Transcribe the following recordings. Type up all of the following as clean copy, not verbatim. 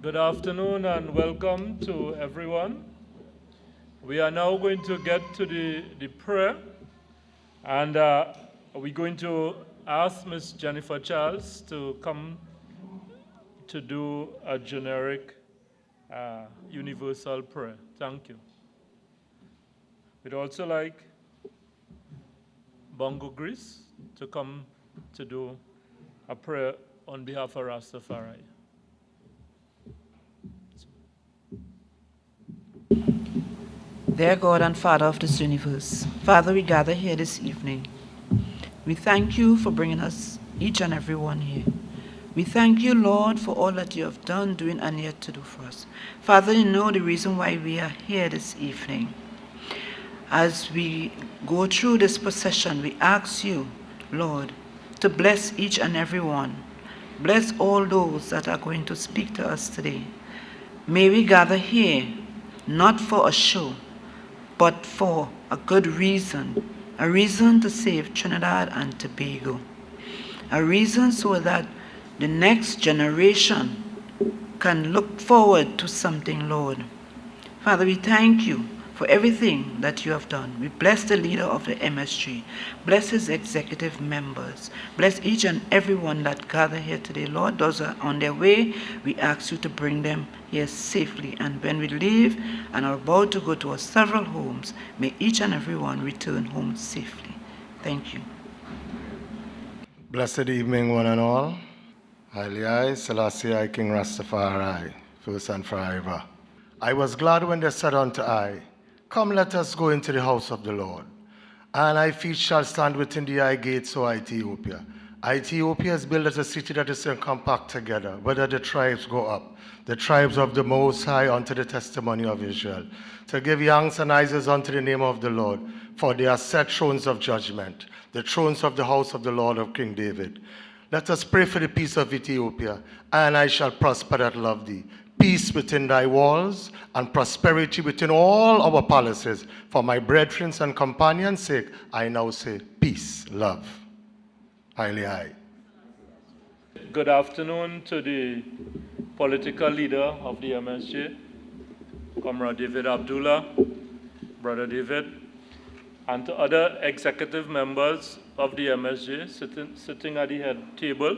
Good afternoon and welcome to everyone. We are now going to get to the prayer, and we're going to ask Ms. Jennifer Charles to come to do a generic universal prayer. Thank you. We'd also like Bongo Grease to come to do a prayer on behalf of Rastafari. Dear God and Father of this universe, Father, we gather here this evening. We thank you for bringing us, each and every one here. We thank you, Lord, for all that you have done, doing, and yet to do for us. Father, you know the reason why we are here this evening. As we go through this procession, we ask you, Lord, to bless each and every one. Bless all those that are going to speak to us today. May we gather here, not for a show, but for a good reason, a reason to save Trinidad and Tobago, a reason so that the next generation can look forward to something, Lord. Father, we thank you for everything that you have done. We bless the leader of the MSJ. Bless his executive members. Bless each and every one that gather here today. Lord, those are on their way. We ask you to bring them here safely. And when we leave and are about to go to our several homes, may each and every one return home safely. Thank you. Blessed evening, one and all. Haile I, Selassie I, King Rastafari, first and forever. I was glad when they said unto I, Come, let us go into the house of the Lord. And thy feet shall stand within the high gates, O Ethiopia. Ethiopia is built as a city that is compact together, whether the tribes go up, the tribes of the Most High unto the testimony of Israel, to give yanks and Isaacs unto the name of the Lord, for they are set thrones of judgment, the thrones of the house of the Lord of King David. Let us pray for the peace of Ethiopia, and I shall prosper that love thee. Peace within thy walls, and prosperity within all our palaces. For my brethren's and companions' sake, I now say peace, love. Haile I. Good afternoon to the political leader of the MSJ, Comrade David Abdullah, Brother David, and to other executive members of the MSJ sitting at the head table,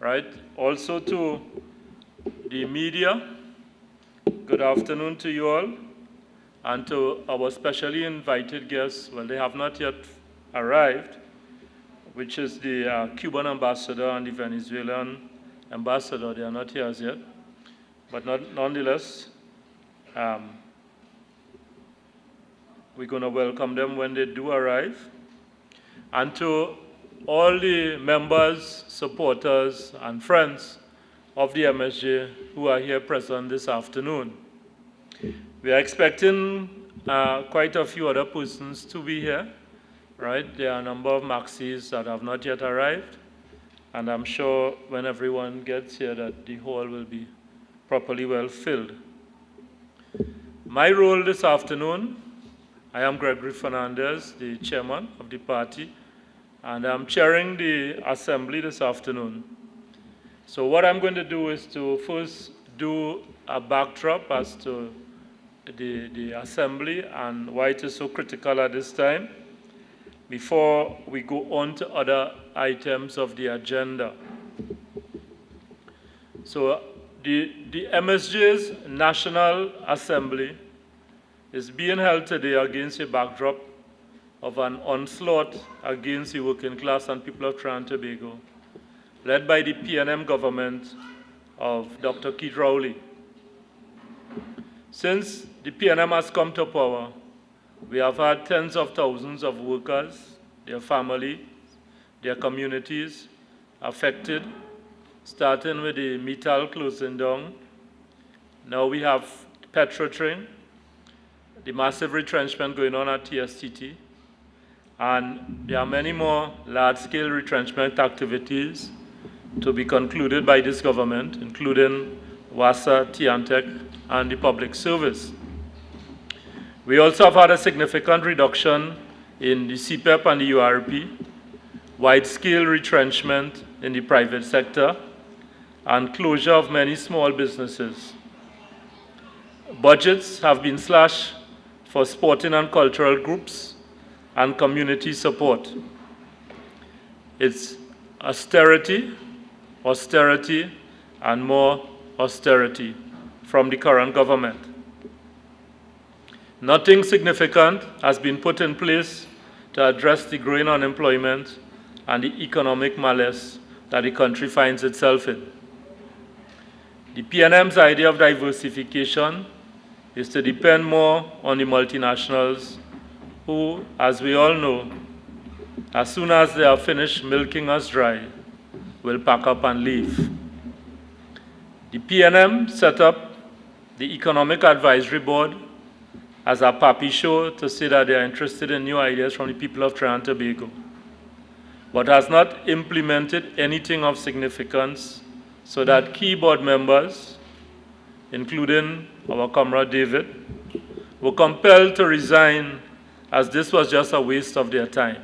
right? Also to the media, good afternoon to you all, and to our specially invited guests, well, they have not yet arrived, which is the Cuban ambassador and the Venezuelan ambassador. They are not here as yet, but nonetheless, we're going to welcome them when they do arrive. And to all the members, supporters, and friends of the MSJ who are here present this afternoon. We are expecting quite a few other persons to be here, right? There are a number of maxis that have not yet arrived, and I'm sure when everyone gets here that the hall will be properly well filled. My role this afternoon, I am Gregory Fernandez, the chairman of the party, and I'm chairing the assembly this afternoon. So what I'm going to do is to first do a backdrop as to the assembly and why it is so critical at this time before we go on to other items of the agenda. So the MSJ's National Assembly is being held today against a backdrop of an onslaught against the working class and people of Trinidad and Tobago, led by the PNM government of Dr. Keith Rowley. Since the PNM has come to power, we have had tens of thousands of workers, their family, their communities affected, starting with the Metal closing down. Now we have Petrotrain, the massive retrenchment going on at TSTT, and there are many more large-scale retrenchment activities to be concluded by this government, including WASA, Tiantec, and the public service. We also have had a significant reduction in the CPEP and the URP, wide-scale retrenchment in the private sector, and closure of many small businesses. Budgets have been slashed for sporting and cultural groups and community support. It's austerity, austerity, and more austerity from the current government. Nothing significant has been put in place to address the growing unemployment and the economic malaise that the country finds itself in. The PNM's idea of diversification is to depend more on the multinationals who, as we all know, as soon as they are finished milking us dry, will pack up and leave. The PNM set up the Economic Advisory Board as a papi show to say that they are interested in new ideas from the people of Trinidad and Tobago, but has not implemented anything of significance so that key board members, including our comrade David, were compelled to resign as this was just a waste of their time.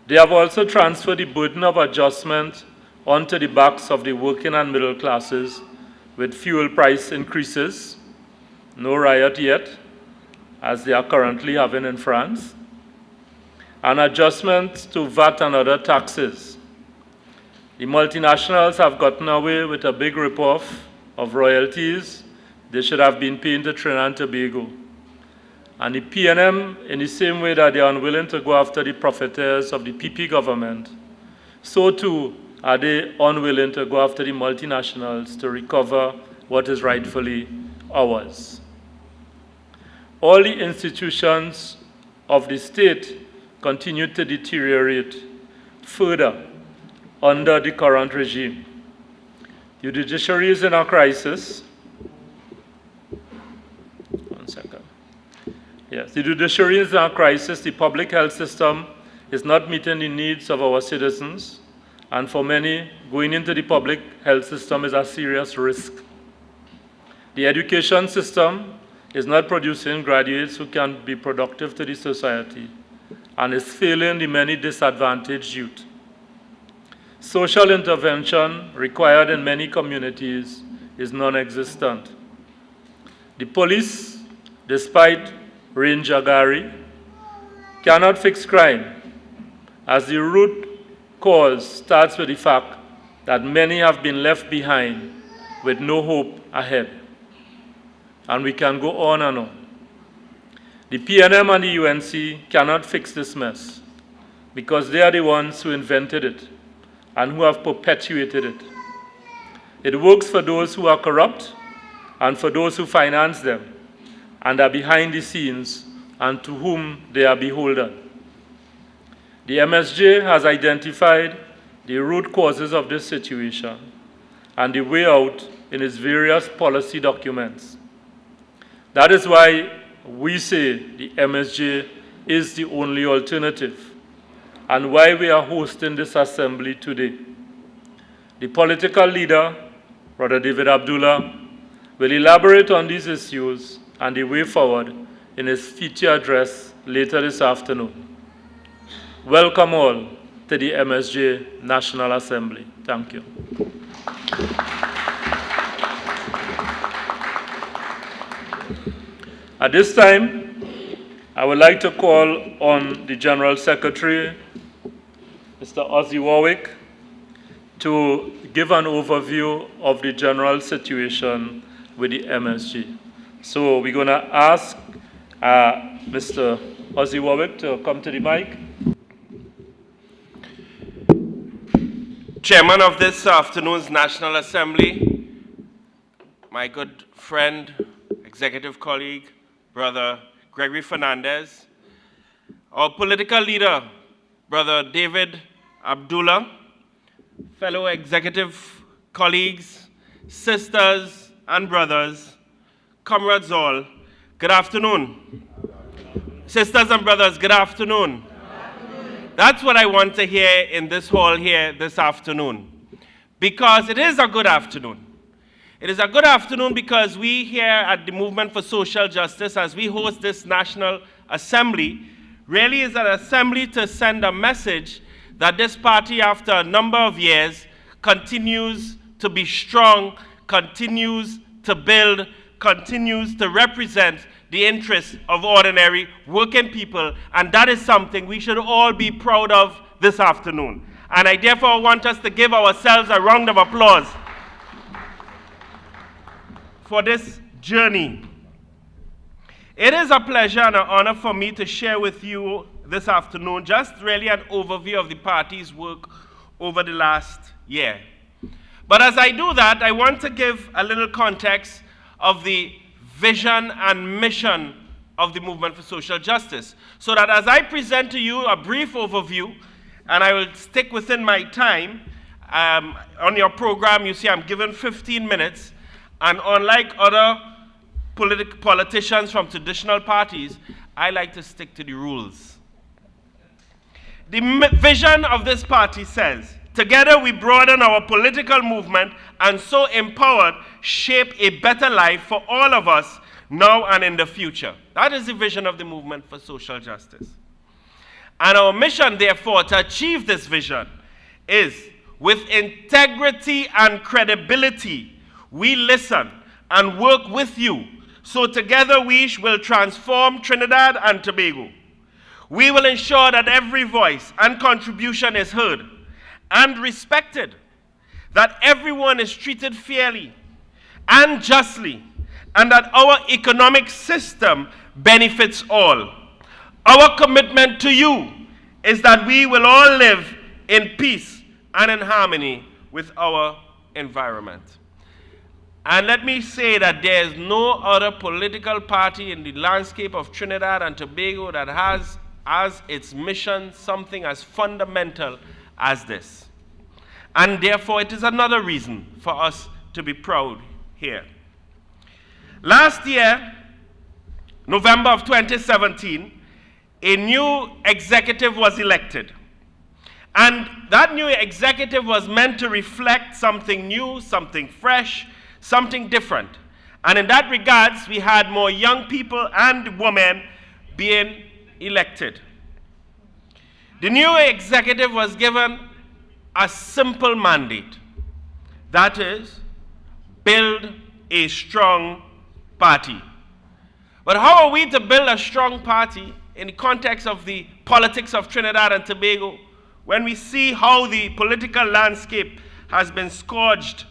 They have also transferred the burden of adjustment onto the backs of the working and middle classes with fuel price increases, no riot yet, as they are currently having in France, and adjustments to VAT and other taxes. The multinationals have gotten away with a big rip-off of royalties they should have been paying to Trinidad and Tobago. And the PNM, in the same way that they are unwilling to go after the profiteers of the PP government, so too are they unwilling to go after the multinationals to recover what is rightfully ours. All the institutions of the state continue to deteriorate further under the current regime. The judiciary is in a crisis. One second. Yes, the judiciary is in a crisis. The public health system is not meeting the needs of our citizens, and for many, going into the public health system is a serious risk. The education system is not producing graduates who can be productive to the society and is failing the many disadvantaged youth. Social intervention required in many communities is non-existent. The police, despite Ranger Gary, cannot fix crime, as the root cause starts with the fact that many have been left behind with no hope ahead. And we can go on and on. The PNM and the UNC cannot fix this mess because they are the ones who invented it and who have perpetuated it. It works for those who are corrupt and for those who finance them and are behind the scenes and to whom they are beholden. The MSJ has identified the root causes of this situation and the way out in its various policy documents. That is why we say the MSJ is the only alternative and why we are hosting this assembly today. The political leader, Brother David Abdullah, will elaborate on these issues and the way forward in his feature address later this afternoon. Welcome all to the MSJ National Assembly. Thank you. At this time, I would like to call on the General Secretary, Mr. Ozzy Warwick, to give an overview of the general situation with the MSJ. So we're going to ask Mr. Ozzy Warwick to come to the mic. Chairman of this afternoon's National Assembly, my good friend, executive colleague, Brother Gregory Fernandez, our political leader, Brother David Abdullah, fellow executive colleagues, sisters and brothers, comrades all, good afternoon. Sisters and brothers, good afternoon. That's what I want to hear in this hall here this afternoon, because it is a good afternoon. It is a good afternoon because we here at the Movement for Social Justice, as we host this National Assembly, really is an assembly to send a message that this party, after a number of years, continues to be strong, continues to build, continues to represent the interests of ordinary working people, and that is something we should all be proud of this afternoon. And I therefore want us to give ourselves a round of applause for this journey. It is a pleasure and an honor for me to share with you this afternoon just really an overview of the party's work over the last year. But as I do that, I want to give a little context of the vision and mission of the Movement for Social Justice, so that as I present to you a brief overview, and I will stick within my time, on your program you see I'm given 15 minutes, and unlike other politicians from traditional parties, I like to stick to the rules. The vision of this party says, together we broaden our political movement and so empowered shape a better life for all of us now and in the future. That is the vision of the Movement for Social Justice. And our mission, therefore, to achieve this vision is, with integrity and credibility, we listen and work with you, so together we will transform Trinidad and Tobago. We will ensure that every voice and contribution is heard and respected, that everyone is treated fairly and justly, and that our economic system benefits all. Our commitment to you is that we will all live in peace and in harmony with our environment. And let me say that there is no other political party in the landscape of Trinidad and Tobago that has as its mission something as fundamental as this. And therefore, it is another reason for us to be proud here. Last year, November of 2017, a new executive was elected. And that new executive was meant to reflect something new, something fresh, something different. And in that regards, we had more young people and women being elected. The new executive was given a simple mandate. That is, build a strong party. But how are we to build a strong party in the context of the politics of Trinidad and Tobago when we see how the political landscape has been scourged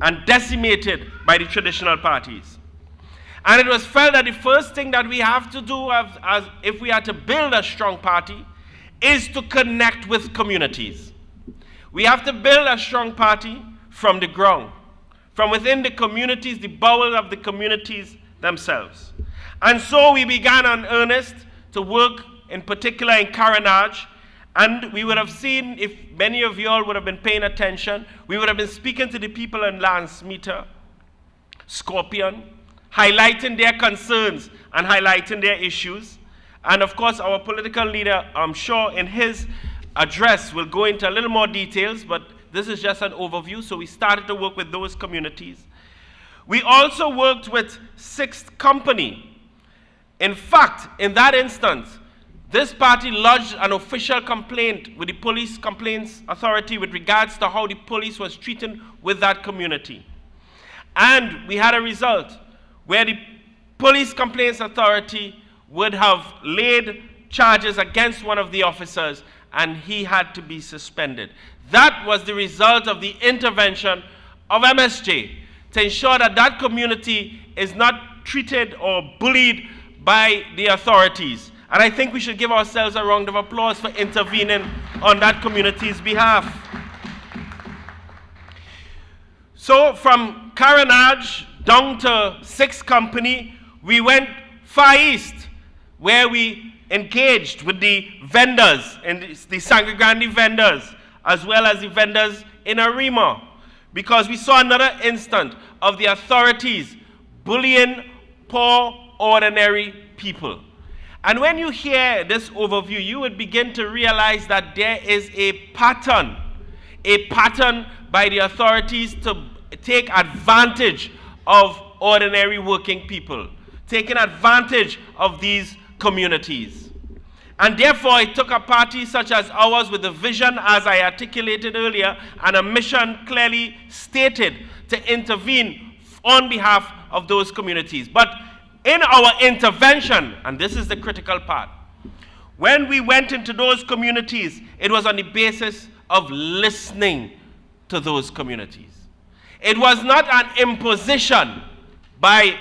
and decimated by the traditional parties? And it was felt that the first thing that we have to do as if we are to build a strong party is to connect with communities. We have to build a strong party from the ground, from within the communities, the bowels of the communities themselves. And so we began in earnest to work in particular in Carenage, and we would have seen, if many of you all would have been paying attention, we would have been speaking to the people in Lancemeter, Scorpion, highlighting their concerns and highlighting their issues. And of course, our political leader, I'm sure in his address will go into a little more details, but this is just an overview. So we started to work with those communities. We also worked with Sixth Company. In fact, in that instance, this party lodged an official complaint with the Police Complaints Authority with regards to how the police was treated with that community. And we had a result where the Police Complaints Authority would have laid charges against one of the officers, and he had to be suspended. That was the result of the intervention of MSJ to ensure that that community is not treated or bullied by the authorities. And I think we should give ourselves a round of applause for intervening on that community's behalf. So from Carenage down to Sixth Company, we went far east, where we engaged with the vendors, and the Sangre Grande vendors, as well as the vendors in Arima, because we saw another instance of the authorities bullying poor, ordinary people. And when you hear this overview, you would begin to realize that there is a pattern by the authorities to take advantage of ordinary working people, taking advantage of these communities. And therefore, it took a party such as ours with a vision, as I articulated earlier, and a mission clearly stated to intervene on behalf of those communities. But in our intervention, and this is the critical part, when we went into those communities, it was on the basis of listening to those communities. It was not an imposition by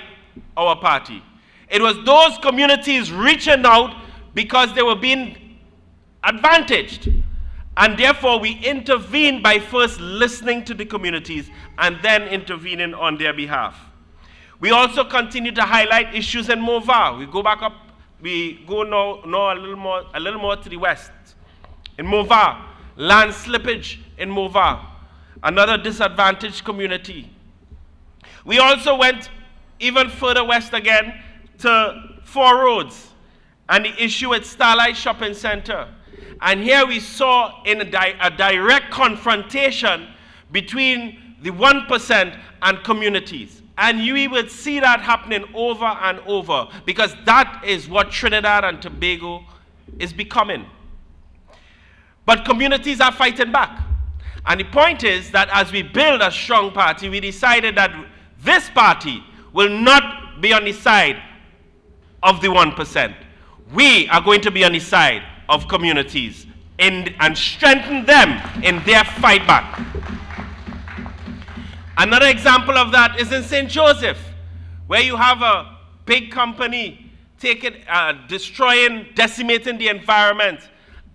our party. It was those communities reaching out because they were being advantaged. And therefore, we intervened by first listening to the communities and then intervening on their behalf. We also continue to highlight issues in Mova. We go back up, we go now a little more to the west. In Mova, land slippage in Mova, another disadvantaged community. We also went even further west again to Four Roads and the issue at Starlight Shopping Center. And here we saw in a direct confrontation between the 1% and communities. And we would see that happening over and over, because that is what Trinidad and Tobago is becoming. But communities are fighting back. And the point is that as we build a strong party, we decided that this party will not be on the side of the 1%. We are going to be on the side of communities and strengthen them in their fight back. Another example of that is in St. Joseph, where you have a big company destroying, decimating the environment,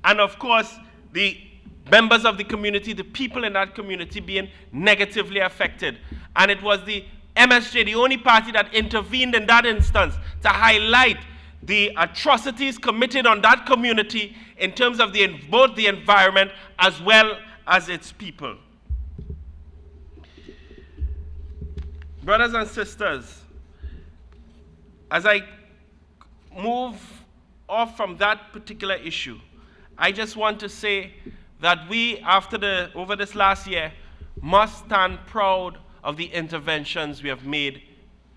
and of course, the members of the community, the people in that community being negatively affected. And it was the MSJ, the only party that intervened in that instance to highlight the atrocities committed on that community in terms of both the environment as well as its people. Brothers and sisters, as I move off from that particular issue, I just want to say that we, over this last year, must stand proud of the interventions we have made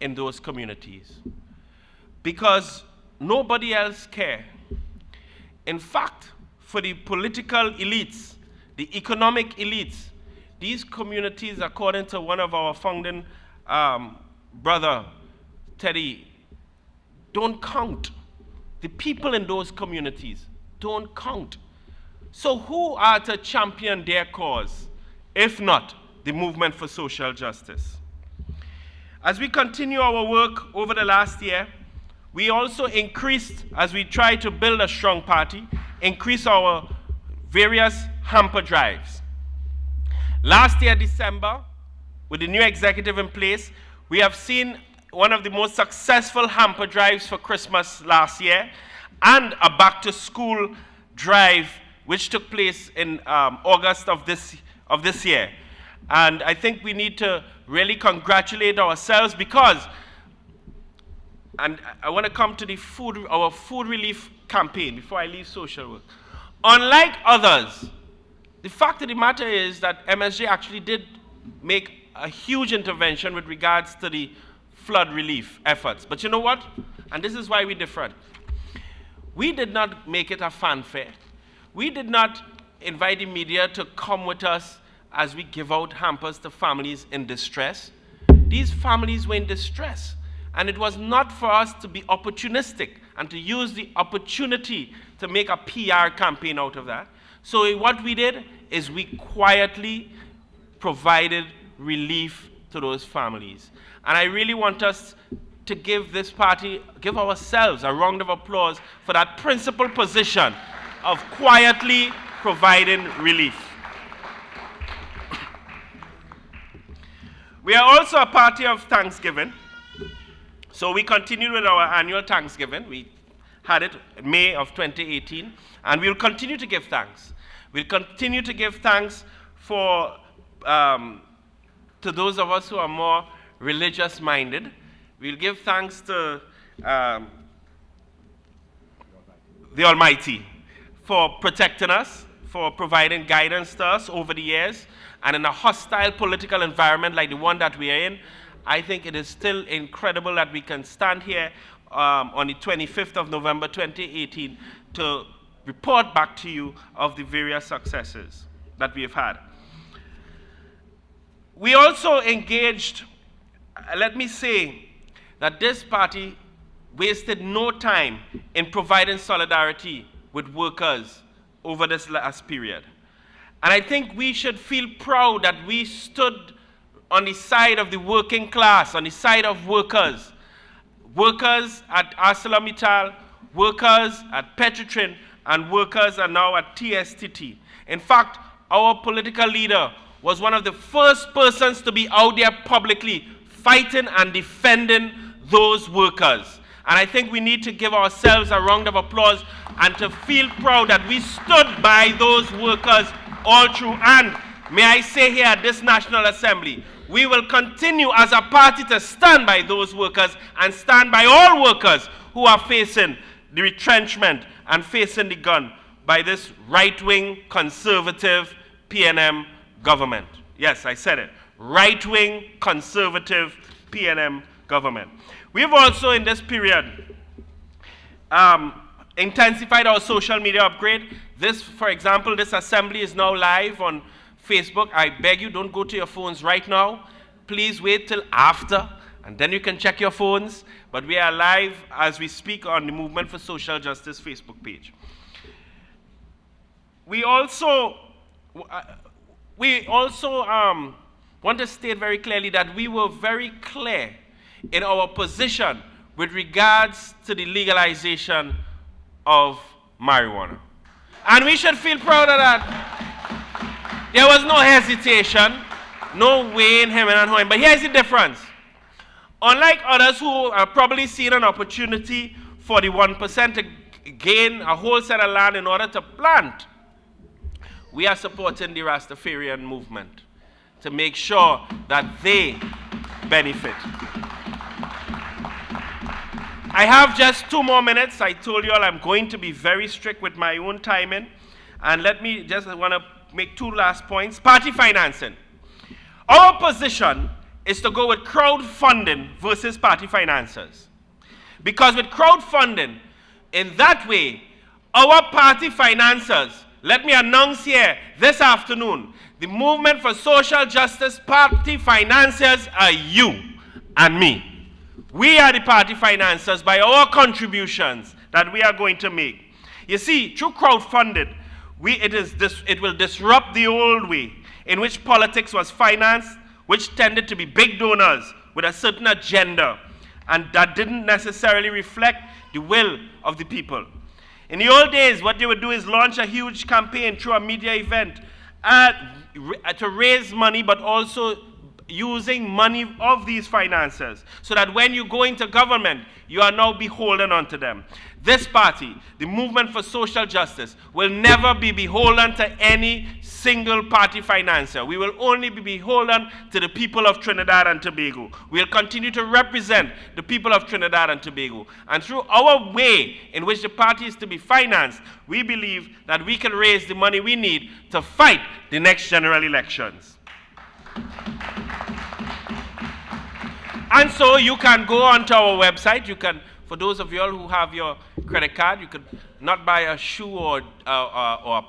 in those communities. Because nobody else cares. In fact, for the political elites, the economic elites, these communities, according to one of our founding brother, Teddy, don't count. The people in those communities don't count. So who are to champion their cause, if not the movement for social justice? As we continue our work over the last year, we also increased, as we try to build a strong party, increase our various hamper drives. Last year, December, with the new executive in place, we have seen one of the most successful hamper drives for Christmas last year, and a back-to-school drive which took place in August of this year. And I think we need to really congratulate ourselves because, and I want to come to our food relief campaign before I leave social work. Unlike others, the fact of the matter is that MSJ actually did make a huge intervention with regards to the flood relief efforts. But you know what? And this is why we're different. We did not make it a fanfare. We did not invite the media to come with us as we give out hampers to families in distress. These families were in distress. And it was not for us to be opportunistic and to use the opportunity to make a PR campaign out of that. So what we did is we quietly provided relief to those families. And I really want us to give ourselves a round of applause for that principled position of quietly providing relief. We are also a party of Thanksgiving. So we continued with our annual Thanksgiving. We had it in May of 2018, and we'll continue to give thanks. We'll continue to give thanks for to those of us who are more religious-minded. We'll give thanks to the Almighty for protecting us, for providing guidance to us over the years, and in a hostile political environment like the one that we are in, I think it is still incredible that we can stand here on the 25th of November 2018 to report back to you of the various successes that we have had. We also engaged, let me say, that this party wasted no time in providing solidarity with workers over this last period. And I think we should feel proud that we stood on the side of the working class, on the side of workers. Workers at ArcelorMittal, workers at Petrotrin, and workers are now at TSTT. In fact, our political leader was one of the first persons to be out there publicly fighting and defending those workers. And I think we need to give ourselves a round of applause and to feel proud that we stood by those workers all through. And may I say here at this National Assembly, we will continue as a party to stand by those workers and stand by all workers who are facing the retrenchment and facing the gun by this right-wing conservative PNM government. Yes, I said it. Right-wing conservative PNM government. We've also in this period intensified our social media upgrade. This, for example, this assembly is now live on Facebook. I beg you, don't go to your phones right now. Please wait till after, and then you can check your phones. But we are live as we speak on the Movement for Social Justice Facebook page. We also want to state very clearly that we were very clear in our position with regards to the legalization of marijuana. And we should feel proud of that. There was no hesitation, no way in him and him. But here's the difference. Unlike others who are probably seeing an opportunity for the 1% to gain a whole set of land in order to plant, we are supporting the Rastafarian movement to make sure that they benefit. I have just 2 more minutes. I told you all I'm going to be very strict with my own timing. And let me just want to make 2 last points. Party financing. Our position is to go with crowdfunding versus party financiers. Because with crowdfunding, in that way, our party financiers, let me announce here this afternoon, the Movement for Social Justice party financiers are you and me. We are the party financiers by our contributions that we are going to make. You see, through crowdfunding, it will disrupt the old way in which politics was financed, which tended to be big donors with a certain agenda, and that didn't necessarily reflect the will of the people. In the old days, what they would do is launch a huge campaign through a media event to raise money, but also using money of these financiers, so that when you go into government, you are now beholden unto them. This party, the Movement for Social Justice, will never be beholden to any single party financier. We will only be beholden to the people of Trinidad and Tobago. We'll continue to represent the people of Trinidad and Tobago. And through our way in which the party is to be financed, we believe that we can raise the money we need to fight the next general elections. And so you can go onto our website. You can, for those of you all who have your credit card, you could not buy a shoe or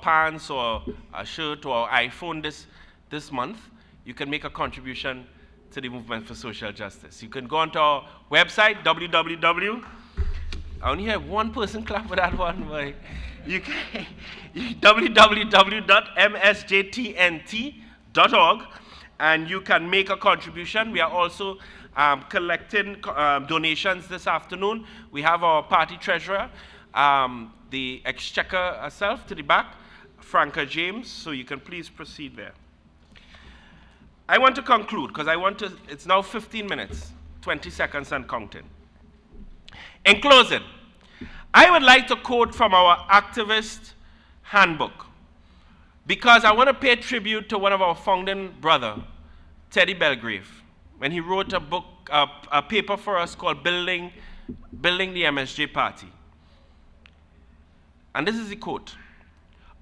pants or a shirt or iPhone this month. You can make a contribution to the Movement for Social Justice. You can go onto our website, I only have one person clap for that one, boy. You can www.msjtnt.org, and you can make a contribution. We are also collecting donations this afternoon. We have our party treasurer, the exchequer herself to the back, Franca James, so you can please proceed there. I want to conclude because it's now 15 minutes, 20 seconds and counting. In closing, I would like to quote from our activist handbook, because I want to pay tribute to one of our founding brother, Teddy Belgrave, when he wrote a book, a paper for us called Building the MSJ Party. And this is the quote: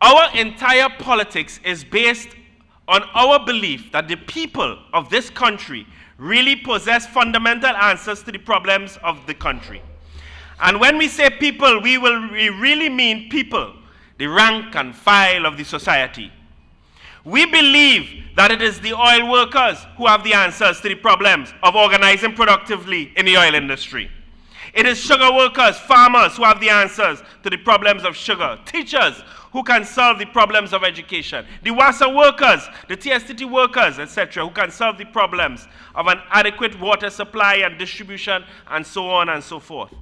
"Our entire politics is based on our belief that the people of this country really possess fundamental answers to the problems of the country. And when we say people, we really mean people, the rank and file of the society. We believe that it is the oil workers who have the answers to the problems of organizing productively in the oil industry. It is sugar workers, farmers who have the answers to the problems of sugar, teachers who can solve the problems of education, the WASA workers, the TSTT workers, etc., who can solve the problems of an adequate water supply and distribution, and so on and so forth.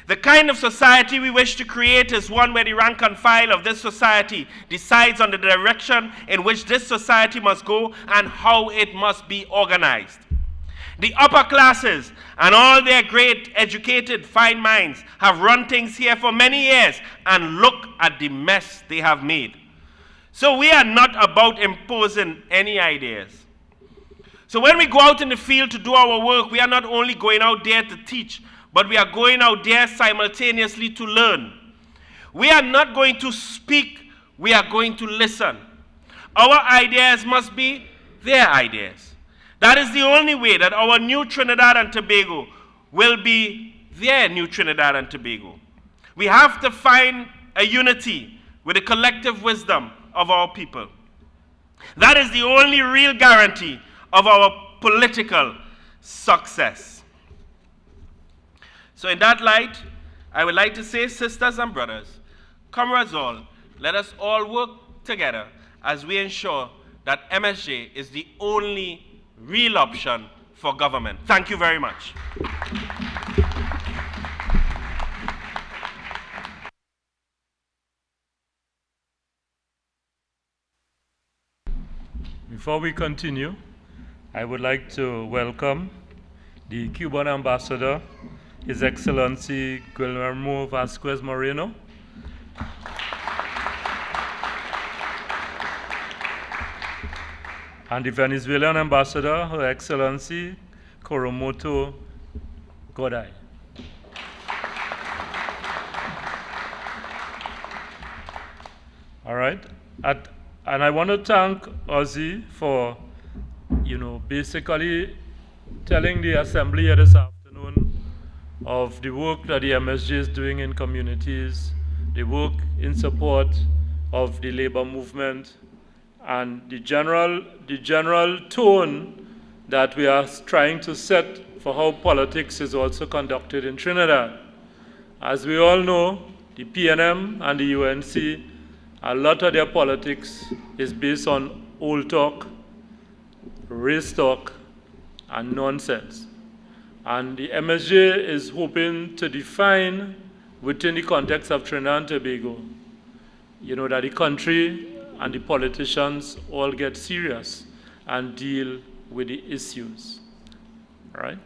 The kind of society we wish to create is one where the rank and file of this society decides on the direction in which this society must go and how it must be organized. The upper classes and all their great educated fine minds have run things here for many years, and look at the mess they have made. So we are not about imposing any ideas. So when we go out in the field to do our work, we are not only going out there to teach, but we are going out there simultaneously to learn. We are not going to speak, we are going to listen. Our ideas must be their ideas. That is the only way that our new Trinidad and Tobago will be their new Trinidad and Tobago. We have to find a unity with the collective wisdom of our people. That is the only real guarantee of our political success. So in that light, I would like to say, sisters and brothers, comrades all, let us all work together as we ensure that MSJ is the only real option for government. Thank you very much. Before we continue, I would like to welcome the Cuban ambassador, His Excellency Guillermo Vasquez Moreno. And the Venezuelan ambassador, Her Excellency Coromoto Goday. All right. And I want to thank Ozzy for, basically telling the Assembly here this afternoon of the work that the MSJ is doing in communities, the work in support of the labor movement, and the general tone that we are trying to set for how politics is also conducted in Trinidad. As we all know, the PNM and the UNC, a lot of their politics is based on old talk, race talk, and nonsense. And the MSJ is hoping to define within the context of Trinidad and Tobago, that the country and the politicians all get serious and deal with the issues. All right?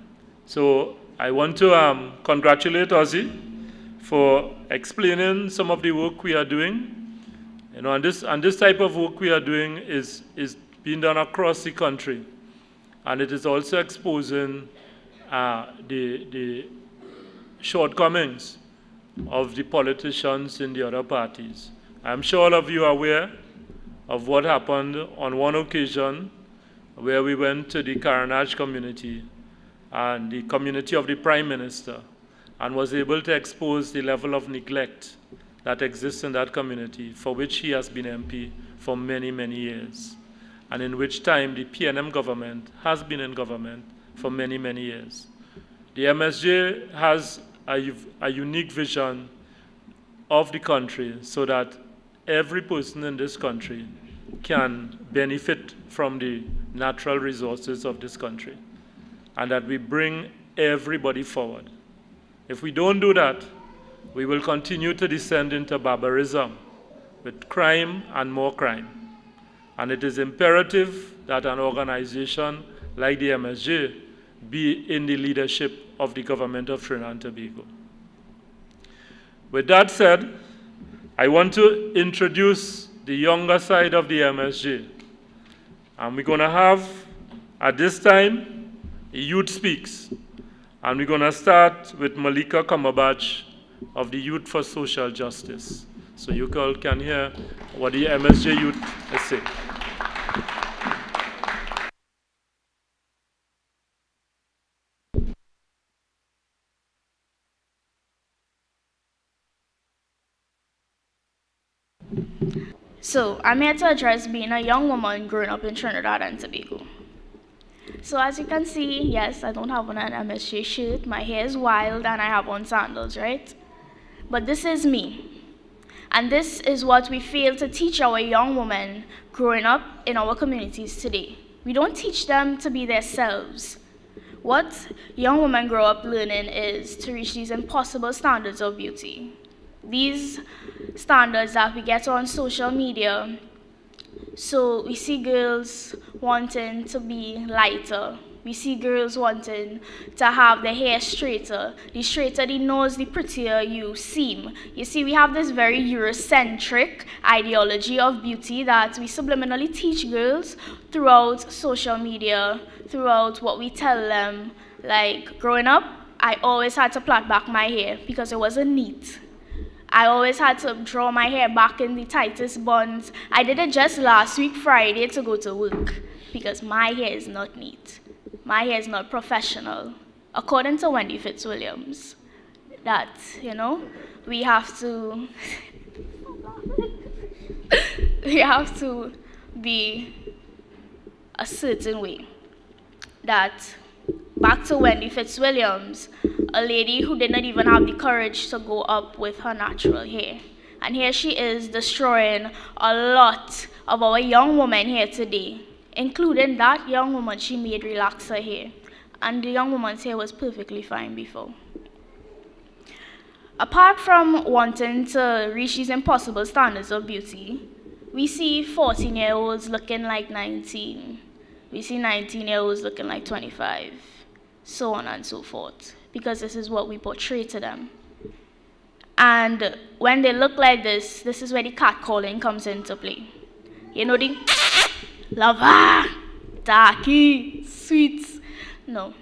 So I want to congratulate Ozzy for explaining some of the work we are doing. And this type of work we are doing is being done across the country. And it is also exposing the shortcomings of the politicians in the other parties. I'm sure all of you are aware of what happened on one occasion where we went to the Karanaj community and the community of the Prime Minister, and was able to expose the level of neglect that exists in that community, for which he has been MP for many, many years, and in which time the PNM government has been in government for many, many years. The MSJ has a unique vision of the country so that every person in this country can benefit from the natural resources of this country, and that we bring everybody forward. If we don't do that, we will continue to descend into barbarism with crime and more crime. And it is imperative that an organization like the MSJ be in the leadership of the government of Trinidad and Tobago. With that said, I want to introduce the younger side of the MSJ. And we're going to have, at this time, a Youth Speaks. And we're going to start with Malika Kamabach of the Youth for Social Justice. So you all can hear what the MSJ Youth is saying. So, I'm here to address being a young woman growing up in Trinidad and Tobago. So, as you can see, yes, I don't have on an MSJ shirt, my hair is wild, and I have on sandals, right? But this is me. And this is what we fail to teach our young women growing up in our communities today. We don't teach them to be themselves. What young women grow up learning is to reach these impossible standards of beauty. These standards that we get on social media. So we see girls wanting to be lighter. We see girls wanting to have their hair straighter. The straighter the nose, the prettier you seem. You see, we have this very Eurocentric ideology of beauty that we subliminally teach girls throughout social media, throughout what we tell them. Like, growing up, I always had to plait back my hair because it wasn't neat. I always had to draw my hair back in the tightest buns. I did it just last week, Friday, to go to work because my hair is not neat. My hair is not professional, according to Wendy Fitzwilliams. That, we have to, we have to be a certain way. That, back to Wendy Fitzwilliams, a lady who did not even have the courage to go up with her natural hair. And here she is destroying a lot of our young women here today, including that young woman she made relax her hair. And the young woman's hair was perfectly fine before. Apart from wanting to reach these impossible standards of beauty, we see 14-year-olds looking like 19. We see 19-year-olds looking like 25, so on and so forth, because this is what we portray to them. And when they look like this is where the catcalling comes into play. You know, the lover, darky, sweet. No,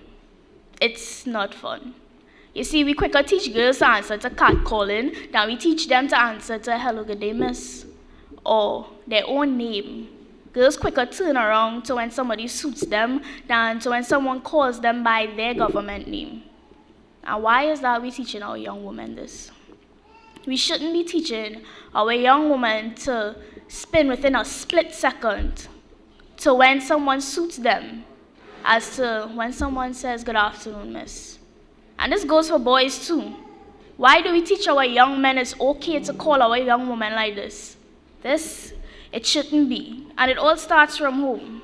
it's not fun. You see, we quicker teach girls to answer to catcalling than we teach them to answer to hello, good day, miss, or their own name. Girls quicker turn around to when somebody suits them than to when someone calls them by their government name. And why is that we're teaching our young women this? We shouldn't be teaching our young women to spin within a split second to when someone suits them as to when someone says, good afternoon, miss. And this goes for boys too. Why do we teach our young men it's okay to call our young women like this? It shouldn't be. And it all starts from home.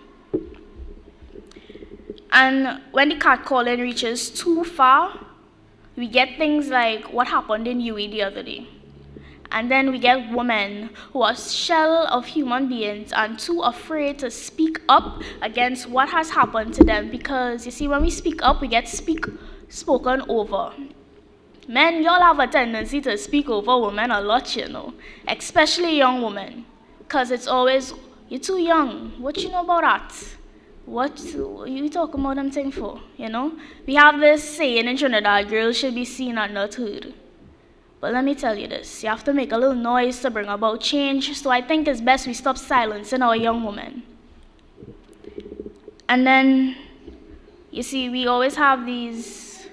And when the catcalling reaches too far, we get things like what happened in UAE the other day. And then we get women who are shell of human beings and too afraid to speak up against what has happened to them, because you see, when we speak up, we get spoken over. Men, y'all have a tendency to speak over women a lot, especially young women, because it's always, you're too young, what you know about that? What you talking about them thing for, We have this saying in Trinidad, girls should be seen and not heard. But let me tell you this, you have to make a little noise to bring about change, so I think it's best we stop silencing our young women. And then, you see, we always have these,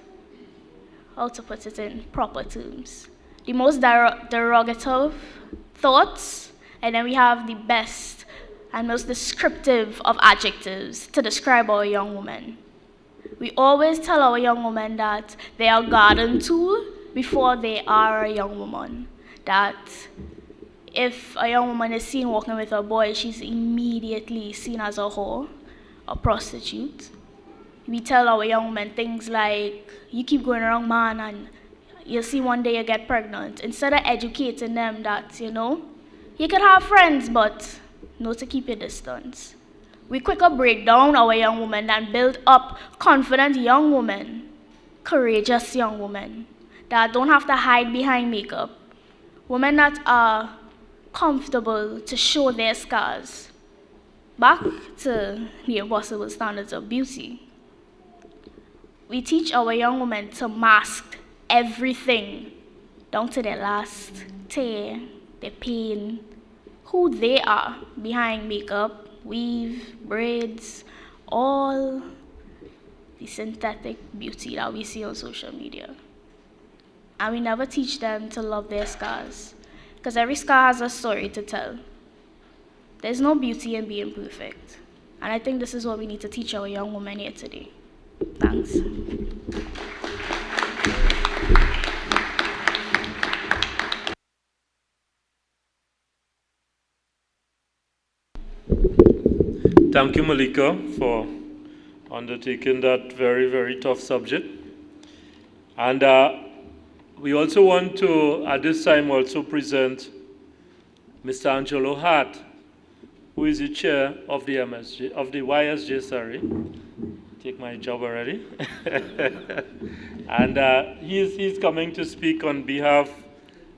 how to put it in proper terms, the most derogative thoughts, and then we have the best and most descriptive of adjectives to describe our young women. We always tell our young women that they are a garden tool before they are a young woman. That if a young woman is seen walking with a boy, she's immediately seen as a whore, a prostitute. We tell our young women things like, you keep going around, man, and you'll see one day you get pregnant. Instead of educating them that, you can have friends, but know to keep your distance. We quicker break down our young women than build up confident young women, courageous young women that don't have to hide behind makeup, women that are comfortable to show their scars. Back to the impossible standards of beauty. We teach our young women to mask everything, down to their last tear, their pain, who they are behind makeup, weave, braids, all the synthetic beauty that we see on social media. And we never teach them to love their scars. because every scar has a story to tell. There's no beauty in being perfect. And I think this is what we need to teach our young women here today. Thanks. Thank you, Malika, for undertaking that very, very tough subject. And we also want to, at this time, also present Mr. Angelo Hart, who is the chair of the MSJ, of the YSJ, sorry. Take my job already. And he's coming to speak on behalf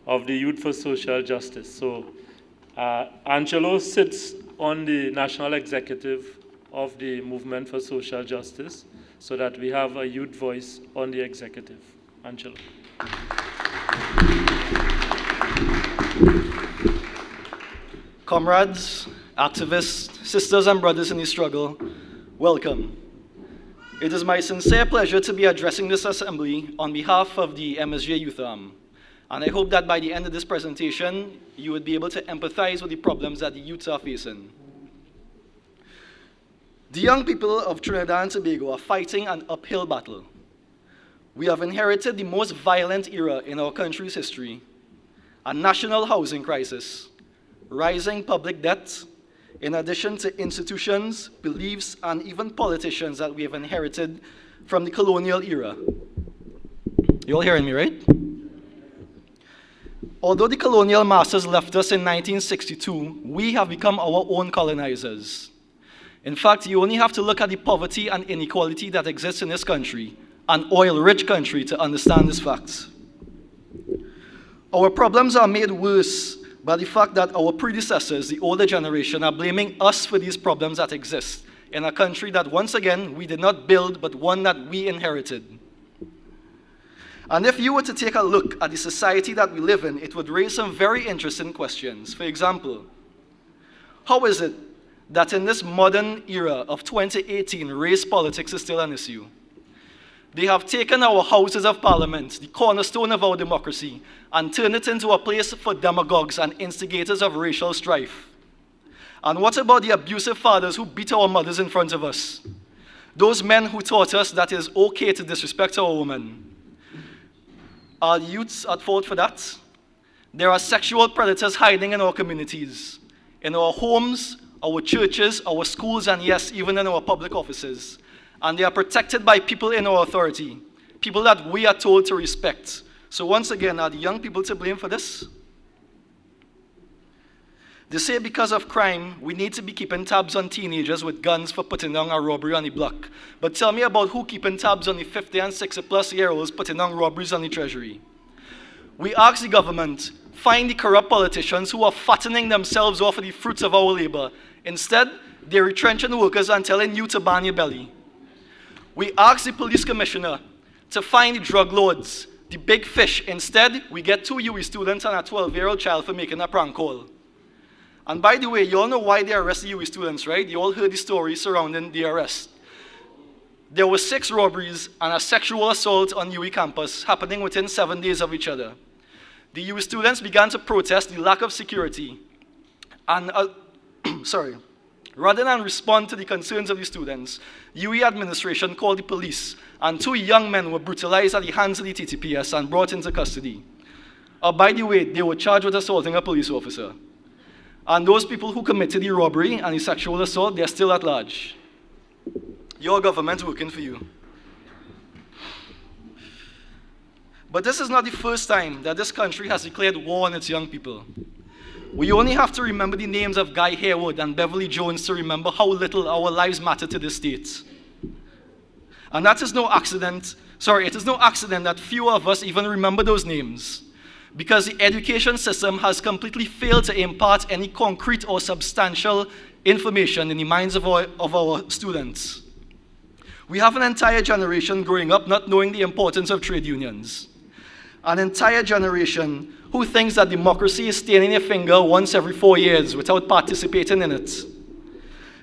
of the Youth for Social Justice. So Angelo sits on the national executive of the Movement for Social Justice, so that we have a youth voice on the executive. Angelo. Comrades, activists, sisters and brothers in the struggle, welcome. It is my sincere pleasure to be addressing this assembly on behalf of the MSJ Youth Arm. And I hope that by the end of this presentation, you would be able to empathize with the problems that the youths are facing. The young people of Trinidad and Tobago are fighting an uphill battle. We have inherited the most violent era in our country's history, a national housing crisis, rising public debt, in addition to institutions, beliefs, and even politicians that we have inherited from the colonial era. You all hearing me, right? Although the colonial masters left us in 1962, we have become our own colonizers. In fact, you only have to look at the poverty and inequality that exists in this country, an oil-rich country, to understand this fact. Our problems are made worse by the fact that our predecessors, the older generation, are blaming us for these problems that exist in a country that, once again, we did not build, but one that we inherited. And if you were to take a look at the society that we live in, it would raise some very interesting questions. For example, how is it that in this modern era of 2018, race politics is still an issue? They have taken our houses of parliament, the cornerstone of our democracy, and turned it into a place for demagogues and instigators of racial strife. And what about the abusive fathers who beat our mothers in front of us? Those men who taught us that it is okay to disrespect our women. Are youths at fault for that? There are sexual predators hiding in our communities, in our homes, our churches, our schools, and yes, even in our public offices. And they are protected by people in our authority, people that we are told to respect. So once again, are the young people to blame for this? They say because of crime, we need to be keeping tabs on teenagers with guns for putting down a robbery on the block. But tell me about who keeping tabs on the 50 and 60-plus-year-olds putting down robberies on the treasury. We ask the government, find the corrupt politicians who are fattening themselves off of the fruits of our labor. Instead, they're retrenching workers and telling you to ban your belly. We ask the police commissioner to find the drug lords, the big fish. Instead, we get 2 UE students and a 12-year-old child for making a prank call. And by the way, you all know why they arrested UE students, right? You all heard the story surrounding the arrest. There were 6 robberies and a sexual assault on UE campus happening within 7 days of each other. The UE students began to protest the lack of security. And, rather than respond to the concerns of the students, UE administration called the police, and 2 young men were brutalized at the hands of the TTPS and brought into custody. By the way, they were charged with assaulting a police officer. And those people who committed the robbery and the sexual assault, they're still at large. Your government's working for you. But this is not the first time that this country has declared war on its young people. We only have to remember the names of Guy Harewood and Beverly Jones to remember how little our lives matter to this state. And that is no accident. It is no accident that few of us even remember those names, because the education system has completely failed to impart any concrete or substantial information in the minds of our students. We have an entire generation growing up not knowing the importance of trade unions. An entire generation who thinks that democracy is staining their finger once every 4 years without participating in it.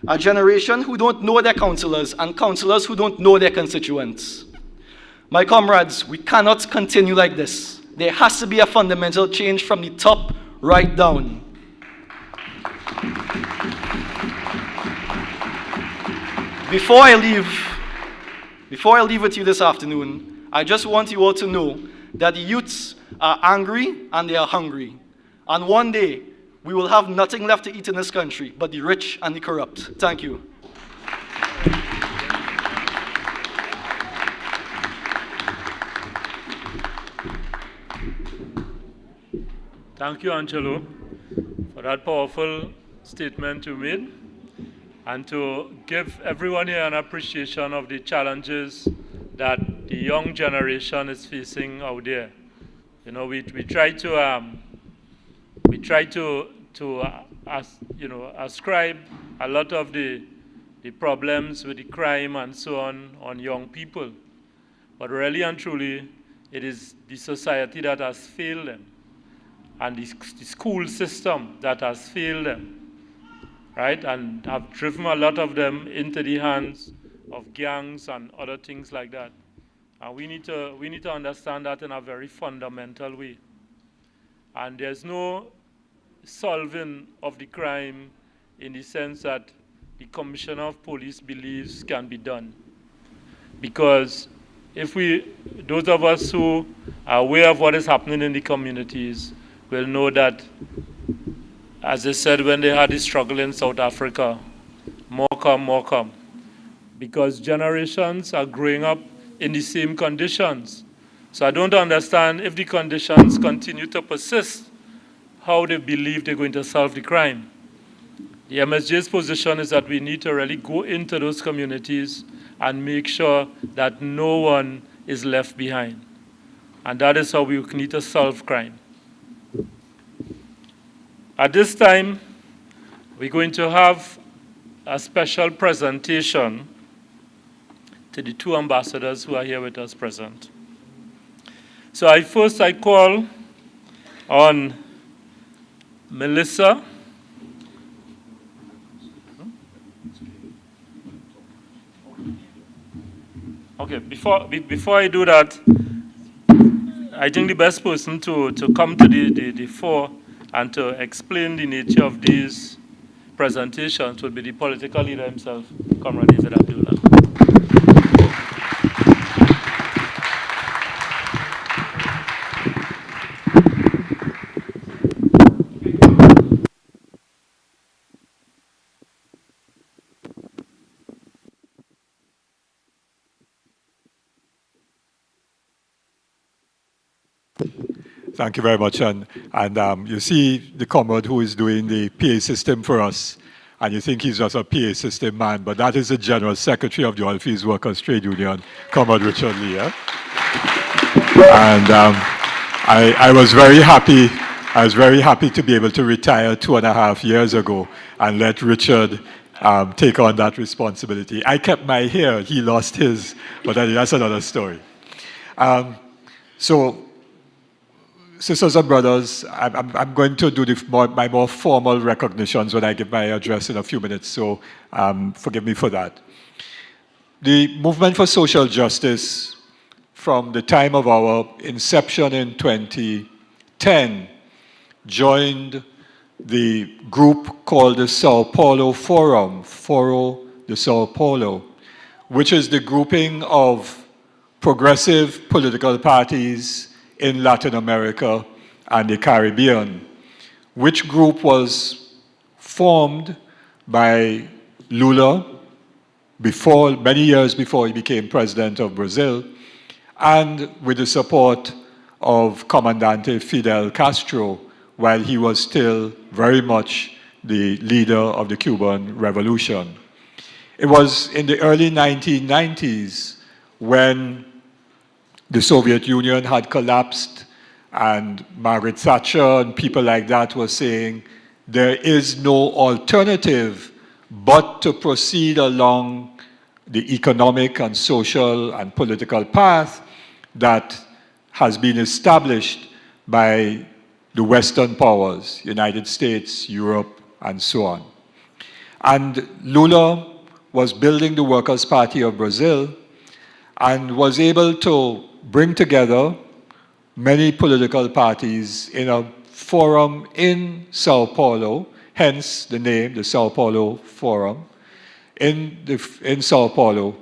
A generation who don't know their councillors and councillors who don't know their constituents. My comrades, we cannot continue like this. There has to be a fundamental change from the top write down. Before I leave with you this afternoon, I just want you all to know that the youths are angry and they are hungry. And one day, we will have nothing left to eat in this country but the rich and the corrupt. Thank you. Thank you, Angelo, for that powerful statement you made, and to give everyone here an appreciation of the challenges that the young generation is facing out there. You know, we try to ascribe a lot of the problems with the crime and so on young people, but really and truly, it is the society that has failed them, and the school system that has failed them, right? And have driven a lot of them into the hands of gangs and other things like that. And we need to understand that in a very fundamental way. And there's no solving of the crime in the sense that the Commissioner of Police believes can be done. Because those of us who are aware of what is happening in the communities will know that, as they said when they had the struggle in South Africa, more come. Because generations are growing up in the same conditions. So I don't understand, if the conditions continue to persist, how they believe they're going to solve the crime. The MSJ's position is that we need to really go into those communities and make sure that no one is left behind. And that is how we need to solve crime. At this time, we're going to have a special presentation to the two ambassadors who are here with us present. So I call on Melissa. Okay, before I do that, I think the best person to come to the fore and to explain the nature of these presentations would be the political leader himself, Comrade David Abdullah. Thank you very much. And you see the comrade who is doing the PA system for us, and you think he's just a PA system man, but that is the General Secretary of the Oilfields Workers Trade Union, Comrade Richard Lee. Yeah? And I was very happy. I was very happy to be able to retire 2.5 years ago and let Richard take on that responsibility. I kept my hair, he lost his, but that's another story. So, sisters and brothers, I'm going to do my more formal recognitions when I give my address in a few minutes, so forgive me for that. The movement for social justice, from the time of our inception in 2010, joined the group called the Sao Paulo Forum, Foro de Sao Paulo, which is the grouping of progressive political parties in Latin America and the Caribbean, which group was formed by Lula many years before he became president of Brazil, and with the support of Comandante Fidel Castro, while he was still very much the leader of the Cuban Revolution. It was in the early 1990s when the Soviet Union had collapsed, and Margaret Thatcher and people like that were saying there is no alternative but to proceed along the economic and social and political path that has been established by the Western powers, United States, Europe, and so on. And Lula was building the Workers' Party of Brazil and was able to bring together many political parties in a forum in Sao Paulo, hence the name, the Sao Paulo Forum, in Sao Paulo.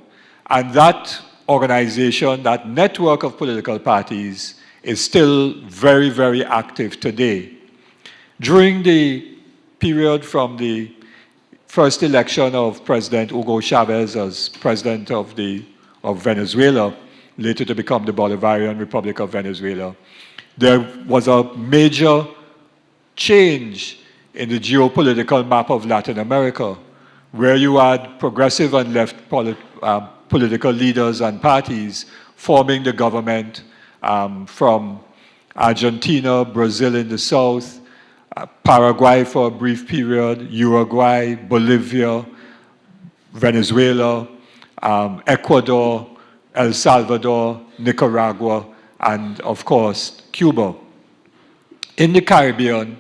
And that organization, that network of political parties, is still very, very active today. During the period from the first election of President Hugo Chavez as president of Venezuela, later to become the Bolivarian Republic of Venezuela, there was a major change in the geopolitical map of Latin America, where you had progressive and left political leaders and parties forming the government from Argentina, Brazil in the south, Paraguay for a brief period, Uruguay, Bolivia, Venezuela, Ecuador, El Salvador, Nicaragua, and of course, Cuba. In the Caribbean,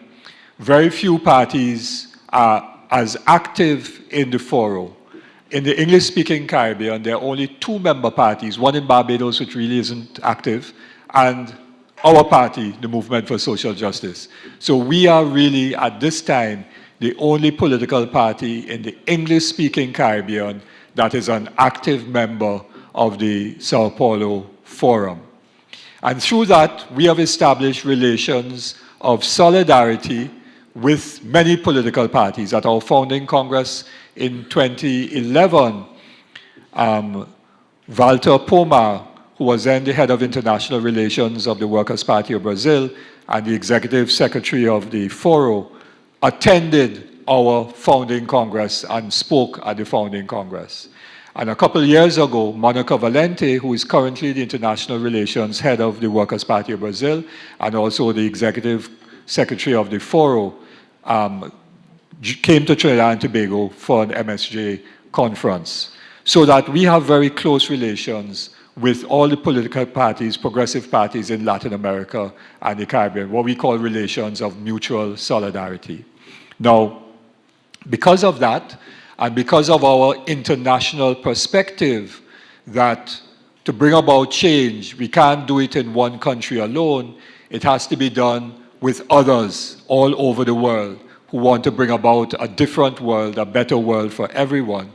very few parties are as active in the Foro. In the English-speaking Caribbean, there are only 2 member parties, one in Barbados, which really isn't active, and our party, the Movement for Social Justice. So we are really, at this time, the only political party in the English-speaking Caribbean that is an active member of the Sao Paulo Forum. And through that, we have established relations of solidarity with many political parties. At our founding Congress in 2011, Walter Pomar, who was then the head of international relations of the Workers' Party of Brazil and the executive secretary of the Foro, attended our founding Congress and spoke at the founding Congress. And a couple of years ago, Monica Valente, who is currently the international relations head of the Workers' Party of Brazil and also the executive secretary of the Foro, came to Trinidad and Tobago for an MSJ conference. So that we have very close relations with all the political parties, progressive parties in Latin America and the Caribbean, what we call relations of mutual solidarity. Now, because of that, and because of our international perspective that to bring about change, we can't do it in one country alone, it has to be done with others all over the world who want to bring about a different world, a better world for everyone.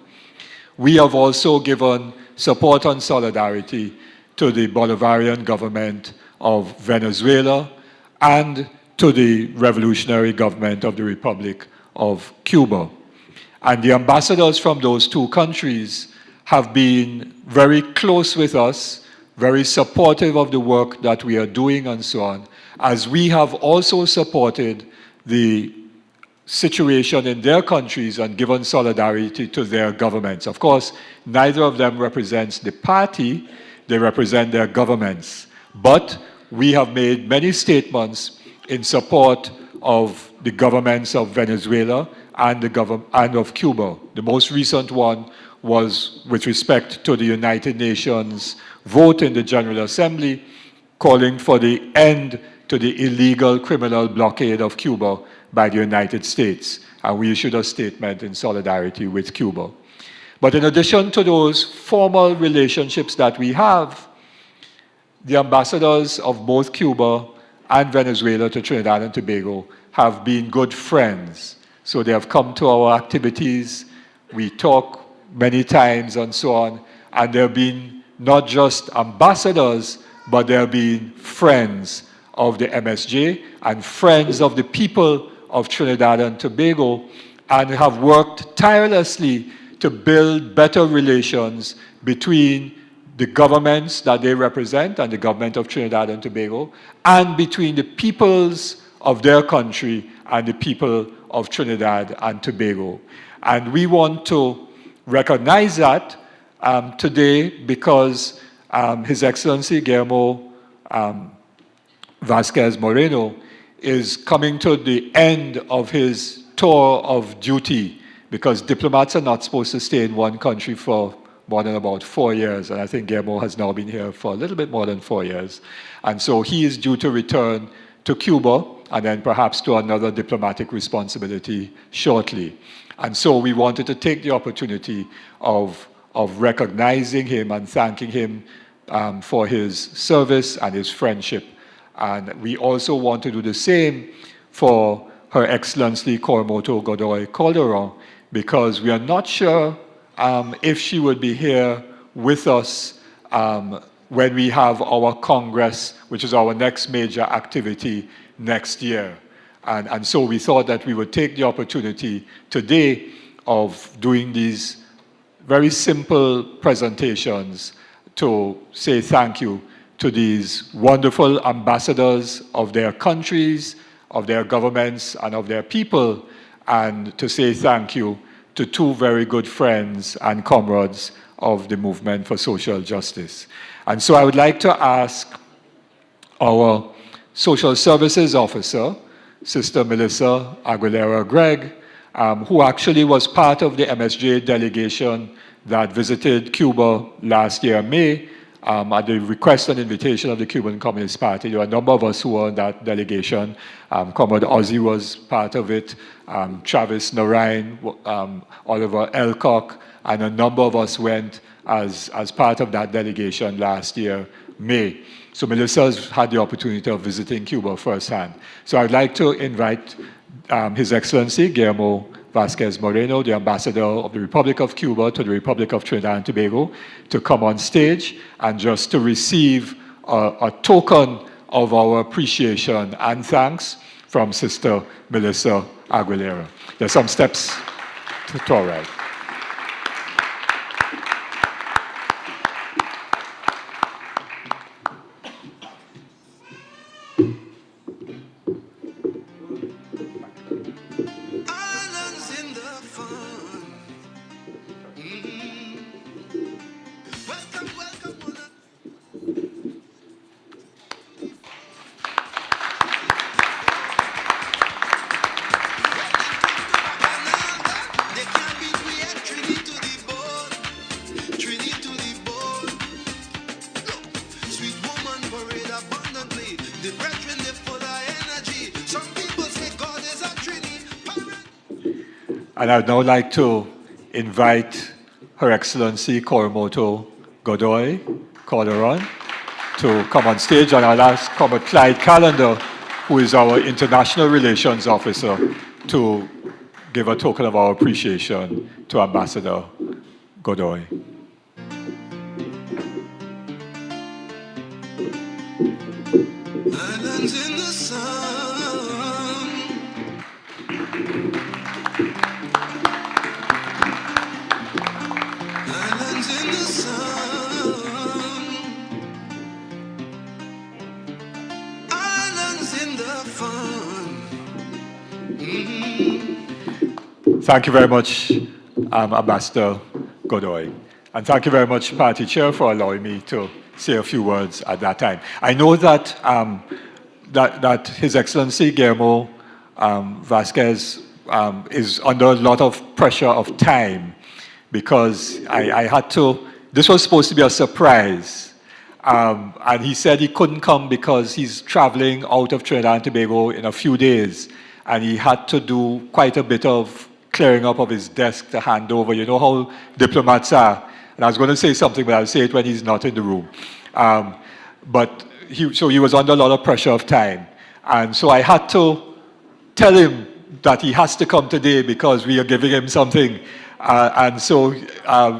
We have also given support and solidarity to the Bolivarian government of Venezuela and to the revolutionary government of the Republic of Cuba. And the ambassadors from those 2 countries have been very close with us, very supportive of the work that we are doing and so on, as we have also supported the situation in their countries and given solidarity to their governments. Of course, neither of them represents the party, they represent their governments. But we have made many statements in support of the governments of Venezuela and of Cuba. The most recent one was with respect to the United Nations vote in the General Assembly calling for the end to the illegal criminal blockade of Cuba by the United States. And we issued a statement in solidarity with Cuba. But in addition to those formal relationships that we have, the ambassadors of both Cuba and Venezuela to Trinidad and Tobago have been good friends. So they have come to our activities, we talk many times and so on, and they have been not just ambassadors, but they have been friends of the MSJ and friends of the people of Trinidad and Tobago, and have worked tirelessly to build better relations between the governments that they represent and the government of Trinidad and Tobago, and between the peoples of their country and the people of Trinidad and Tobago. And we want to recognize that today because His Excellency Guillermo Vasquez Moreno is coming to the end of his tour of duty, because diplomats are not supposed to stay in one country for more than about 4 years, and I think Guillermo has now been here for a little bit more than 4 years. And so he is due to return to Cuba and then perhaps to another diplomatic responsibility shortly. And so we wanted to take the opportunity of recognizing him and thanking him for his service and his friendship. And we also want to do the same for Her Excellency Coromoto Godoy Calderon, because we are not sure if she would be here with us when we have our Congress, which is our next major activity next year. And so we thought that we would take the opportunity today of doing these very simple presentations to say thank you to these wonderful ambassadors of their countries, of their governments, and of their people, and to say thank you to two very good friends and comrades of the movement for social justice. And so I would like to ask our Social Services Officer, Sister Melissa Aguilera Gregg, who actually was part of the MSJ delegation that visited Cuba last year, May, at the request and invitation of the Cuban Communist Party. There were a number of us who were on that delegation. Comrade Ozzy was part of it, Travis Narine, Oliver Elcock, and a number of us went as part of that delegation last year, May. So Melissa's had the opportunity of visiting Cuba firsthand. So I'd like to invite His Excellency Guillermo Vasquez Moreno, the Ambassador of the Republic of Cuba to the Republic of Trinidad and Tobago, to come on stage and just to receive a token of our appreciation and thanks from Sister Melissa Aguilera. There's some steps to our right. And I'd now like to invite Her Excellency Coromoto Godoy Calderon to come on stage, and I'll ask Comrade Clyde Callender, who is our International Relations Officer, to give a token of our appreciation to Ambassador Godoy. Islands in the sun. Islands in the sun. Islands in the fun. Thank you very much, Ambassador Godoy. And thank you very much, Party Chair, for allowing me to say a few words at that time. I know that that His Excellency Guillermo Vasquez is under a lot of pressure of time, because I had to, this was supposed to be a surprise. And he said he couldn't come because he's traveling out of Trinidad and Tobago in a few days, and he had to do quite a bit of clearing up of his desk to hand over. You know how diplomats are. And I was going to say something, but I'll say it when he's not in the room. So he was under a lot of pressure of time. And so I had to tell him that he has to come today because we are giving him something. And so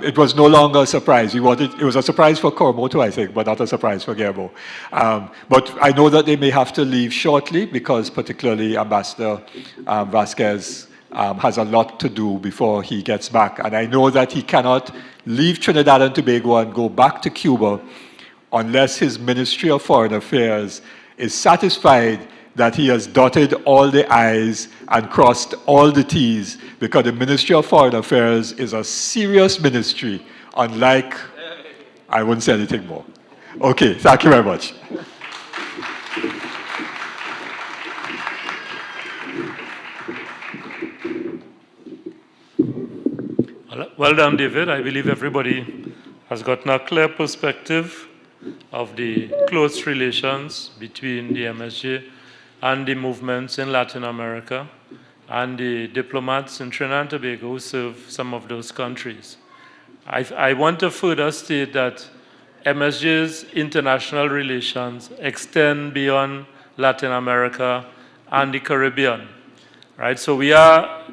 it was no longer a surprise. It was a surprise for Coromoto, I think, but not a surprise for Guillermo. But I know that they may have to leave shortly, because particularly Ambassador Vasquez has a lot to do before he gets back. And I know that he cannot leave Trinidad and Tobago and go back to Cuba unless his Ministry of Foreign Affairs is satisfied that he has dotted all the I's and crossed all the T's, because the Ministry of Foreign Affairs is a serious ministry, unlike, I wouldn't say anything more. Okay, thank you very much. Well done, David. I believe everybody has gotten a clear perspective of the close relations between the MSJ and the movements in Latin America and the diplomats in Trinidad and Tobago who serve some of those countries. I want to further state that MSJ's international relations extend beyond Latin America and the Caribbean. Right? So we are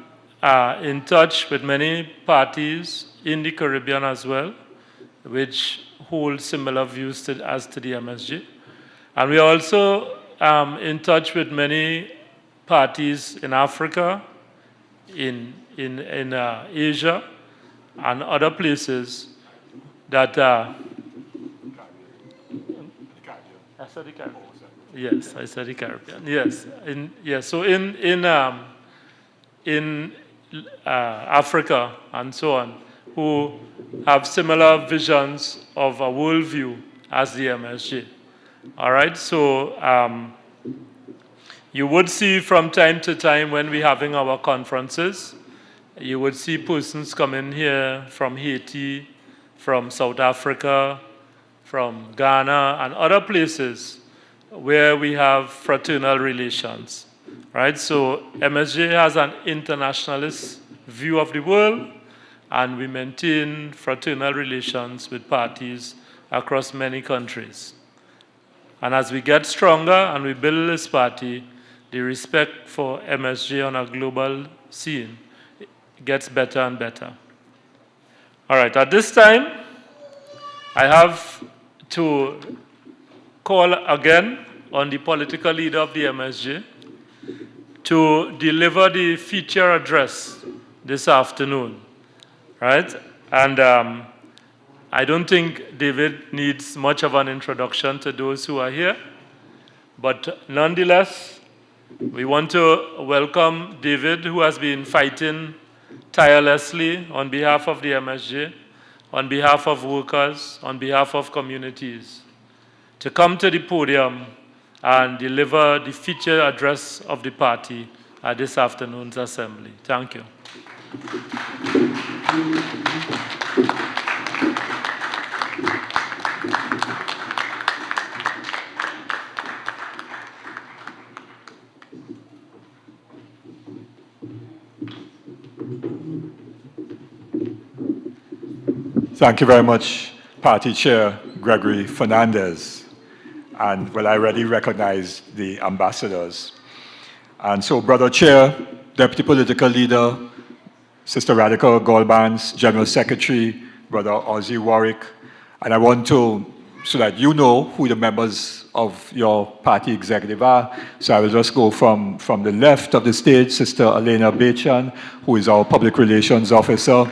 in touch with many parties in the Caribbean as well, which hold similar views as to the MSJ. And we are also in touch with many parties in Africa, in Asia, and other places that I said the Caribbean. Yes, I said the Caribbean. Yes, so in Africa and so on, who have similar visions of a worldview as the MSJ. All right, so you would see from time to time when we're having our conferences, you would see persons coming here from Haiti, from South Africa, from Ghana, and other places where we have fraternal relations, right? So MSJ has an internationalist view of the world, and we maintain fraternal relations with parties across many countries. And as we get stronger and we build this party, the respect for MSJ on a global scene gets better and better. All right, at this time, I have to call again on the political leader of the MSJ to deliver the feature address this afternoon, right? And I don't think David needs much of an introduction to those who are here, but nonetheless, we want to welcome David, who has been fighting tirelessly on behalf of the MSJ, on behalf of workers, on behalf of communities, to come to the podium and deliver the feature address of the party at this afternoon's assembly. Thank you. Thank you very much, Party Chair Gregory Fernandez. And well, I already recognize the ambassadors. And so, Brother Chair, Deputy Political Leader, Sister Radical Goldbands, General Secretary, Brother Ozzy Warwick, and I want to, so that you know who the members of your party executive are, so I will just go from the left of the stage, Sister Elena Bachan, who is our Public Relations Officer,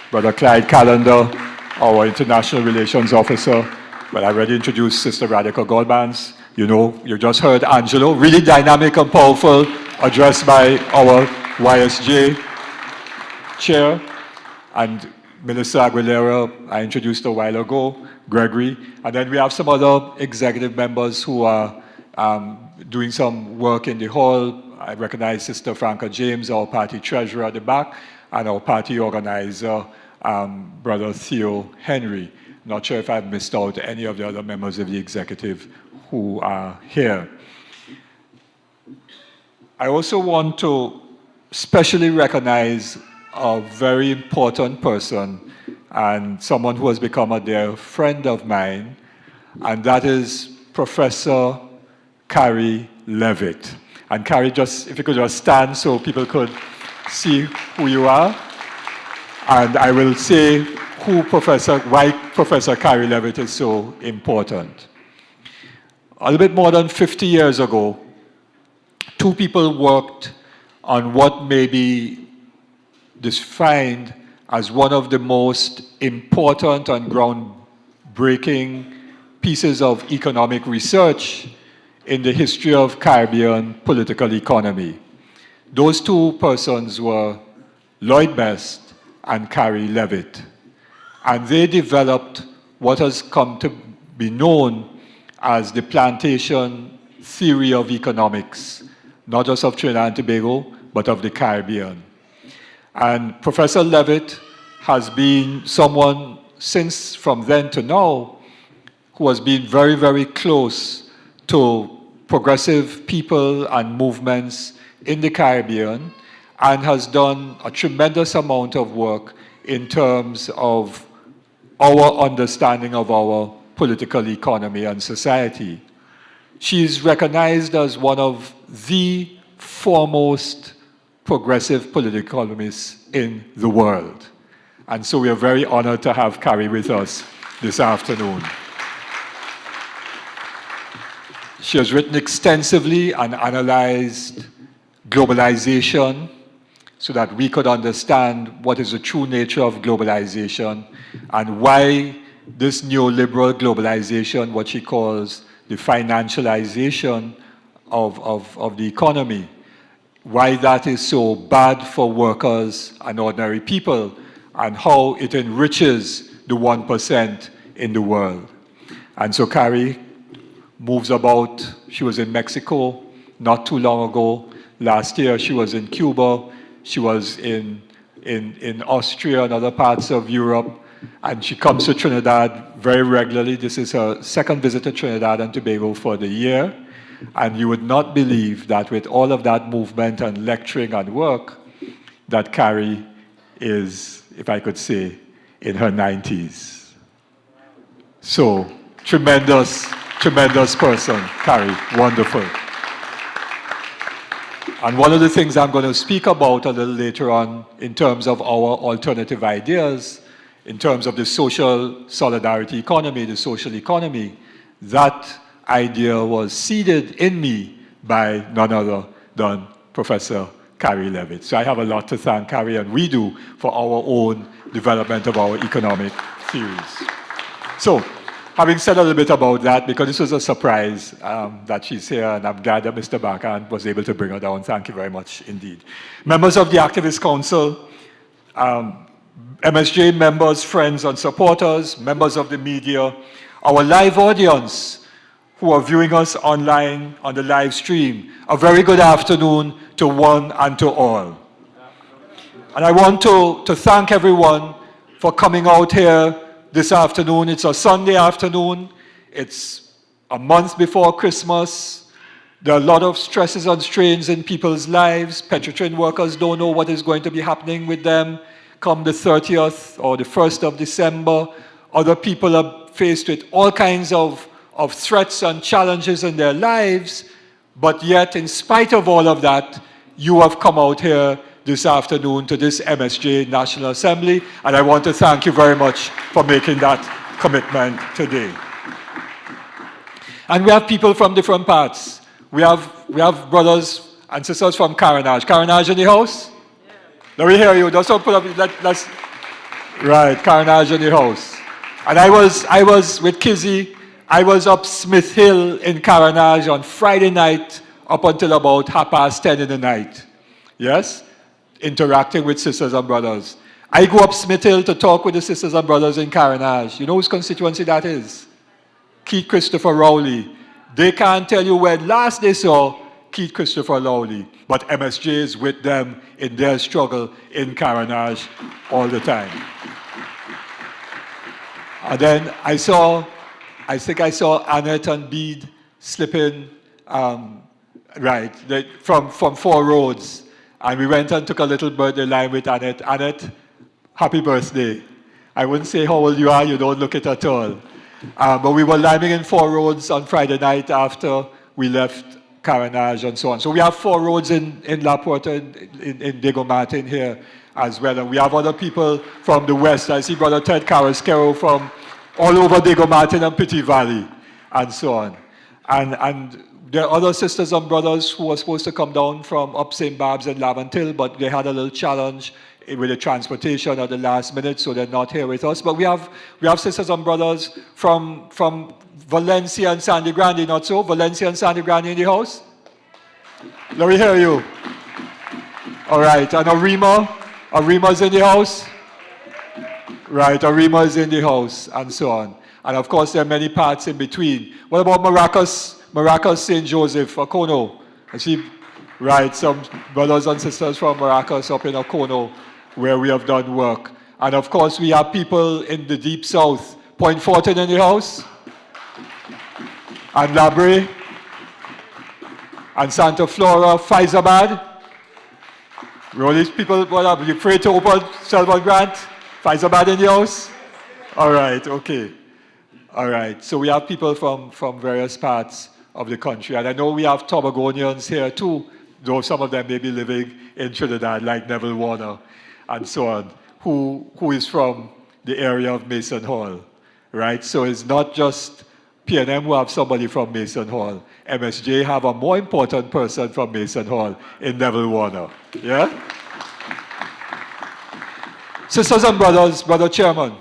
Brother Clyde Callender, our International Relations Officer. Well, I already introduced Sister Radical Goldbands. You know, you just heard Angelo, really dynamic and powerful, addressed by our YSJ chair. And Melissa Aguilera, I introduced a while ago, Gregory. And then we have some other executive members who are doing some work in the hall. I recognize Sister Franca James, our party treasurer at the back, and our party organizer, Brother Theo Henry. Not sure if I've missed out any of the other members of the executive who are here. I also want to specially recognize a very important person and someone who has become a dear friend of mine, and that is Professor Carrie Levitt. And Carrie, just if you could just stand so people could see who you are. And I will say why Professor Carrie Levitt is so important. A little bit more than 50 years ago, two people worked on what may be defined as one of the most important and groundbreaking pieces of economic research in the history of Caribbean political economy. Those two persons were Lloyd Best and Carrie Levitt. And they developed what has come to be known as the plantation theory of economics, not just of Trinidad and Tobago, but of the Caribbean. And Professor Levitt has been someone since from then to now who has been very, very close to progressive people and movements in the Caribbean and has done a tremendous amount of work in terms of our understanding of our political economy and society. She's recognized as one of the foremost progressive political economists in the world. And so we are very honored to have Carrie with us this afternoon. She has written extensively and analyzed globalization so that we could understand what is the true nature of globalization and why this neoliberal globalization, what she calls the financialization of the economy, why that is so bad for workers and ordinary people, and how it enriches the 1% in the world. And so Carrie moves about. She was in Mexico not too long ago. Last year she was in Cuba. She was in Austria and other parts of Europe. And she comes to Trinidad very regularly. This is her second visit to Trinidad and Tobago for the year. And you would not believe that with all of that movement and lecturing and work, that Carrie is, if I could say, in her 90s. So, tremendous person, Carrie, wonderful. And one of the things I'm going to speak about a little later on in terms of our alternative ideas, in terms of the social solidarity economy, the social economy, that idea was seeded in me by none other than Professor Carrie Levitt. So I have a lot to thank Carrie, and we do, for our own development of our economic theories. So, having said a little bit about that, because this was a surprise that she's here, and I'm glad that Mr. Barkan was able to bring her down. Thank you very much indeed. Members of the Activist Council, MSJ members, friends and supporters, members of the media, our live audience who are viewing us online on the live stream, a very good afternoon to one and to all. And I want to thank everyone for coming out here this afternoon. It's a Sunday afternoon. It's a month before Christmas. There are a lot of stresses and strains in people's lives. Petrotrain workers don't know what is going to be happening with them come the 30th or the 1st of December. Other people are faced with all kinds of threats and challenges in their lives. But yet, in spite of all of that, you have come out here this afternoon to this MSJ National Assembly, and I want to thank you very much for making that commitment today. And we have people from different parts. We have brothers and sisters from Carenage. Carenage in the house? Yeah. Let me hear you. Don't put up. Let's. Right, Carenage in the house. And I was with Kizzy. I was up Smith Hill in Carenage on Friday night up until about 10:30 in the night. Yes? Interacting with sisters and brothers. I go up Smith Hill to talk with the sisters and brothers in Carenage. You know whose constituency that is? Keith Christopher Rowley. They can't tell you when last they saw Keith Christopher Rowley, but MSJ is with them in their struggle in Carenage all the time. And then I think I saw Annette and Bede slipping from 4 Roads. And we went and took a little birthday line with Annette. Annette, happy birthday. I wouldn't say how old you are, you don't look it at all. But we were liming in 4 Roads on Friday night after we left Carenage and so on. So we have 4 Roads in La Puerta, in Diego Martin here as well. And we have other people from the west. I see Brother Ted Carrasquero from all over Diego Martin and Pity Valley and so on. And there are other sisters and brothers who were supposed to come down from up St. Barb's and Lavantil, but they had a little challenge with the transportation at the last minute, so they're not here with us. But we have sisters and brothers from Valencia and Sandy Grande, not so? Valencia and Sandy Grande in the house? Let me hear you. All right, and Arima's in the house? Right, Arima is in the house, and so on. And of course, there are many parts in between. What about Maracas St. Joseph, Okono? I see, right, some brothers and sisters from Maracas up in Okono, where we have done work. And of course, we have people in the deep south. Point Fortin in the house? And Labre? And Santa Flora, Faizabad? All these people, what are you afraid to open Selvan Grant? Faizabad in the house? All right, okay. All right, so we have people from various parts of the country. And I know we have Tobagonians here too, though some of them may be living in Trinidad, like Neville Warner and so on, who is from the area of Mason Hall, right? So it's not just PNM who have somebody from Mason Hall. MSJ have a more important person from Mason Hall in Neville Warner, yeah? Sisters and brothers, Brother Chairman,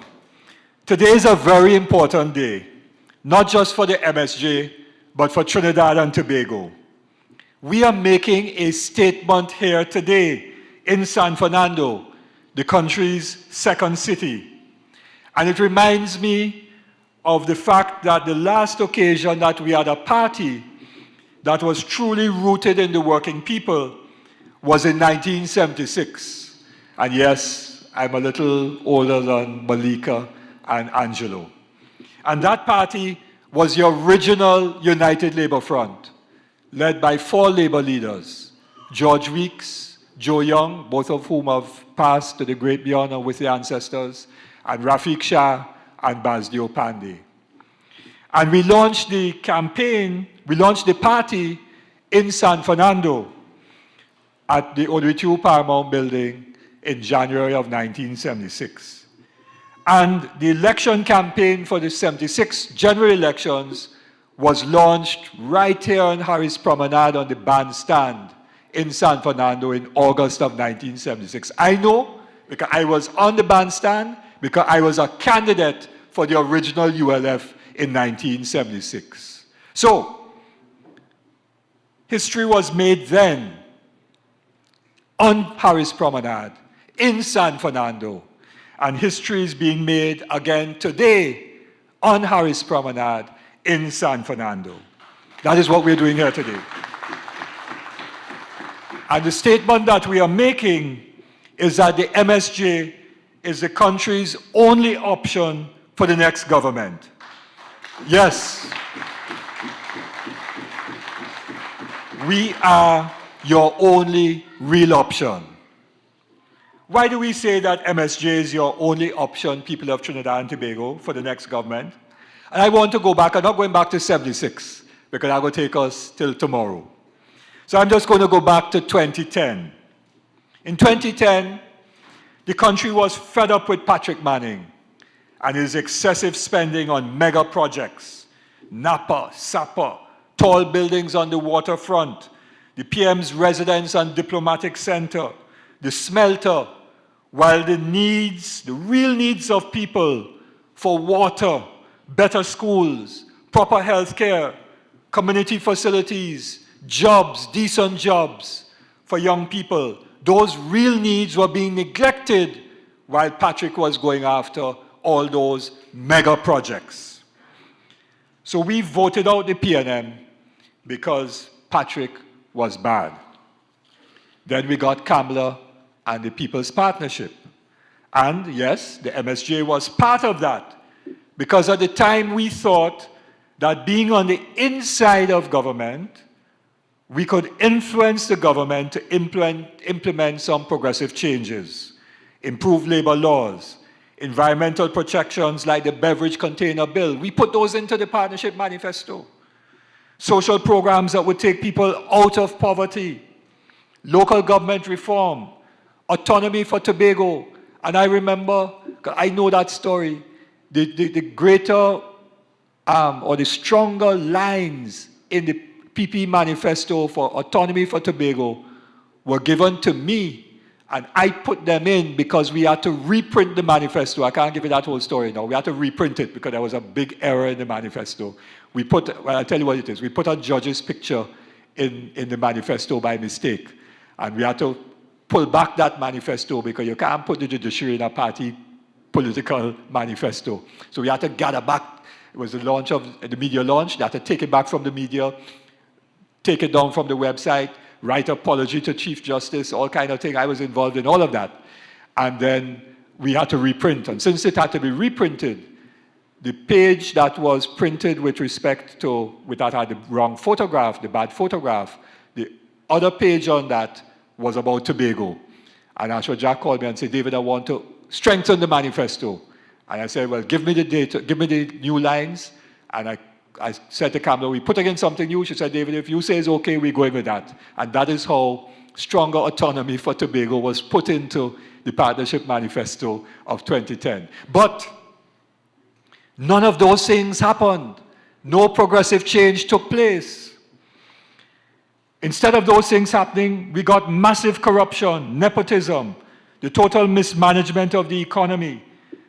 today is a very important day, not just for the MSJ, but for Trinidad and Tobago. We are making a statement here today in San Fernando, the country's second city. And it reminds me of the fact that the last occasion that we had a party that was truly rooted in the working people was in 1976. And yes, I'm a little older than Malika and Angelo. And that party was the original United Labour Front, led by 4 labor leaders, George Weeks, Joe Young, both of whom have passed to the great beyond and with their ancestors, and Rafiq Shah and Basdio Pandey. And we launched the campaign, we launched the party in San Fernando at the Auditorium Paramount building in January of 1976. And the election campaign for the 76 general elections was launched right here on Harris Promenade on the bandstand in San Fernando in August of 1976. I know because I was on the bandstand, because I was a candidate for the original ULF in 1976. So, history was made then on Harris Promenade in San Fernando. And history is being made again today on Harris Promenade in San Fernando. That is what we're doing here today. And the statement that we are making is that the MSJ is the country's only option for the next government. Yes. We are your only real option. Why do we say that MSJ is your only option, people of Trinidad and Tobago, for the next government? And I want to go back. I'm not going back to 76, because that will take us till tomorrow. So I'm just going to go back to 2010. In 2010, the country was fed up with Patrick Manning and his excessive spending on mega projects, Napa, Sapa, tall buildings on the waterfront, the PM's residence and diplomatic center, the smelter, while the needs, the real needs of people for water, better schools, proper health care, community facilities, jobs, decent jobs for young people, those real needs were being neglected while Patrick was going after all those mega projects. So we voted out the PNM because Patrick was bad. Then we got Kamala and the People's Partnership. And yes, the MSJ was part of that, because at the time we thought that being on the inside of government, we could influence the government to implement some progressive changes, improve labor laws, environmental protections like the beverage container bill. We put those into the partnership manifesto. Social programs that would take people out of poverty, local government reform, autonomy for Tobago. And I remember, I know that story, the greater or the stronger lines in the PP manifesto for autonomy for Tobago were given to me, and I put them in because we had to reprint the manifesto. I can't give you that whole story now. We had to reprint it because there was a big error in the manifesto. We put, well, I'll tell you what it is. We put a judge's picture in the manifesto by mistake. And we had to pull back that manifesto because you can't put the judiciary in a party political manifesto. So we had to gather back. It was the launch of the media launch. They had to take it back from the media, take it down from the website, write apology to Chief Justice, all kind of thing. I was involved in all of that. And then we had to reprint. And since it had to be reprinted, the page that was printed with respect to, that had the wrong photograph, the bad photograph, the other page on that was about Tobago. And Asher Jack called me and said, David, I want to strengthen the manifesto. And I said, well, give me the data, give me the new lines. And I I said to Kamala, we putting in something new? She said, David, if you say it's okay, we're going with that. And that is how stronger autonomy for Tobago was put into the Partnership Manifesto of 2010. But none of those things happened. No progressive change took place. Instead of those things happening, we got massive corruption, nepotism, the total mismanagement of the economy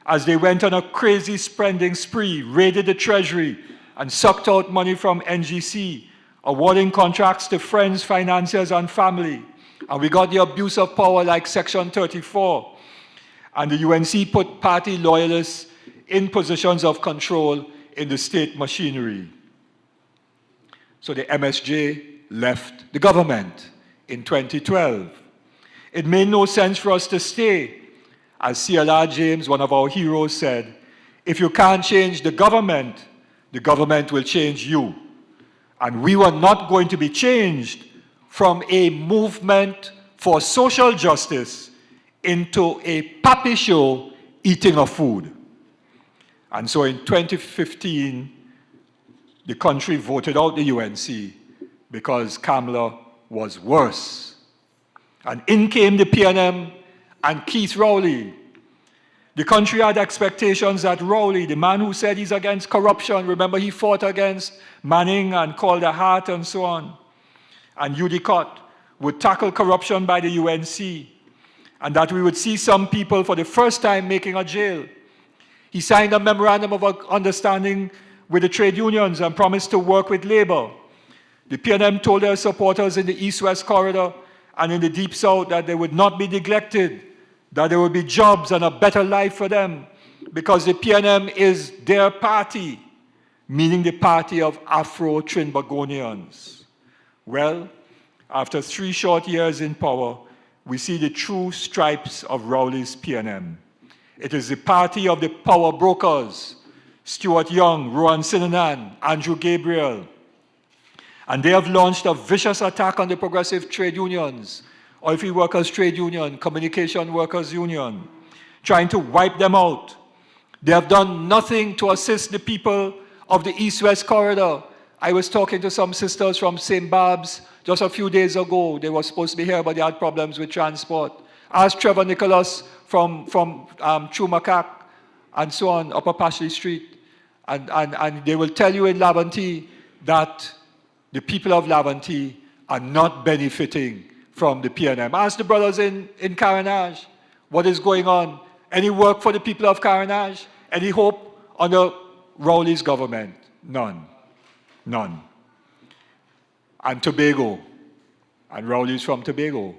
as they went on a crazy spending spree, raided the treasury, and sucked out money from NGC, awarding contracts to friends, financiers, and family. And we got the abuse of power like Section 34. And the UNC put party loyalists in positions of control in the state machinery. So the MSJ left the government in 2012. It made no sense for us to stay. As CLR James, one of our heroes, said, if you can't change the government will change you. And we were not going to be changed from a movement for social justice into a puppy show eating of food. And so in 2015, the country voted out the UNC because Kamala was worse. And in came the PNM and Keith Rowley. The country had expectations that Rowley, the man who said he's against corruption, remember he fought against Manning and Calder Hart and so on, and Udicott, would tackle corruption by the UNC, and that we would see some people for the first time making a jail. He signed a memorandum of understanding with the trade unions and promised to work with labor. The PNM told their supporters in the East-West corridor and in the Deep South that they would not be neglected, that there would be jobs and a better life for them, because the PNM is their party, meaning the party of Afro-Trinbagonians. Well, after 3 short years in power, we see the true stripes of Rowley's PNM. It is the party of the power brokers, Stuart Young, Rowan Sinanan, Andrew Gabriel. And they have launched a vicious attack on the progressive trade unions, Oilfield Workers Trade Union, Communication Workers Union, trying to wipe them out. They have done nothing to assist the people of the East-West corridor. I was talking to some sisters from St. Barb's just a few days ago. They were supposed to be here, but they had problems with transport. Ask Trevor Nicholas from Chumakak and so on, Upper Pashley Street. And they will tell you in Laventille that the people of Laventille are not benefiting from the PNM. Ask the brothers in Carenage what is going on. Any work for the people of Carenage? Any hope under Rowley's government? None. None. And Tobago. And Rowley's from Tobago.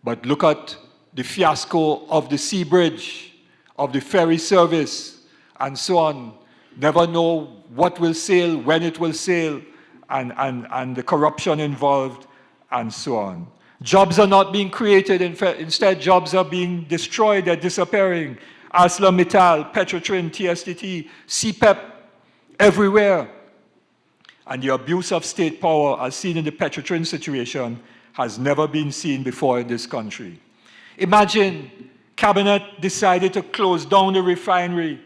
But look at the fiasco of the sea bridge, of the ferry service, and so on. Never know what will sail, when it will sail, and the corruption involved, and so on. Jobs are not being created. Instead, jobs are being destroyed. They're disappearing. ArcelorMittal, Petrotrin, TSTT, CPEP, everywhere. And the abuse of state power, as seen in the Petrotrin situation, has never been seen before in this country. Imagine Cabinet decided to close down the refinery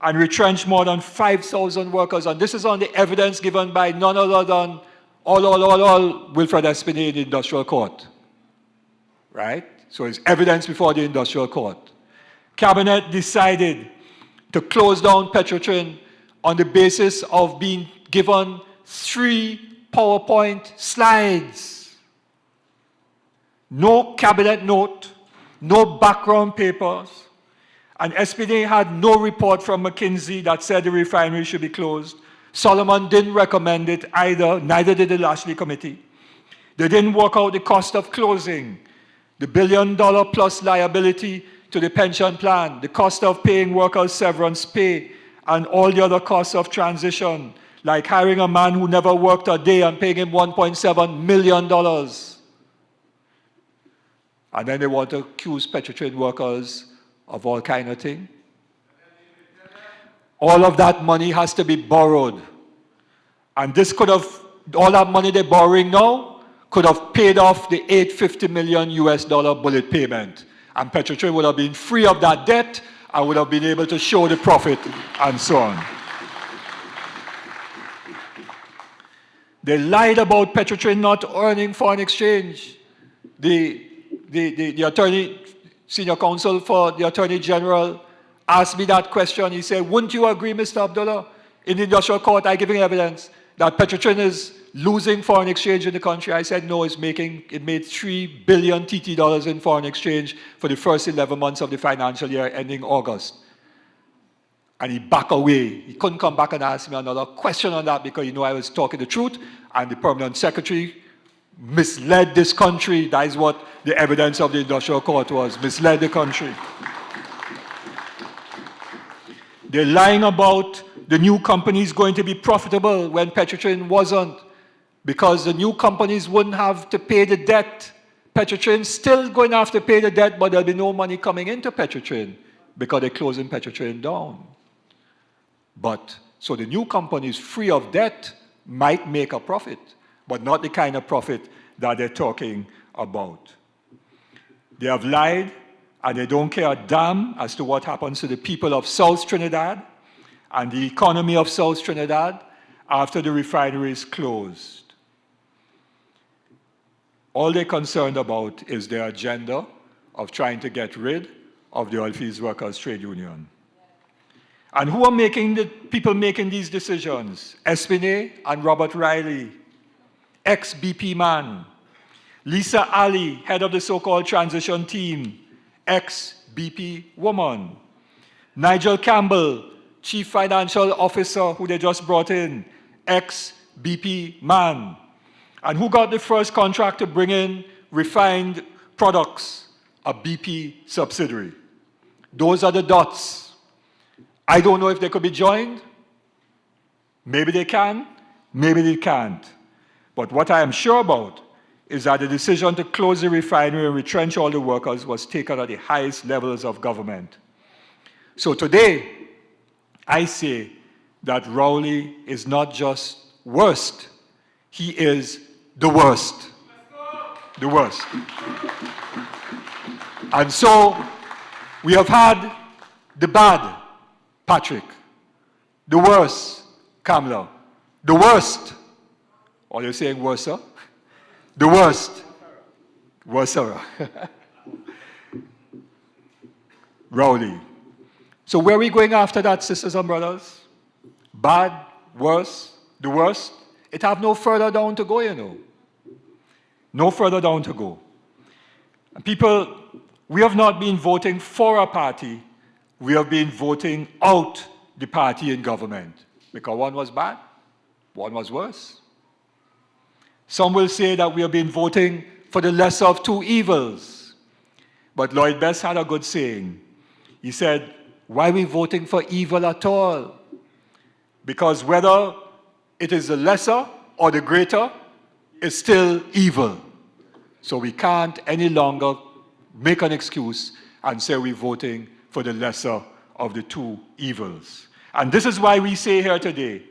and retrench more than 5,000 workers. And this is on the evidence given by none other than Wilfred Espinay in the industrial court. Right? So it's evidence before the industrial court. Cabinet decided to close down Petrotrin on the basis of being given 3 PowerPoint slides. No cabinet note, no background papers, and Espinay had no report from McKinsey that said the refinery should be closed. Solomon didn't recommend it either, neither did the Lashley Committee. They didn't work out the cost of closing, the $1 billion plus liability to the pension plan, the cost of paying workers severance pay, and all the other costs of transition, like hiring a man who never worked a day and paying him $1.7 million. And then they want to accuse Petrotrin workers of all kind of thing. All of that money has to be borrowed. And this could have, all that money they're borrowing now, could have paid off the $850 million bullet payment. And Petrotrin would have been free of that debt and would have been able to show the profit and so on. They lied about Petrotrin not earning foreign exchange. The attorney, senior counsel for the Attorney General asked me that question. He said, wouldn't you agree, Mr. Abdullah, in the industrial court, I giving evidence that Petrotrin is losing foreign exchange in the country? I said, no, it made 3 billion TT dollars in foreign exchange for the first 11 months of the financial year ending August. And he backed away. He couldn't come back and ask me another question on that because he knew I was talking the truth, and the permanent secretary misled this country. That is what the evidence of the industrial court was, misled the country. They're lying about the new companies going to be profitable when Petrotrin wasn't, because the new companies wouldn't have to pay the debt. Petrotrin's still going to have to pay the debt, but there'll be no money coming into Petrotrin because they're closing Petrotrin down. But, so the new companies free of debt might make a profit, but not the kind of profit that they're talking about. They have lied, and they don't care a damn as to what happens to the people of South Trinidad and the economy of South Trinidad after the refinery is closed. All they're concerned about is their agenda of trying to get rid of the Oilfields Workers Trade Union. And who are the people making these decisions? Espinay and Robert Riley, ex-BP man. Lisa Ali, head of the so-called transition team, ex-BP woman. Nigel Campbell, chief financial officer who they just brought in, ex-BP man. And who got the first contract to bring in refined products? A BP subsidiary. Those are the dots. I don't know if they could be joined. Maybe they can, maybe they can't. But what I am sure about is that the decision to close the refinery and retrench all the workers was taken at the highest levels of government. So today, I say that Rowley is not just worst, he is the worst. The worst. And so, we have had the bad, Patrick, the worst, Kamla, the worst, or you're saying worser? The worst, worser, Rowley. So where are we going after that, sisters and brothers? Bad, worse, the worst? It have no further down to go, you know. No further down to go. And people, we have not been voting for a party, we have been voting out the party in government. Because one was bad, one was worse. Some will say that we have been voting for the lesser of two evils. But Lloyd Best had a good saying. He said, why are we voting for evil at all? Because whether it is the lesser or the greater, it's still evil. So we can't any longer make an excuse and say we're voting for the lesser of the two evils. And this is why we say here today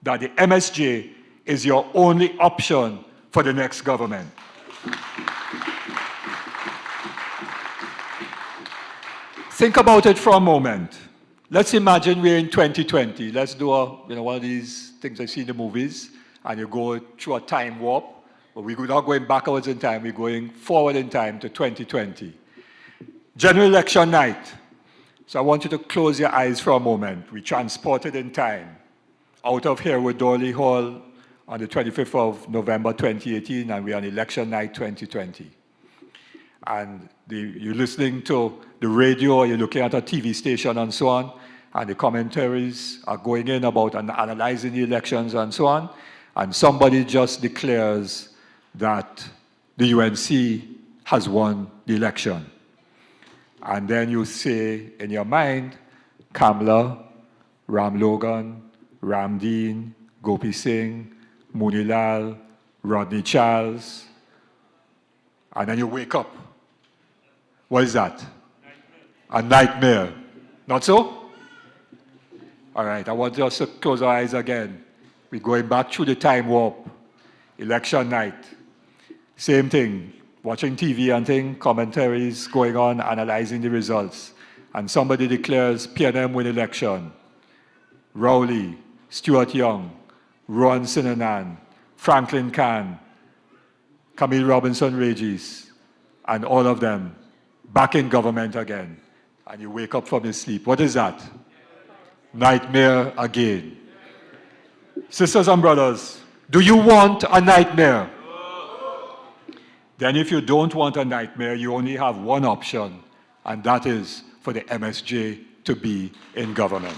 that the MSJ is your only option for the next government. Think about it for a moment. Let's imagine we're in 2020. Let's do one of these things I see in the movies, and you go through a time warp, but we're not going backwards in time, we're going forward in time to 2020. General election night. So I want you to close your eyes for a moment. We transported in time out of here with Dorley Hall on the 25th of November 2018, and we're on election night 2020. And you're listening to the radio, or you're looking at a TV station and so on, and the commentaries are going in about and analyzing the elections and so on, and somebody just declares that the UNC has won the election. And then you say in your mind, Kamla, Ram Logan, Ramdeen, Gopi Singh, Munilal, Rodney Charles, and then you wake up. What is that? A nightmare. Not so? All right, I want us to close our eyes again. We're going back through the time warp. Election night. Same thing. Watching TV and thing, commentaries going on, analyzing the results. And somebody declares PNM win election. Rowley, Stuart Young, Rowan Sinanan, Franklin Kahn, Camille Robinson Regis, and all of them back in government again. And you wake up from your sleep. What is that? Nightmare again. Sisters and brothers, do you want a nightmare? Then if you don't want a nightmare, you only have one option, and that is for the MSJ to be in government.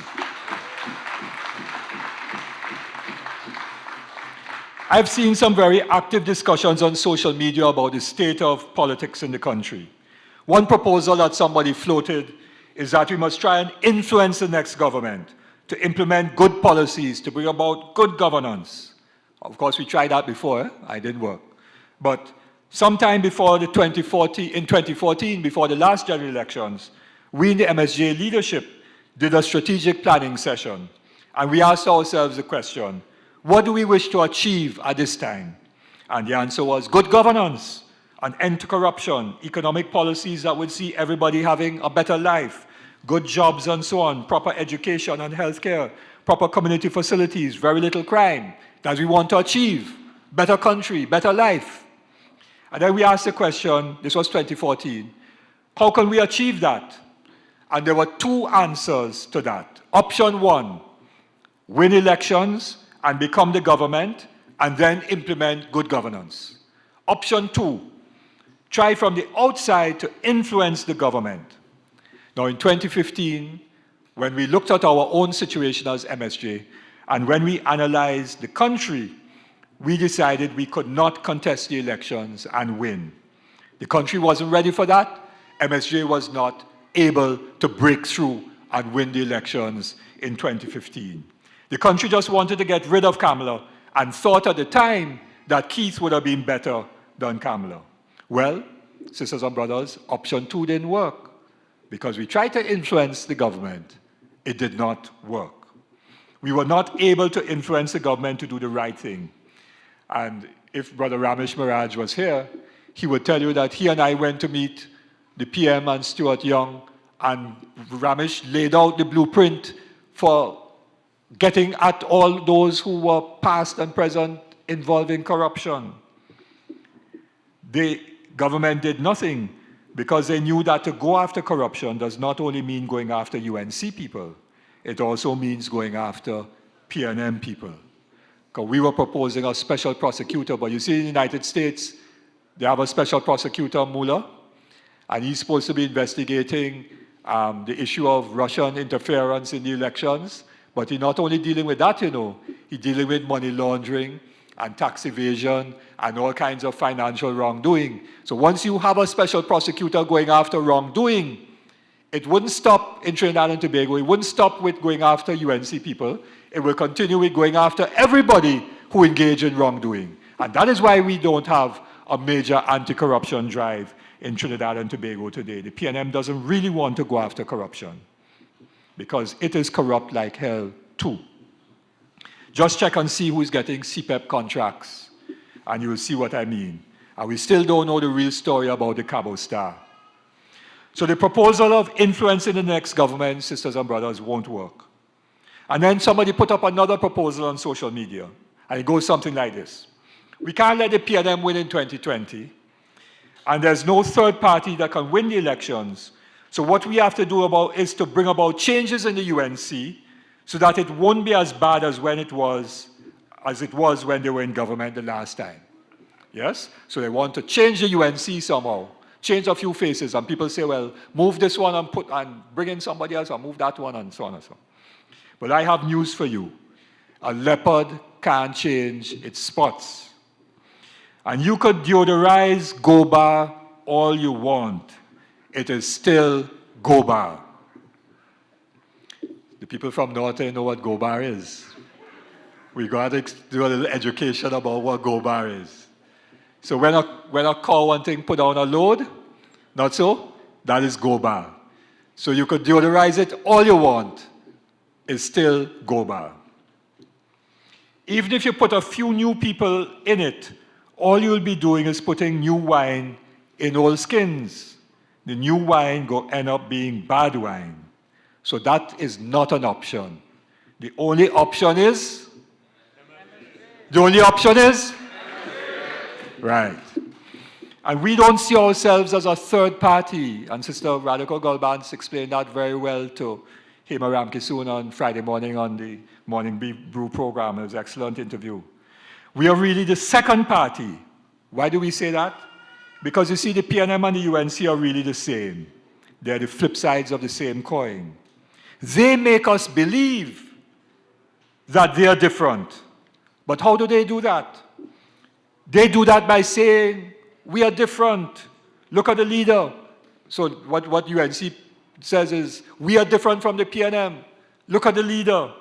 I've seen some very active discussions on social media about the state of politics in the country. One proposal that somebody floated is that we must try and influence the next government to implement good policies, to bring about good governance. Of course, we tried that before. I didn't work. But sometime before in 2014, before the last general elections, we in the MSJ leadership did a strategic planning session. And we asked ourselves the question, what do we wish to achieve at this time? And the answer was good governance, an end to corruption, economic policies that would see everybody having a better life, good jobs and so on, proper education and healthcare, proper community facilities, very little crime, that we want to achieve, better country, better life. And then we asked the question, this was 2014, how can we achieve that? And there were two answers to that. Option one, win elections and become the government and then implement good governance. Option two, try from the outside to influence the government. Now in 2015, when we looked at our own situation as MSJ, and when we analyzed the country, we decided we could not contest the elections and win. The country wasn't ready for that. MSJ was not able to break through and win the elections in 2015. The country just wanted to get rid of Kamala and thought at the time that Keith would have been better than Kamala. Well, sisters and brothers, option two didn't work because we tried to influence the government. It did not work. We were not able to influence the government to do the right thing. And if Brother Ramesh Miraj was here, he would tell you that he and I went to meet the PM and Stuart Young, and Ramesh laid out the blueprint for getting at all those who were past and present involved in corruption. The government did nothing because they knew that to go after corruption does not only mean going after UNC people, it also means going after PNM people. Because we were proposing a special prosecutor, but you see in the United States, they have a special prosecutor, Mueller, and he's supposed to be investigating the issue of Russian interference in the elections, but he's not only dealing with that, he's dealing with money laundering and tax evasion and all kinds of financial wrongdoing. So once you have a special prosecutor going after wrongdoing, it wouldn't stop in Trinidad and Tobago. It wouldn't stop with going after UNC people. It will continue with going after everybody who engage in wrongdoing. And that is why we don't have a major anti-corruption drive in Trinidad and Tobago today. The PNM doesn't really want to go after corruption because it is corrupt like hell too. Just check and see who's getting CPEP contracts, and you will see what I mean. And we still don't know the real story about the Cabo Star. So the proposal of influencing the next government, sisters and brothers, won't work. And then somebody put up another proposal on social media, and it goes something like this. We can't let the PNM win in 2020, and there's no third party that can win the elections. So what we have to do is to bring about changes in the UNC so that it won't be as bad as it was when they were in government the last time. Yes? So they want to change the UNC somehow, change a few faces, and people say, well, move this one and bring in somebody else, or move that one, and so on and so on. But I have news for you. A leopard can't change its spots. And you could deodorize Goba all you want. It is still Goba. The people from North know what Gobar is. We got to do a little education about what Gobar is. So when a cow wanting put down a load, not so, that is Gobar. So you could deodorize it all you want. It's still Gobar. Even if you put a few new people in it, all you'll be doing is putting new wine in old skins. The new wine will end up being bad wine. So that is not an option. The only option is The only option is? Right. And we don't see ourselves as a third party. And Sister Radhika Gulbans explained that very well to Hema Ramkisoon on Friday morning on the Morning Brew program. It was an excellent interview. We are really the second party. Why do we say that? Because you see, the PNM and the UNC are really the same. They're the flip sides of the same coin. They make us believe that they are different. But how do they do that? They do that by saying, we are different. Look at the leader. So what UNC says is, we are different from the PNM. Look at the leader.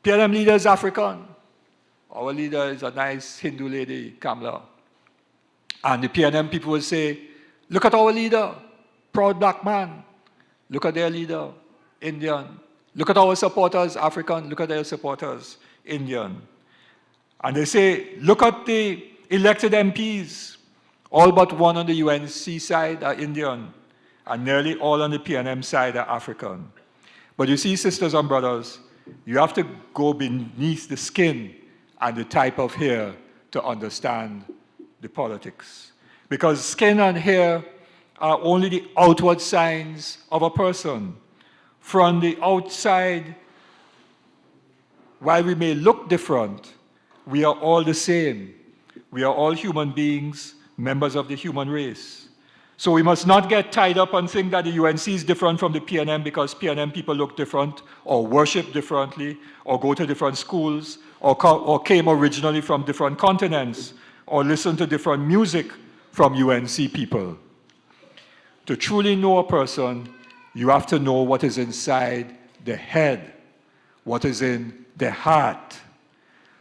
PNM leader is African. Our leader is a nice Hindu lady, Kamala. And the PNM people will say, look at our leader, proud black man. Look at their leader, Indian. Look at our supporters, African. Look at their supporters, Indian. And they say, look at the elected MPs. All but one on the UNC side are Indian, and nearly all on the PNM side are African. But you see, sisters and brothers, you have to go beneath the skin and the type of hair to understand the politics. Because skin and hair are only the outward signs of a person. From the outside, while we may look different, we are all the same. We are all human beings, members of the human race. So we must not get tied up and think that the UNC is different from the PNM because PNM people look different, or worship differently, or go to different schools, or came originally from different continents, or listen to different music from UNC people. To truly know a person, you have to know what is inside the head, what is in the heart.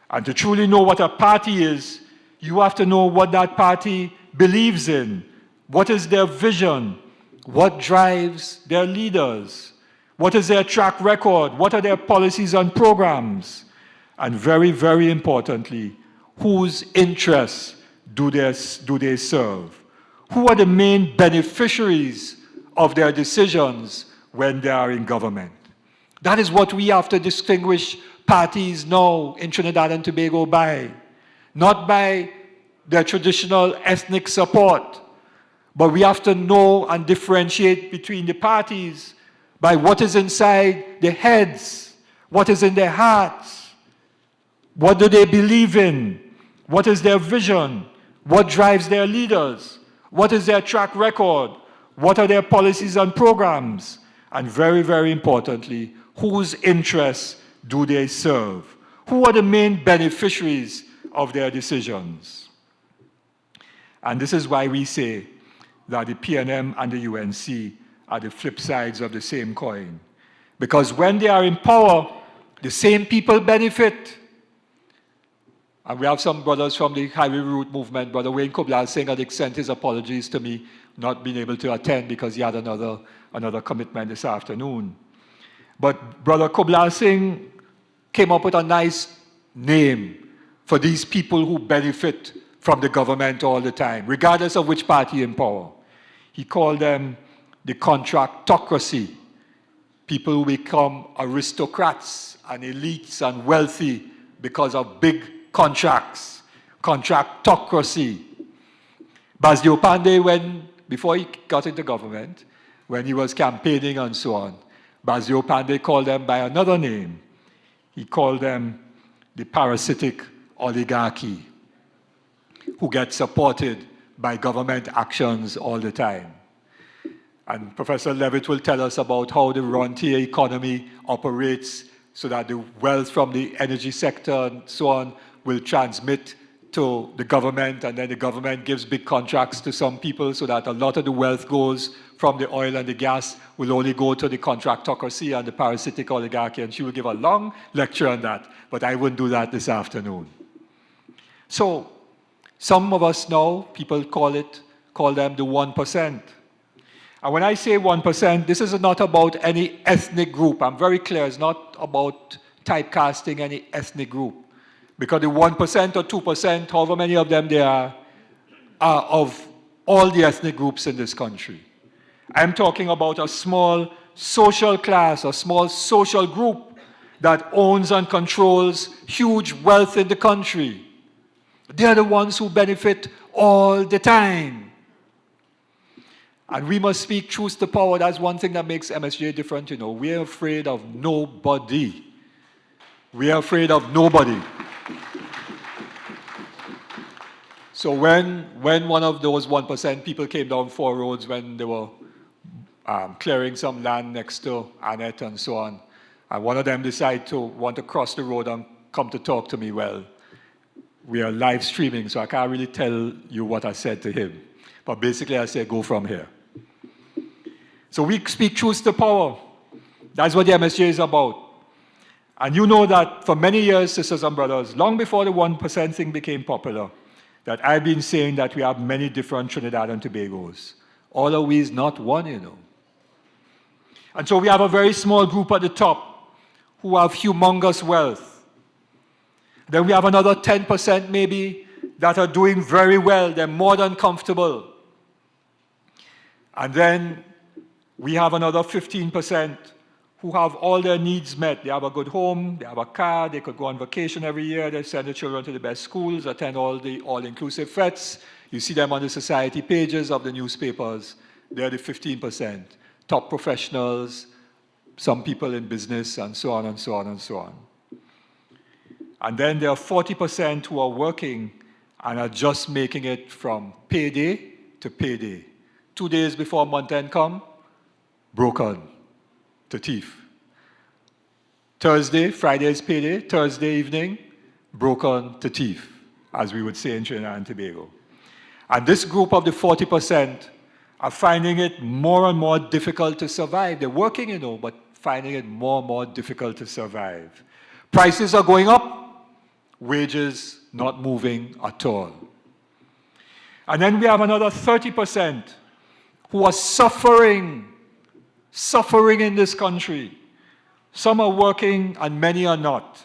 And to truly know what a party is, you have to know what that party believes in. What is their vision? What drives their leaders? What is their track record? What are their policies and programs? And very, very importantly, whose interests do they serve? Who are the main beneficiaries of their decisions when they are in government? That is what we have to distinguish parties now in Trinidad and Tobago by. Not by their traditional ethnic support, but we have to know and differentiate between the parties by what is inside their heads, what is in their hearts, what do they believe in, what is their vision, what drives their leaders, what is their track record, what are their policies and programs, and very, very importantly, whose interests do they serve? Who are the main beneficiaries of their decisions? And this is why we say that the PNM and the UNC are the flip sides of the same coin. Because when they are in power, the same people benefit. And we have some brothers from the Highway Route movement. Brother Wayne Kublal Singh had sent his apologies to me, not being able to attend because he had another commitment this afternoon. But Brother Kublal Singh came up with a nice name for these people who benefit from the government all the time, regardless of which party in power. He called them the contractocracy, people who become aristocrats and elites and wealthy because of big contracts, contractocracy. Basdio Pandey, before he got into government, when he was campaigning and so on, Basdio Pandey called them by another name. He called them the parasitic oligarchy, who get supported by government actions all the time. And Professor Levitt will tell us about how the rentier economy operates so that the wealth from the energy sector and so on will transmit to the government, and then the government gives big contracts to some people so that a lot of the wealth goes from the oil and the gas will only go to the contractocracy and the parasitic oligarchy, and she will give a long lecture on that, but I wouldn't do that this afternoon. So, some of us now, people call them the 1%. And when I say 1%, this is not about any ethnic group. I'm very clear, it's not about typecasting any ethnic group. Because the 1% or 2%, however many of them there are of all the ethnic groups in this country. I'm talking about a small social class, a small social group that owns and controls huge wealth in the country. They're the ones who benefit all the time. And we must speak truth to power. That's one thing that makes MSJ different, you know. We're afraid of nobody. We are afraid of nobody. So when one of those 1% people came down 4 roads when they were clearing some land next to Annette and so on, and one of them decided to want to cross the road and come to talk to me, well, we are live streaming, so I can't really tell you what I said to him. But basically I said, go from here. So we speak truth to power. That's what the MSJ is about. And you know that for many years, sisters and brothers, long before the 1% thing became popular, that I've been saying that we have many different Trinidad and Tobagos. All of we is not one, you know. And so we have a very small group at the top who have humongous wealth. Then we have another 10% maybe that are doing very well. They're more than comfortable. And then we have another 15% who have all their needs met. They have a good home, they have a car, they could go on vacation every year, they send their children to the best schools, attend all the all-inclusive fetes. You see them on the society pages of the newspapers. They're the 15%. Top professionals, some people in business, and so on and so on and so on. And then there are 40% who are working and are just making it from payday to payday. 2 days before month end come, broken to thief. Thursday, Friday is payday, Thursday evening, broken to thief, as we would say in Trinidad and Tobago. And this group of the 40% are finding it more and more difficult to survive. They're working, you know, but finding it more and more difficult to survive. Prices are going up, wages not moving at all. And then we have another 30% who are suffering in this country. Some are working and many are not.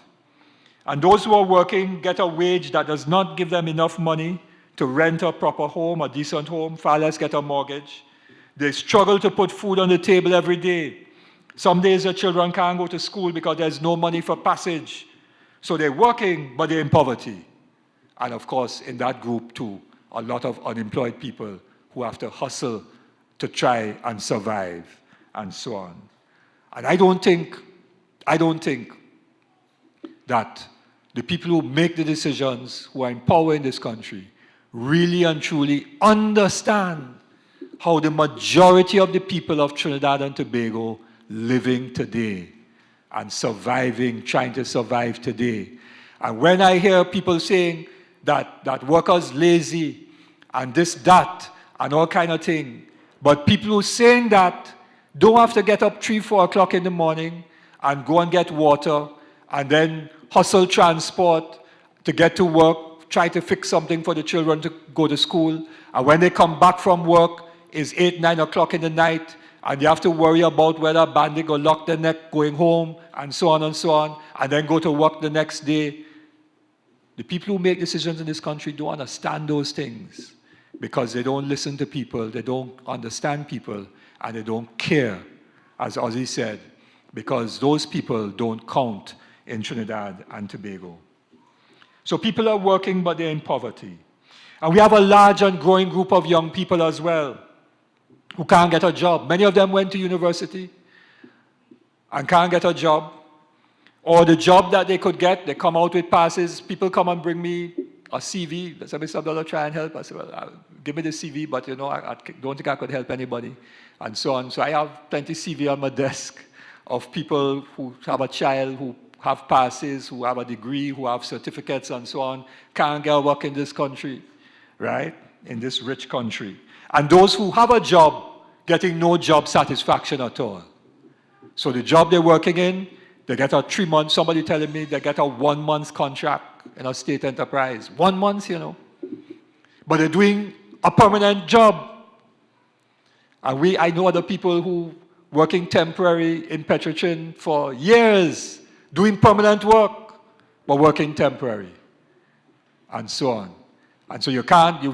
And those who are working get a wage that does not give them enough money to rent a proper home, a decent home, far less get a mortgage. They struggle to put food on the table every day. Some days their children can't go to school because there's no money for passage. So they're working, but they're in poverty. And of course, in that group too, a lot of unemployed people who have to hustle to try and survive, and so on. And I don't think that the people who make the decisions, who are in power in this country, really and truly understand how the majority of the people of Trinidad and Tobago living today and surviving, trying to survive today. And when I hear people saying that workers lazy and this, that, and all kind of thing, but people who saying that don't have to get up 3, 4 o'clock in the morning and go and get water and then hustle transport to get to work, try to fix something for the children to go to school. And when they come back from work, it's 8, 9 o'clock in the night, and you have to worry about whether a bandit will lock their neck going home, and so on, and then go to work the next day. The people who make decisions in this country don't understand those things because they don't listen to people, they don't understand people, and they don't care, as Ozzy said, because those people don't count in Trinidad and Tobago. So people are working, but they're in poverty. And we have a large and growing group of young people as well who can't get a job. Many of them went to university and can't get a job. Or the job that they could get, they come out with passes. People come and bring me a CV. They say, Mr. Abdullah, try and help. I say, well, give me the CV, but you know, I don't think I could help anybody, and so on. So I have plenty of CV on my desk of people who have a child, who have passes, who have a degree, who have certificates, and so on, can't get work in this country, right? In this rich country. And those who have a job, getting no job satisfaction at all. So the job they're working in, they get a 3 month, somebody telling me they get a 1 month contract in a state enterprise. 1 month, you know. But they're doing a permanent job. And I know other people who working temporary in Petrotrin for years, doing permanent work, but working temporary, and so on. And so you're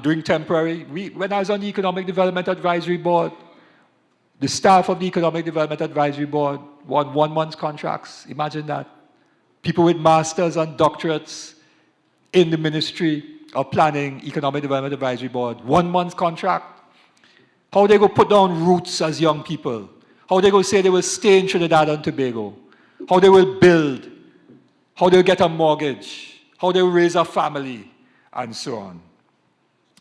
doing temporary. When I was on the Economic Development Advisory Board, the staff of the Economic Development Advisory Board won 1 month contracts. Imagine that. people with masters and doctorates in the Ministry of Planning, Economic Development Advisory Board, 1 month contract. How they go put down roots as young people. How they go say they will stay in Trinidad and Tobago. How they will build. How they will get a mortgage. How they will raise a family, and so on.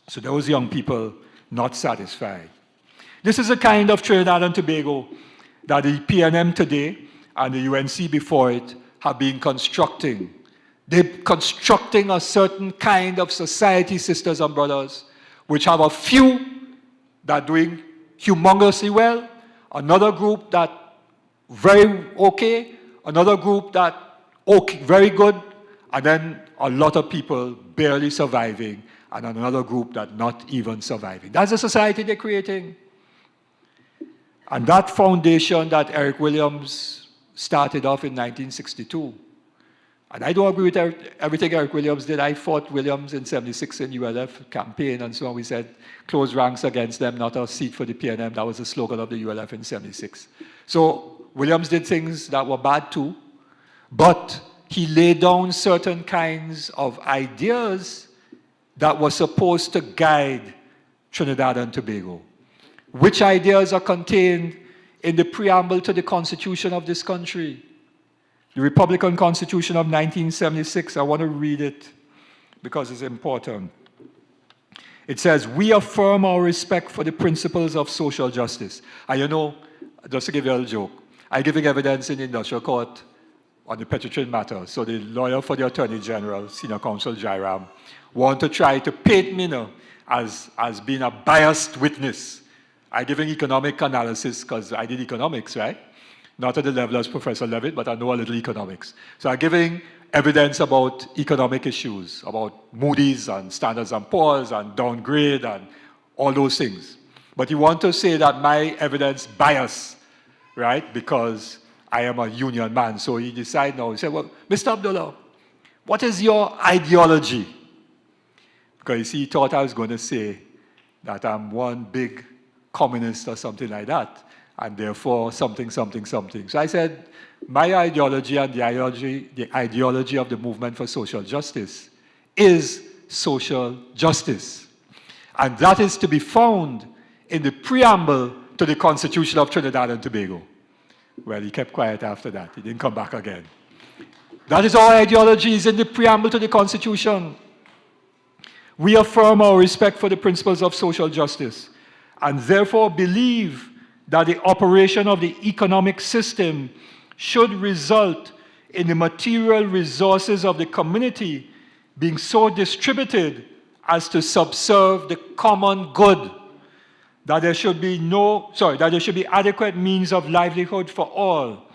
So those young people not satisfied. This is a kind of Trinidad and Tobago that the PNM today and the UNC before it have been constructing. They're constructing a certain kind of society, sisters and brothers, which have a few that are doing humongously well, another group that very okay, another group that okay, very good, and then a lot of people barely surviving, and another group that not even surviving. That's the society they're creating. And that foundation that Eric Williams started off in 1962. And I don't agree with everything Eric Williams did. I fought Williams in 76 in ULF campaign and so on. We said, close ranks against them, not a seat for the PNM. That was the slogan of the ULF in 76. So Williams did things that were bad too, but he laid down certain kinds of ideas that were supposed to guide Trinidad and Tobago, which ideas are contained in the preamble to the Constitution of this country. The Republican Constitution of 1976, I want to read it because it's important. It says, we affirm our respect for the principles of social justice. And you know, just to give you a little joke, I'm giving evidence in the industrial court on the Petrotrin matter. So the lawyer for the Attorney General, Senior Counsel Jairam, want to try to paint me now as being a biased witness. I'm giving economic analysis because I did economics, right? Not at the level as Professor Levitt, but I know a little economics. So I'm giving evidence about economic issues, about Moody's and Standards & Poor's and downgrade and all those things. But you want to say that my evidence bias, right? Because I am a union man. So he decided now, he said, well, Mr. Abdullah, what is your ideology? Because he thought I was going to say that I'm one big communist or something like that, and therefore something, something, something. So I said, my ideology and the ideology of the movement for social justice is social justice. And that is to be found in the preamble to the Constitution of Trinidad and Tobago. Well, he kept quiet after that. He didn't come back again. That is our ideology, is in the preamble to the Constitution. We affirm our respect for the principles of social justice and therefore believe that the operation of the economic system should result in the material resources of the community being so distributed as to subserve the common good, that there should be adequate means of livelihood for all,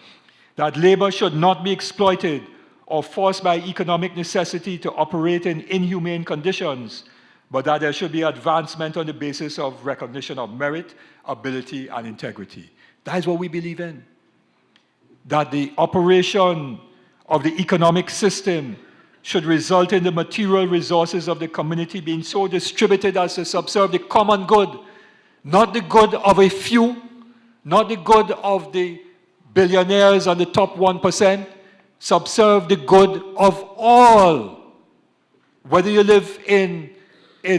that labor should not be exploited or forced by economic necessity to operate in inhumane conditions, but that there should be advancement on the basis of recognition of merit, ability, and integrity. That is what we believe in. That the operation of the economic system should result in the material resources of the community being so distributed as to subserve the common good, not the good of a few, not the good of the billionaires and the top 1%, subserve the good of all. Whether you live in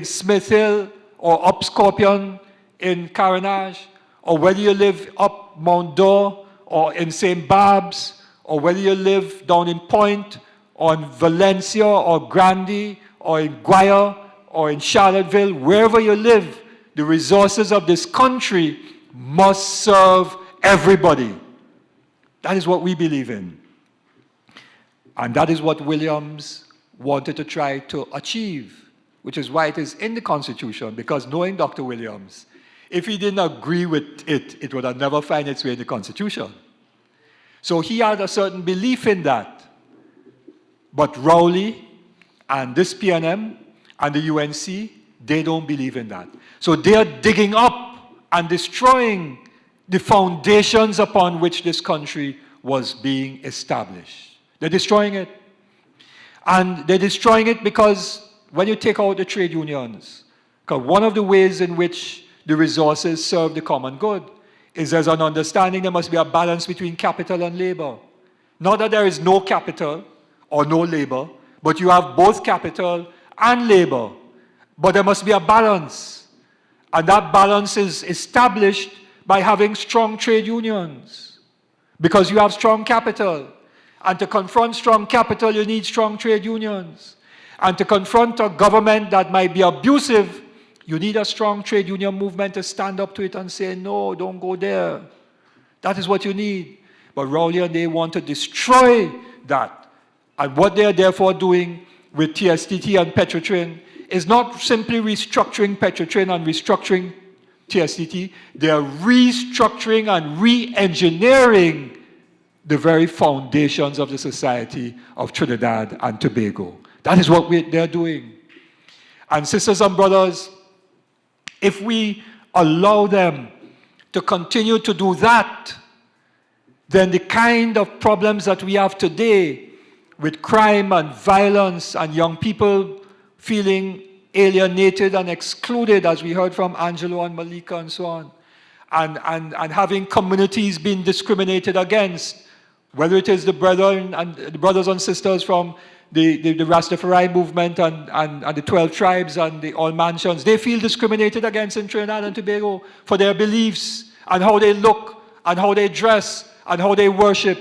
Smith Hill or up Scorpion in Carenage, or whether you live up Mount Dore or in St. Barb's, or whether you live down in Point or in Valencia or Grandy or in Guaya or in Charlottesville, wherever you live, the resources of this country must serve everybody. That is what we believe in. And that is what Williams wanted to try to achieve, which is why it is in the Constitution, because knowing Dr. Williams, if he didn't agree with it, it would have never found its way in the Constitution. So he had a certain belief in that. But Rowley and this PNM and the UNC, they don't believe in that. So they are digging up and destroying the foundations upon which this country was being established. They're destroying it. And they're destroying it because when you take out the trade unions, because one of the ways in which the resources serve the common good is there's an understanding there must be a balance between capital and labor. Not that there is no capital, or no labor, but you have both capital and labor. But there must be a balance. And that balance is established by having strong trade unions. Because you have strong capital. And to confront strong capital, you need strong trade unions. And to confront a government that might be abusive, you need a strong trade union movement to stand up to it and say, no, don't go there. That is what you need. But Rowley and they want to destroy that. And what they are therefore doing with TSTT and Petrotrin is not simply restructuring Petrotrin and restructuring TSTT. They are restructuring and re-engineering the very foundations of the society of Trinidad and Tobago. That is what they're doing. And sisters and brothers, if we allow them to continue to do that, then the kind of problems that we have today with crime and violence and young people feeling alienated and excluded, as we heard from Angelo and Malika and so on, and having communities being discriminated against, whether it is the brothers and sisters from the Rastafari movement and the 12 tribes and the All Mansions, they feel discriminated against in Trinidad and Tobago for their beliefs and how they look and how they dress and how they worship.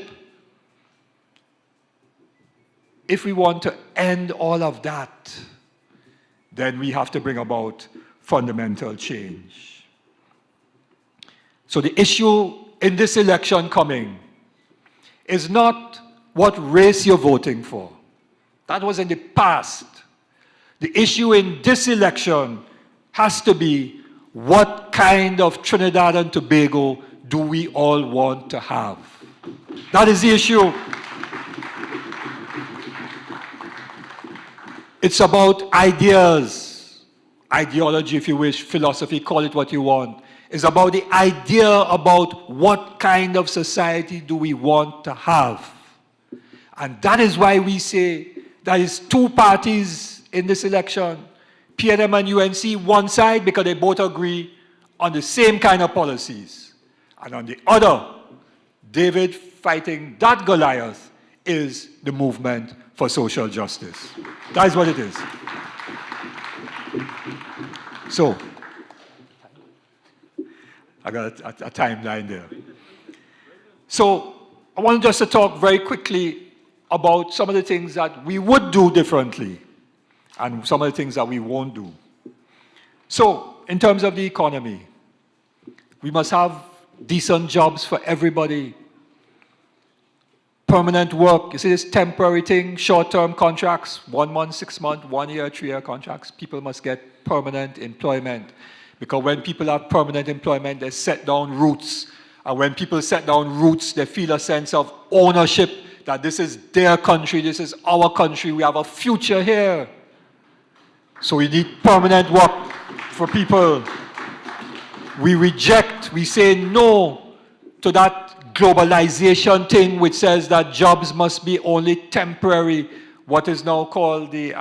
If we want to end all of that, then we have to bring about fundamental change. So the issue in this election coming is not what race you're voting for. That was in the past. The issue in this election has to be what kind of Trinidad and Tobago do we all want to have? That is the issue. It's about ideas, ideology if you wish, philosophy, call it what you want. It's about the idea about what kind of society do we want to have. And that is why we say there is two parties in this election, PNM and UNC, one side because they both agree on the same kind of policies. And on the other, David fighting that Goliath is the movement for social justice. That is what it is. So, I got a timeline there. So, I want just to talk very quickly about some of the things that we would do differently and some of the things that we won't do. So, in terms of the economy, we must have decent jobs for everybody. Permanent work, you see this temporary thing, short-term contracts, 1 month, 6 month, 1 year, 3 year contracts. People must get permanent employment. Because when people have permanent employment, they set down roots. And when people set down roots, they feel a sense of ownership, that this is their country, this is our country, we have a future here. So we need permanent work for people. We reject, we say no to that globalization thing which says that jobs must be only temporary, what is now called there's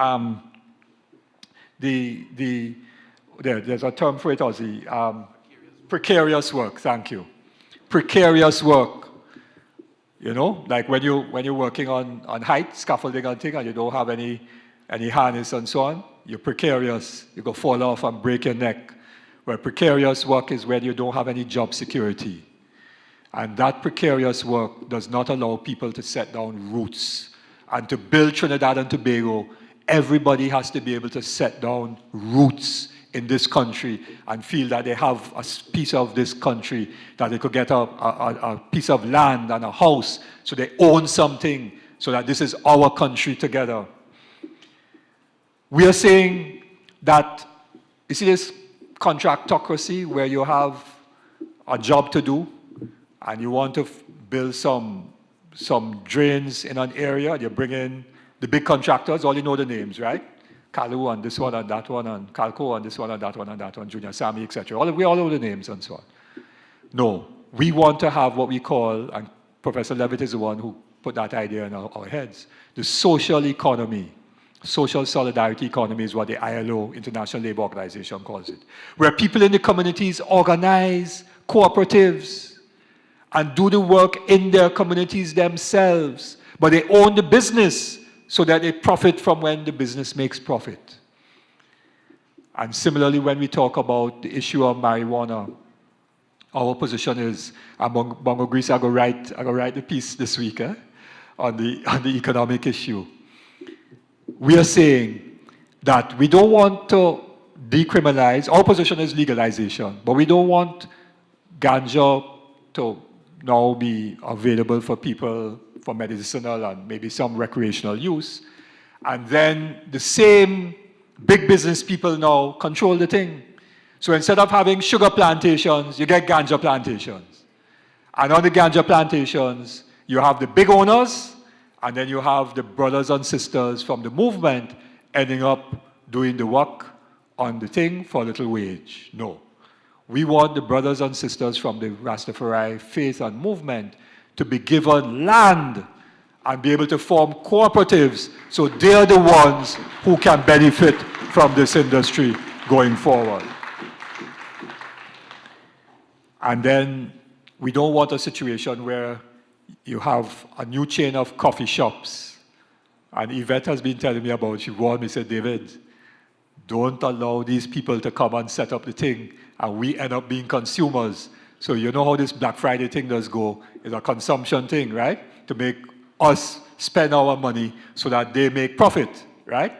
a term for it, Ozzy, precarious work, thank you. Precarious work. You know, like when you're working on height, scaffolding and thing, and you don't have any harness and so on, you're precarious. You go fall off and break your neck. Where precarious work is when you don't have any job security. And that precarious work does not allow people to set down roots. And to build Trinidad and Tobago, everybody has to be able to set down roots in this country and feel that they have a piece of this country, that they could get a piece of land and a house, so they own something, so that this is our country together. We are saying that, you see this contractocracy where you have a job to do, and you want to build some drains in an area, you bring in the big contractors, all you know the names, right? Kalu and this one and that one, and Calco and this one and that one and that one, Junior Sammy, etc. We all know the names and so on. No, we want to have what we call, and Professor Levitt is the one who put that idea in our heads, the social economy. Social solidarity economy is what the ILO, International Labour Organization, calls it. Where people in the communities organize cooperatives and do the work in their communities themselves. But they own the business, so that they profit from when the business makes profit. And similarly, when we talk about the issue of marijuana, our position is, among Bongo Greece, I go write the piece this week on the economic issue. We are saying that we don't want to decriminalize. Our position is legalization, but we don't want ganja to now be available for people for medicinal and maybe some recreational use. And then the same big business people now control the thing. So instead of having sugar plantations, you get ganja plantations. And on the ganja plantations, you have the big owners, and then you have the brothers and sisters from the movement ending up doing the work on the thing for a little wage. No. We want the brothers and sisters from the Rastafari faith and movement to be given land and be able to form cooperatives so they're the ones who can benefit from this industry going forward. And then we don't want a situation where you have a new chain of coffee shops. And Yvette has been telling me about, she warned me, said, David, don't allow these people to come and set up the thing, and we end up being consumers. So you know how this Black Friday thing does go. It's a consumption thing, right? To make us spend our money so that they make profit, right?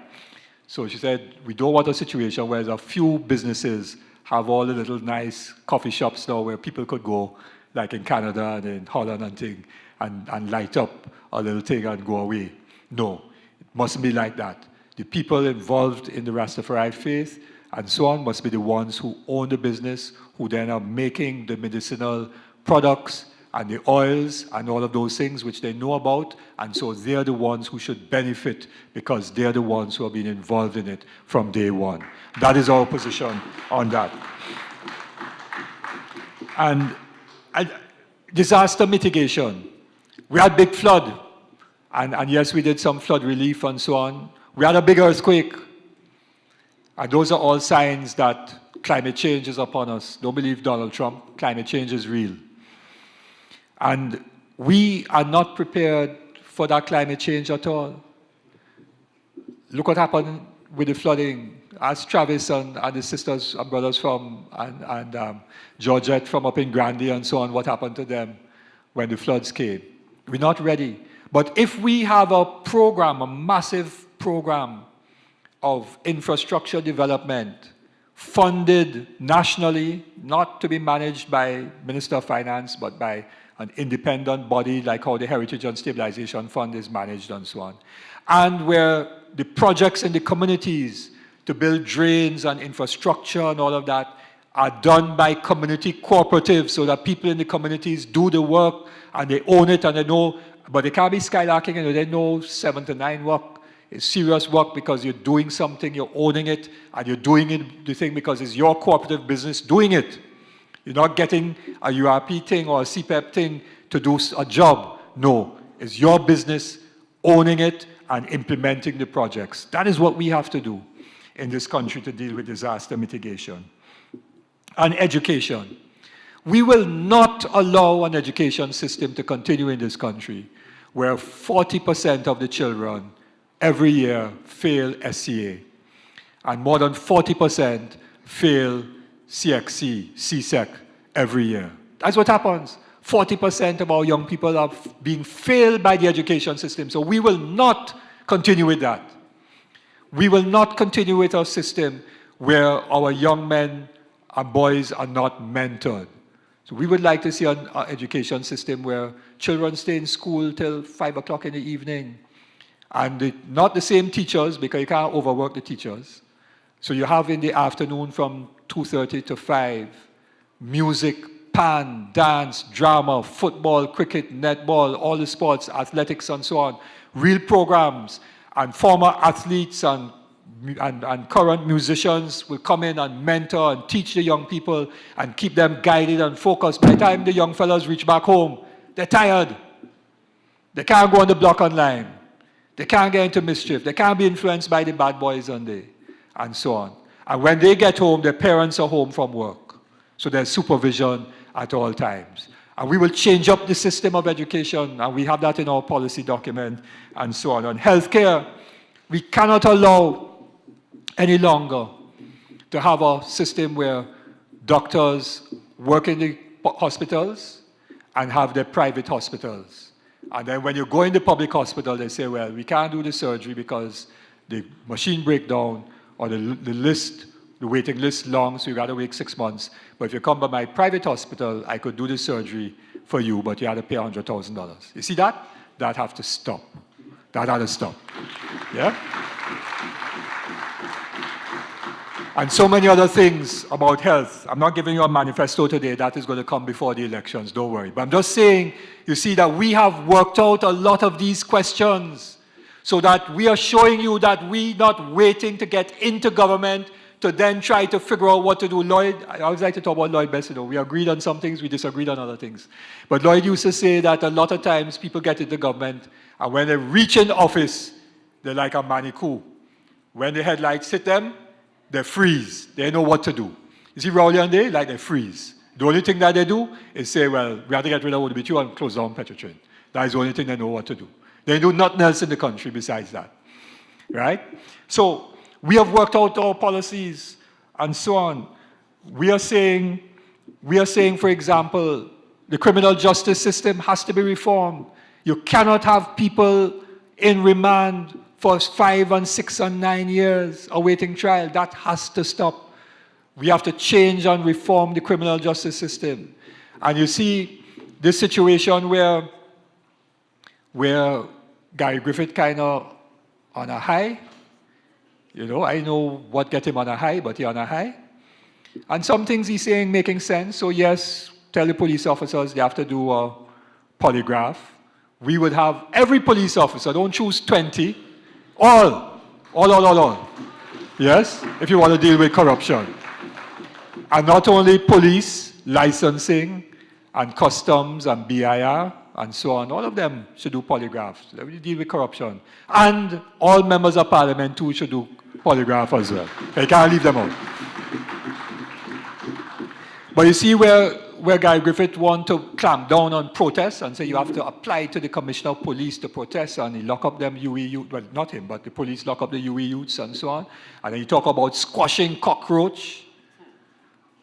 So she said, we don't want a situation where a few businesses have all the little nice coffee shops now where people could go, like in Canada and in Holland and thing, and light up a little thing and go away. No, it mustn't be like that. The people involved in the Rastafari faith and so on must be the ones who own the business, who then are making the medicinal products and the oils and all of those things which they know about, and so they're the ones who should benefit because they're the ones who have been involved in it from day one. That is our position on that. And disaster mitigation. We had big flood, and yes, we did some flood relief and so on. We had a big earthquake, and those are all signs that climate change is upon us. Don't believe Donald Trump, climate change is real. And we are not prepared for that climate change at all. Look what happened with the flooding. Ask Travis and the sisters and brothers from, and Georgette from up in Grandy and so on, what happened to them when the floods came. We're not ready. But if we have a program, a massive program of infrastructure development, funded nationally, not to be managed by Minister of Finance, but by an independent body like how the Heritage and Stabilization Fund is managed and so on. And where the projects in the communities to build drains and infrastructure and all of that are done by community cooperatives so that people in the communities do the work and they own it and they know, but they can't be skylarking and they know 7 to 9 work. It's serious work because you're doing something, you're owning it, and you're doing it, the thing because it's your cooperative business doing it. You're not getting a URP thing or a CPEP thing to do a job. No, it's your business owning it and implementing the projects. That is what we have to do in this country to deal with disaster mitigation. And education. We will not allow an education system to continue in this country where 40% of the children every year fail SCA, and more than 40% fail CXC, CSEC every year. That's what happens. 40% of our young people are being failed by the education system. So we will not continue with that. We will not continue with our system where our young men and boys are not mentored. So we would like to see an education system where children stay in school till 5 o'clock in the evening. And not the same teachers, because you can't overwork the teachers. So you have in the afternoon from 2:30 to 5, music, pan, dance, drama, football, cricket, netball, all the sports, athletics and so on, real programs, and former athletes and current musicians will come in and mentor and teach the young people and keep them guided and focused. By the time the young fellows reach back home, they're tired. They can't go on the block online. They can't get into mischief. They can't be influenced by the bad boys and so on. And when they get home, their parents are home from work. So there's supervision at all times. And we will change up the system of education, and we have that in our policy document, and so on. On healthcare, we cannot allow any longer to have a system where doctors work in the hospitals and have their private hospitals. And then when you go in the public hospital, they say, well, we can't do the surgery because the machine break down or the waiting list long, so you got to wait 6 months. But if you come by my private hospital, I could do the surgery for you, but you had to pay $100,000. You see that? That have to stop. That had to stop. Yeah? And so many other things about health. I'm not giving you a manifesto today. That is going to come before the elections. Don't worry. But I'm just saying, you see that we have worked out a lot of these questions so that we are showing you that we're not waiting to get into government to then try to figure out what to do. Lloyd, I always like to talk about Lloyd best. We agreed on some things, we disagreed on other things. But Lloyd used to say that a lot of times people get into government, and when they reach in office, they're like a manicure. When the headlights hit them, they freeze. They know what to do. You see, Rowley and they, like they freeze. The only thing that they do is say, well, we have to get rid of ODB2 and close down Petrotrain. That is the only thing they know what to do. They do nothing else in the country besides that. Right? So, we have worked out our policies and so on. We are saying, for example, the criminal justice system has to be reformed. You cannot have people in remand for 5 and 6 and 9 years awaiting trial. That has to stop. We have to change and reform the criminal justice system. And you see this situation where Gary Griffith kind of on a high. You know, I know what get him on a high, but he's on a high. And some things he's saying making sense. So yes, tell the police officers they have to do a polygraph. We would have every police officer, don't choose 20, all. Yes, if you want to deal with corruption. And not only police, licensing, and customs, and BIR, and so on, all of them should do polygraphs. Let me deal with corruption. And all members of parliament too should do polygraph as well. I can't leave them out. But you see where Guy Griffith want to clamp down on protests and say you have to apply to the Commissioner of Police to protest, and he lock up them UE youth, well, not him, but the police lock up the UE youths and so on. And then you talk about squashing cockroach.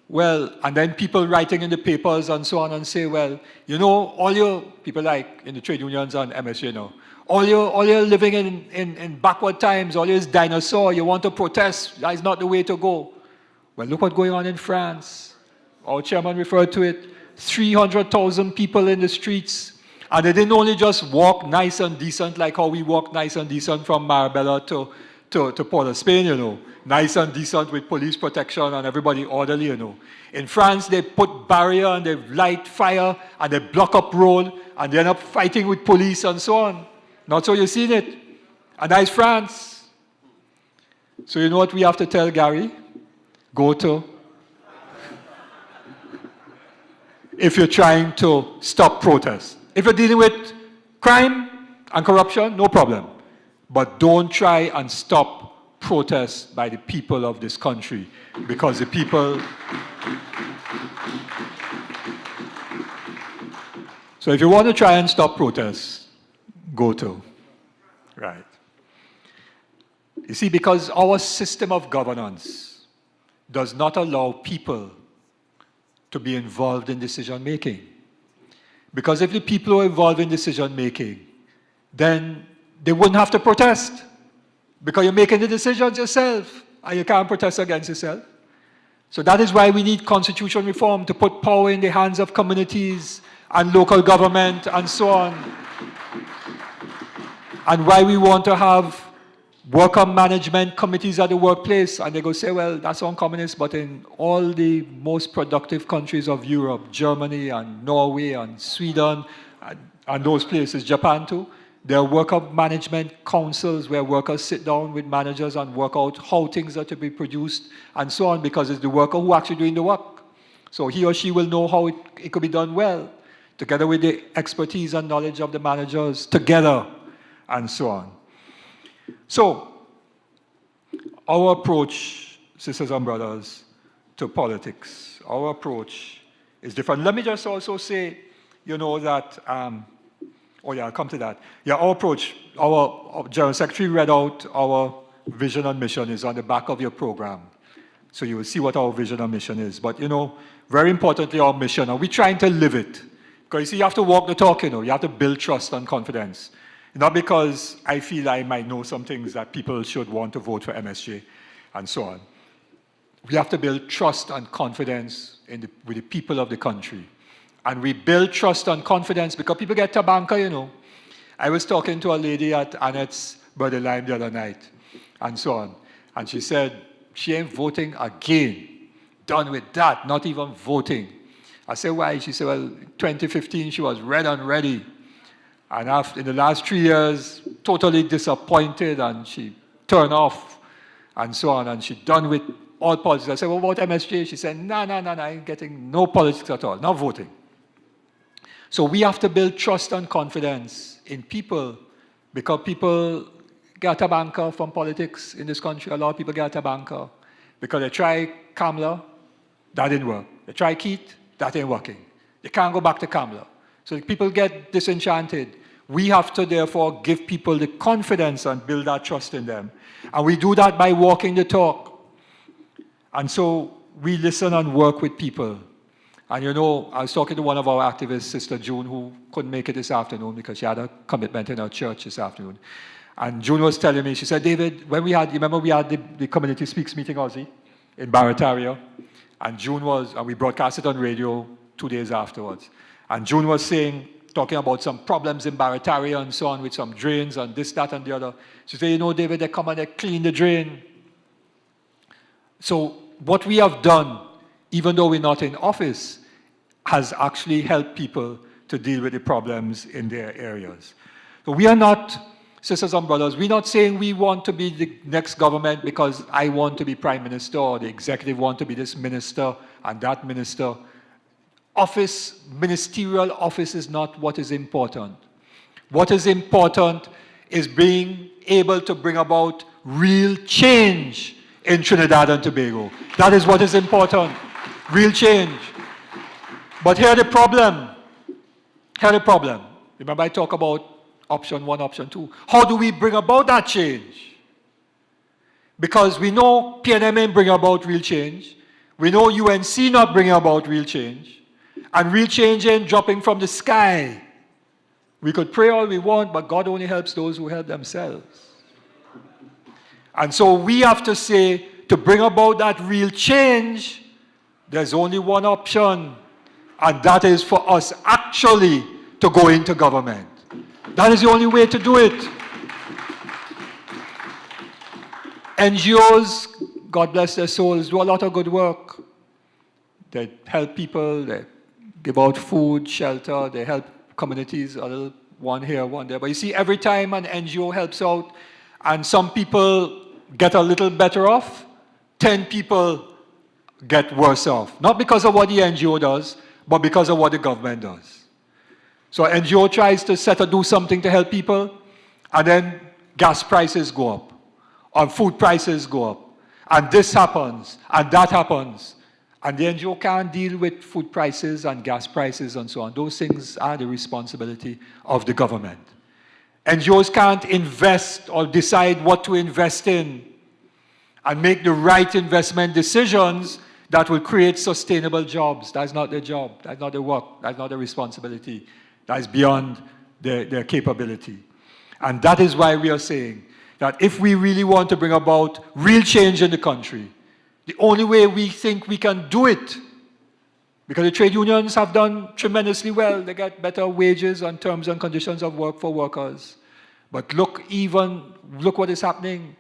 Well, and then people writing in the papers and so on and say, well, you know, all your people like in the trade unions and MSJ, you know, all you're living in backward times, all is dinosaur, you want to protest, that is not the way to go. Well, look what's going on in France. Our chairman referred to it, 300,000 people in the streets, and they didn't only just walk nice and decent like how we walk nice and decent from Marbella to Port of Spain, you know, nice and decent with police protection and everybody orderly, you know. In France, they put barrier and they light fire and they block up road and they end up fighting with police and so on. Not so you've seen it. And that is France. So you know what we have to tell Gary? Go to. If you're trying to stop protests. If you're dealing with crime and corruption, no problem. But don't try and stop protests by the people of this country, because the people... So if you want to try and stop protests, go to. Right. You see, because our system of governance does not allow people to be involved in decision-making. Because if the people are involved in decision-making, then they wouldn't have to protest, because you're making the decisions yourself, and you can't protest against yourself. So that is why we need constitutional reform, to put power in the hands of communities and local government and so on. And why we want to have worker management committees at the workplace, and they go say, well, that's on communist, but in all the most productive countries of Europe, Germany and Norway and Sweden and those places, Japan too, there are worker management councils where workers sit down with managers and work out how things are to be produced and so on, because it's the worker who actually doing the work. So he or she will know how it could be done well, together with the expertise and knowledge of the managers together and so on. So, our approach, sisters and brothers, to politics, our approach is different. Let me just also say you know that, oh yeah, I'll come to that. Yeah, our approach, our General Secretary read out our vision and mission is on the back of your program. So you will see what our vision and mission is. But, you know, very importantly, our mission, and we're trying to live it. Because you see, you have to walk the talk, you know. You have to build trust and confidence. Not because I feel I might know some things that people should want to vote for MSJ and so on. We have to build trust and confidence with the people of the country. And we build trust and confidence because people get tabanka, you know. I was talking to a lady at Annette's birthday line the other night and so on. And she said, she ain't voting again. Done with that, not even voting. I said, why? She said, well, 2015, she was red and ready. And after, in the last 3 years, totally disappointed, and she turned off and so on, and she done with all politics. I said, well, what about MSJ? She said, no, I ain't getting no politics at all, not voting. So we have to build trust and confidence in people, because people get a banker from politics in this country. A lot of people get a banker because they try Kamala, that didn't work. They try Keith, that ain't working. They can't go back to Kamala. So people get disenchanted. We have to therefore give people the confidence and build that trust in them. And we do that by walking the talk. And so we listen and work with people. And you know, I was talking to one of our activists, Sister June, who couldn't make it this afternoon because she had a commitment in her church this afternoon. And June was telling me, she said, David, when we had, you remember we had the Community Speaks meeting, Aussie, in Barataria? And June was, and we broadcast it on radio 2 days afterwards. And June was saying, talking about some problems in Barataria and so on with some drains and this, that, and the other. She said, you know, David, they come and they clean the drain. So what we have done, even though we're not in office, has actually helped people to deal with the problems in their areas. So we are not, sisters and brothers, we're not saying we want to be the next government because I want to be prime minister or the executive want to be this minister and that minister. Office, ministerial office is not what is important. What is important is being able to bring about real change in Trinidad and Tobago. That is what is important, real change. But here's the problem. Here's the problem. Remember I talk about option 1, option 2. How do we bring about that change? Because we know PNM ain't bring about real change. We know UNC not bringing about real change. And real change ain't dropping from the sky. We could pray all we want, but God only helps those who help themselves. And so we have to say, to bring about that real change, there's only one option, and that is for us actually to go into government. That is the only way to do it. NGOs, God bless their souls, do a lot of good work. They help people, they give out food, shelter, they help communities, a little one here, one there. But you see, every time an NGO helps out and some people get a little better off, 10 people get worse off. Not because of what the NGO does, but because of what the government does. So NGO tries to do something to help people, and then gas prices go up, or food prices go up, and this happens, and that happens. And the NGO can't deal with food prices and gas prices and so on. Those things are the responsibility of the government. NGOs can't invest or decide what to invest in and make the right investment decisions that will create sustainable jobs. That's not their job. That's not their work. That's not their responsibility. That is beyond their capability. And that is why we are saying that if we really want to bring about real change in the country, the only way we think we can do it, because the trade unions have done tremendously well. They get better wages and terms and conditions of work for workers. But look what is happening.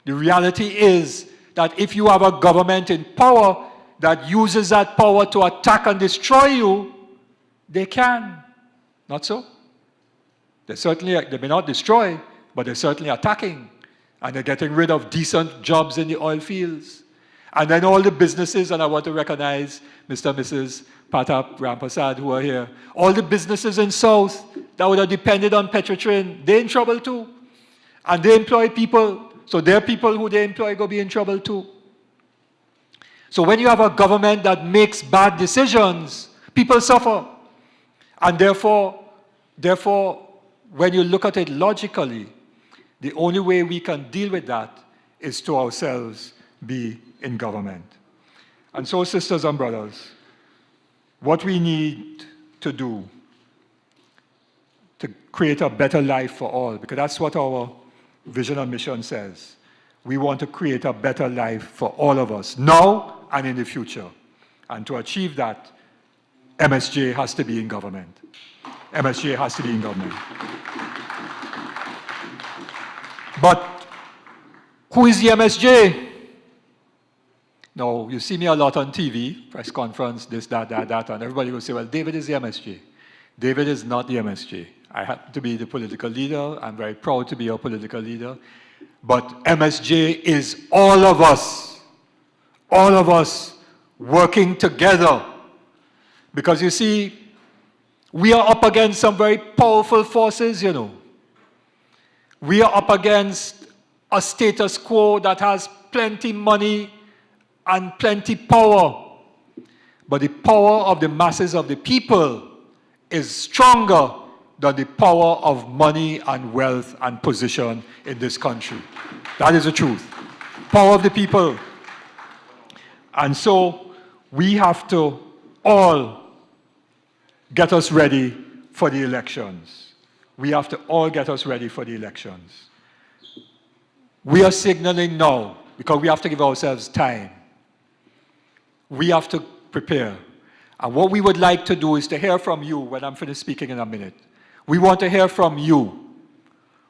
The reality is that if you have a government in power that uses that power to attack and destroy you, they can. Not so? They may not destroy, but they're certainly attacking. And they're getting rid of decent jobs in the oil fields. And then all the businesses, and I want to recognize Mr. and Mrs. Pratap Rampasad who are here, all the businesses in South that would have depended on Petrotrin, they're in trouble too. And they employ people, so their people who they employ go be in trouble too. So when you have a government that makes bad decisions, people suffer. And therefore, when you look at it logically, the only way we can deal with that is to ourselves be in government. And so, sisters and brothers, what we need to do to create a better life for all, because that's what our vision and mission says. We want to create a better life for all of us, now and in the future. And to achieve that, MSJ has to be in government. MSJ has to be in government. But who is the MSJ? Now, you see me a lot on TV, press conference, this, that, and everybody will say, well, David is the MSJ. David is not the MSJ. I happen to be the political leader. I'm very proud to be a political leader. But MSJ is all of us working together. Because you see, we are up against some very powerful forces, you know. We are up against a status quo that has plenty money and plenty power. But the power of the masses of the people is stronger than the power of money and wealth and position in this country. That is the truth. Power of the people. And so we have to all get us ready for the elections. We have to all get us ready for the elections. We are signaling now because we have to give ourselves time. We have to prepare. And what we would like to do is to hear from you when I'm finished speaking in a minute. We want to hear from you.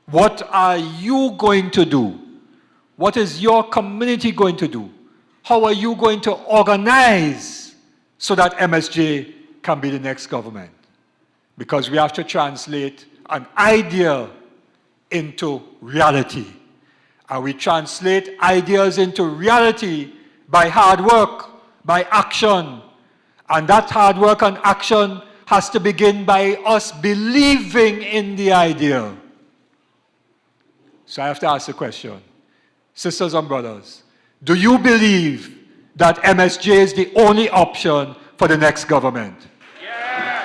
What are you going to do? What is your community going to do? How are you going to organize so that MSJ can be the next government? Because we have to translate an idea into reality. And we translate ideas into reality by hard work, by action. And that hard work and action has to begin by us believing in the idea. So I have to ask the question, sisters and brothers, do you believe that MSJ is the only option for the next government? Yeah.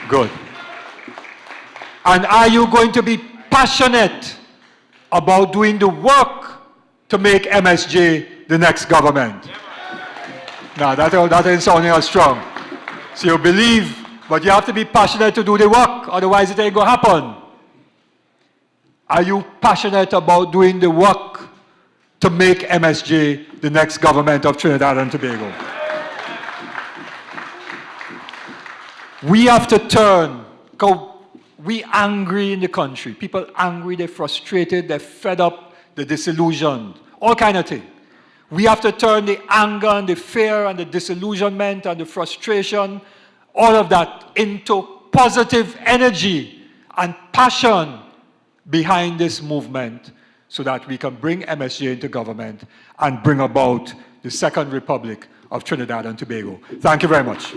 Good. And are you going to be passionate about doing the work to make MSJ the next government? Yeah. No, that ain't sounding as strong. So you believe, but you have to be passionate to do the work, otherwise it ain't going to happen. Are you passionate about doing the work to make MSJ the next government of Trinidad and Tobago? We have to turn, because we angry in the country. People angry, they're frustrated, they're fed up, they're disillusioned, all kind of things. We have to turn the anger and the fear and the disillusionment and the frustration, all of that, into positive energy and passion behind this movement so that we can bring MSJ into government and bring about the Second Republic of Trinidad and Tobago. Thank you very much.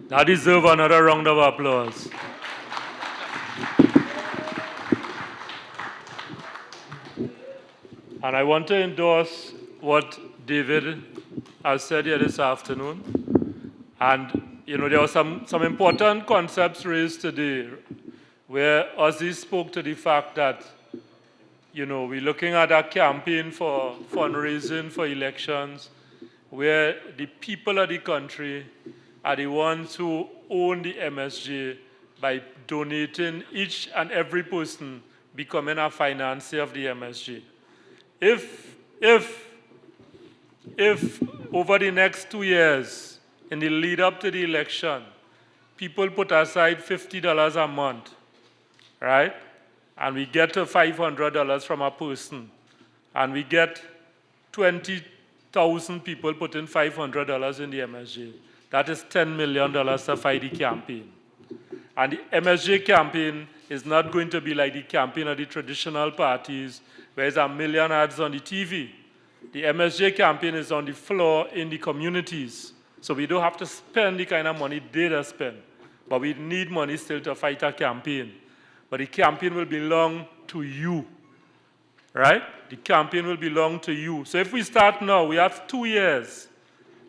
I deserve another round of applause. And I want to endorse what David has said here this afternoon. And, you know, there were some important concepts raised today where Ozzy spoke to the fact that, you know, we're looking at a campaign for fundraising for elections where the people of the country are the ones who own the MSJ by donating each and every person becoming a financier of the MSJ. If over the next 2 years, in the lead up to the election, people put aside $50 a month, right? And we get to $500 from a person, and we get 20,000 people putting $500 in the MSJ. That is $10 million to fight the campaign. And the MSJ campaign is not going to be like the campaign of the traditional parties, where there's a million ads on the TV. The MSJ campaign is on the floor in the communities. So we don't have to spend the kind of money they just spend. But we need money still to fight a campaign. But the campaign will belong to you, right? The campaign will belong to you. So if we start now, we have 2 years,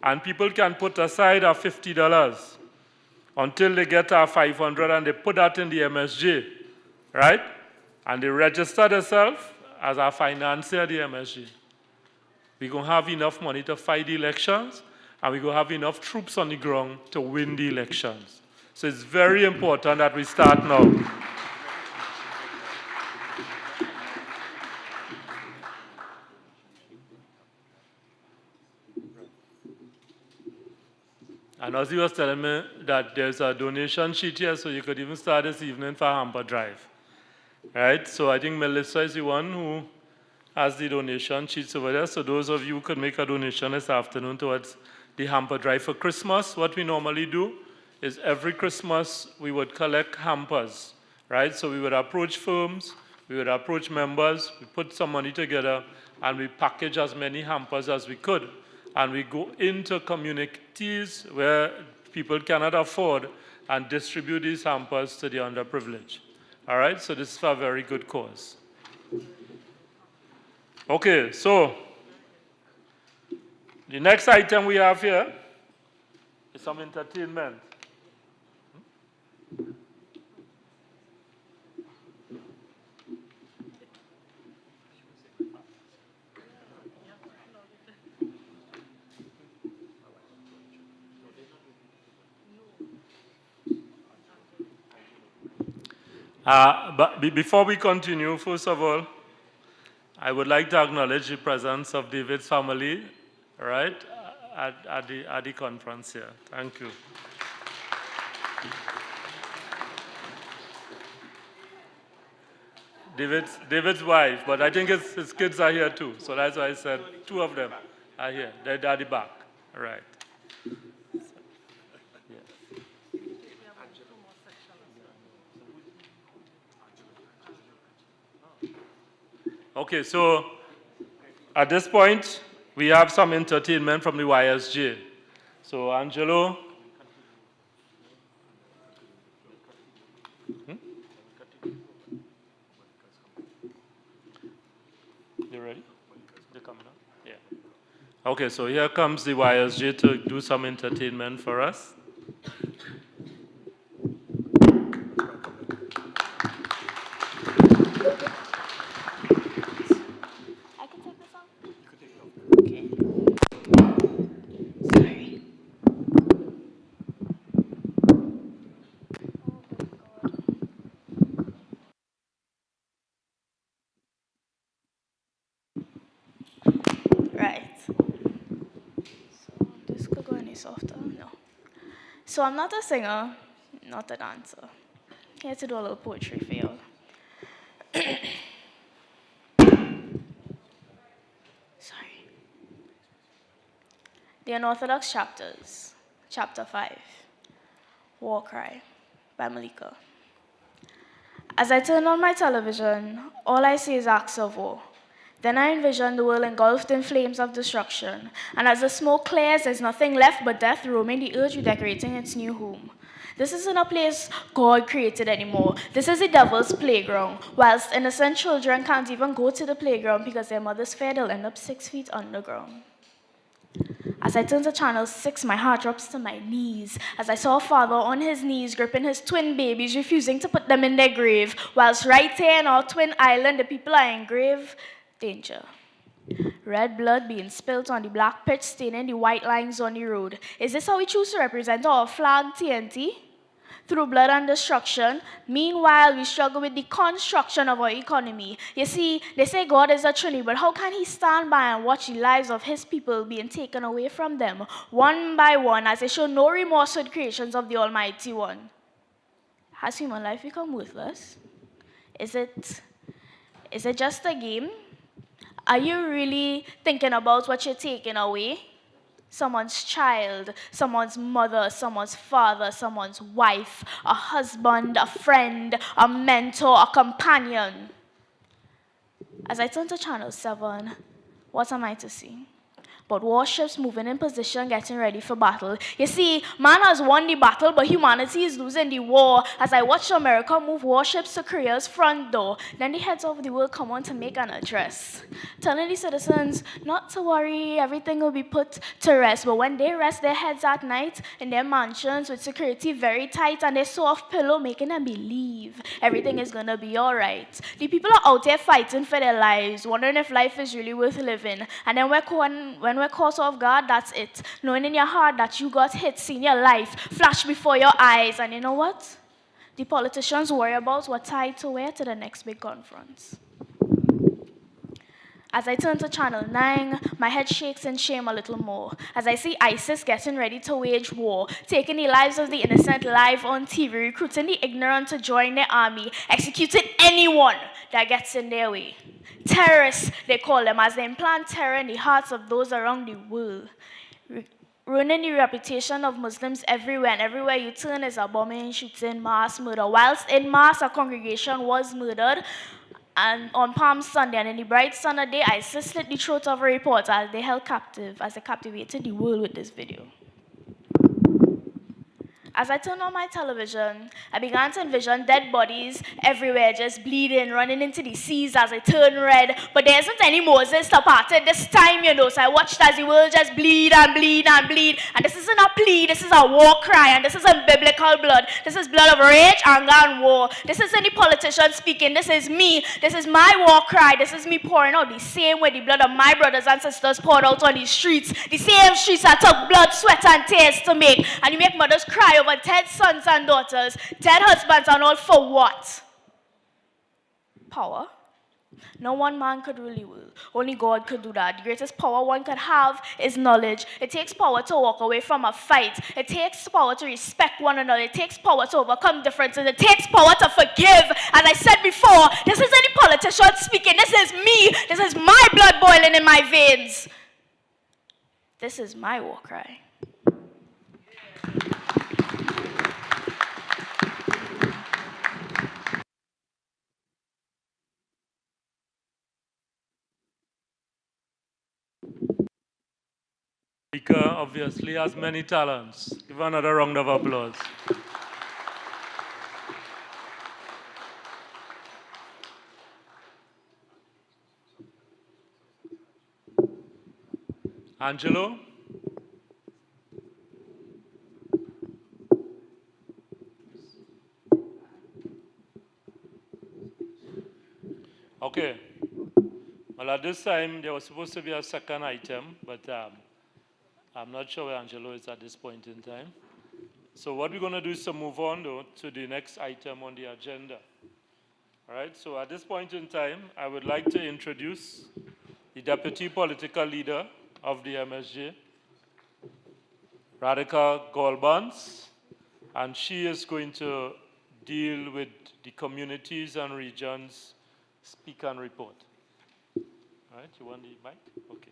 and people can put aside our $50 until they get our 500 and they put that in the MSJ, right? And they register themselves as our financier of the MSJ. We're going to have enough money to fight the elections, and we're going to have enough troops on the ground to win the elections. So it's very important that we start now. And Ozzy was telling me that there's a donation sheet here, so you could even start this evening for Hamper Drive. Right? So I think Melissa is the one who has the donation sheets over there. So those of you who could make a donation this afternoon towards the Hamper Drive for Christmas, what we normally do is every Christmas we would collect hampers, right? So we would approach firms, we would approach members, we put some money together, and we package as many hampers as we could. And we go into communities where people cannot afford and distribute these hampers to the underprivileged. All right, so this is for a very good cause. Okay, so the next item we have here is some entertainment. But before we continue, first of all, I would like to acknowledge the presence of David's family, right, at the conference here. Thank you. David's wife, but I think his kids are here too, so that's why I said 2 of them are here. They're at the back, all right. Okay, so at this point, we have some entertainment from the YSJ. So, Angelo. You ready? They're coming up? Yeah. Okay, so here comes the YSJ to do some entertainment for us. So I'm not a singer, not a dancer. Here to do a little poetry for you. Sorry. The Unorthodox Chapters, Chapter 5, War Cry, by Malika. As I turn on my television, all I see is acts of war. Then I envision the world engulfed in flames of destruction, and as the smoke clears, there's nothing left but death roaming the earth redecorating its new home. This isn't a place God created anymore. This is the devil's playground, whilst innocent children can't even go to the playground because their mothers fear they'll end up 6 feet underground. As I turn to Channel 6, my heart drops to my knees as I saw a father on his knees gripping his twin babies, refusing to put them in their grave, whilst right here in our twin island, the people are in grave danger. Red blood being spilt on the black pitch, staining the white lines on the road. Is this how we choose to represent our flag, TNT? Through blood and destruction. Meanwhile, we struggle with the construction of our economy. You see, they say God is a Trinity, but how can he stand by and watch the lives of his people being taken away from them, one by one, as they show no remorse for the creations of the Almighty One? Has human life become worthless? Is it just a game? Are you really thinking about what you're taking away? Someone's child, someone's mother, someone's father, someone's wife, a husband, a friend, a mentor, a companion. As I turn to Channel 7, what am I to see? but warships moving in position, getting ready for battle. You see, man has won the battle, but humanity is losing the war. As I watch America move warships to Korea's front door, then the heads of the world come on to make an address, telling the citizens not to worry, everything will be put to rest. But when they rest their heads at night in their mansions with security very tight and their soft pillow making them believe everything is gonna be all right, the people are out there fighting for their lives, wondering if life is really worth living. And then when we're caught off guard, that's it. Knowing in your heart that you got hit, seeing your life flash before your eyes. And you know what? The politicians worry about what tie to wear to the next big conference. As I turn to Channel 9, my head shakes in shame a little more as I see ISIS getting ready to wage war, taking the lives of the innocent live on TV, recruiting the ignorant to join their army, executing anyone that gets in their way. Terrorists, they call them, as they implant terror in the hearts of those around the world, ruining the reputation of Muslims everywhere, and everywhere you turn is a bombing, shooting, mass murder. Whilst in mass, a congregation was murdered, and on Palm Sunday, and in the bright sunny day, ISIS slit the throat of a reporter as they held captive, as they captivated the world with this video. As I turned on my television, I began to envision dead bodies everywhere, just bleeding, running into the seas as I turned red. But there isn't any Moses to part it this time, you know. So I watched as the world just bleed and bleed and bleed. And this isn't a plea, this is a war cry. And this isn't biblical blood. This is blood of rage, anger, and war. This isn't the politician speaking. This is me. This is my war cry. This is me pouring out the same way the blood of my brothers and sisters poured out on the streets. The same streets that took blood, sweat, and tears to make. And you make mothers cry over dead sons and daughters, dead husbands, and all for what? Power. No one man could rule the world. Only God could do that. The greatest power one could have is knowledge. It takes power to walk away from a fight. It takes power to respect one another. It takes power to overcome differences. It takes power to forgive. As I said before, this isn't any politician speaking. This is me. This is my blood boiling in my veins. This is my war cry. Speaker obviously has many talents. Give another round of applause. Angelo? Okay. Well, at this time, there was supposed to be a second item, but I'm not sure where Angelo is at this point in time. So what we're going to do is to move on, though, to the next item on the agenda. All right, so at this point in time, I would like to introduce the Deputy Political Leader of the MSJ, Radhika Golbans, and she is going to deal with the communities and regions speak and report. All right, you want the mic? Okay.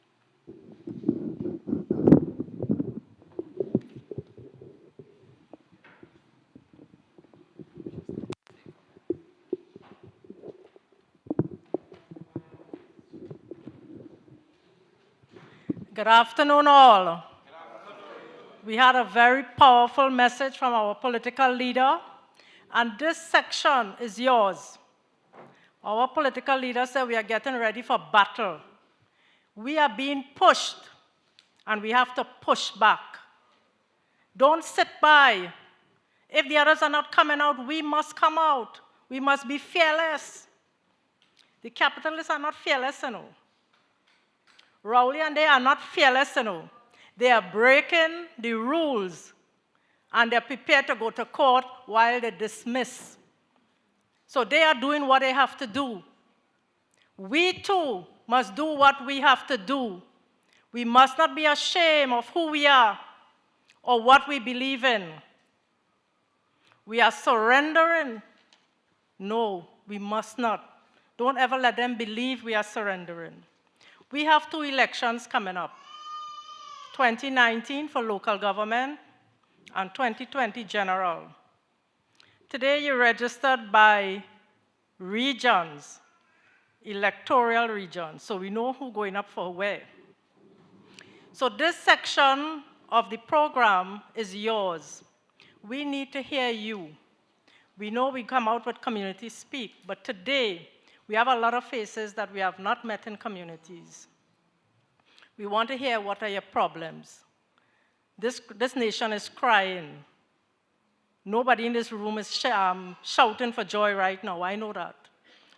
Good afternoon, all. We had a very powerful message from our political leader, and this section is yours. Our political leader said we are getting ready for battle. We are being pushed, and we have to push back. Don't sit by. If the others are not coming out, we must come out. We must be fearless. The capitalists are not fearless, you know. Rowley and they are not fearless, you know. They are breaking the rules, and they're prepared to go to court while they dismiss. So they are doing what they have to do. We too must do what we have to do. We must not be ashamed of who we are or what we believe in. We are surrendering. No, we must not. Don't ever let them believe we are surrendering. We have 2 elections coming up, 2019 for local government and 2020 general. Today you registered by regions, electoral regions, so we know who's going up for where. So this section of the program is yours. We need to hear you. We know we come out with community speak, but today we have a lot of faces that we have not met in communities. We want to hear what are your problems. This nation is crying. Nobody in this room is shouting for joy right now, I know that.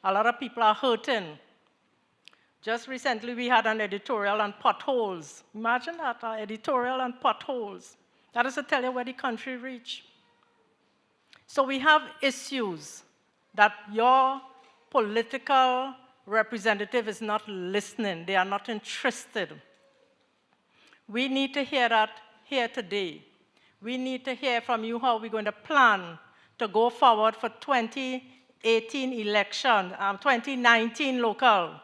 A lot of people are hurting. Just recently we had an editorial on potholes. Imagine that, an editorial on potholes. That is to tell you where the country reached. So we have issues that your political representative is not listening. They are not interested. We need to hear that here today. We need to hear from you how we're going to plan to go forward for 2018 election, 2019 local,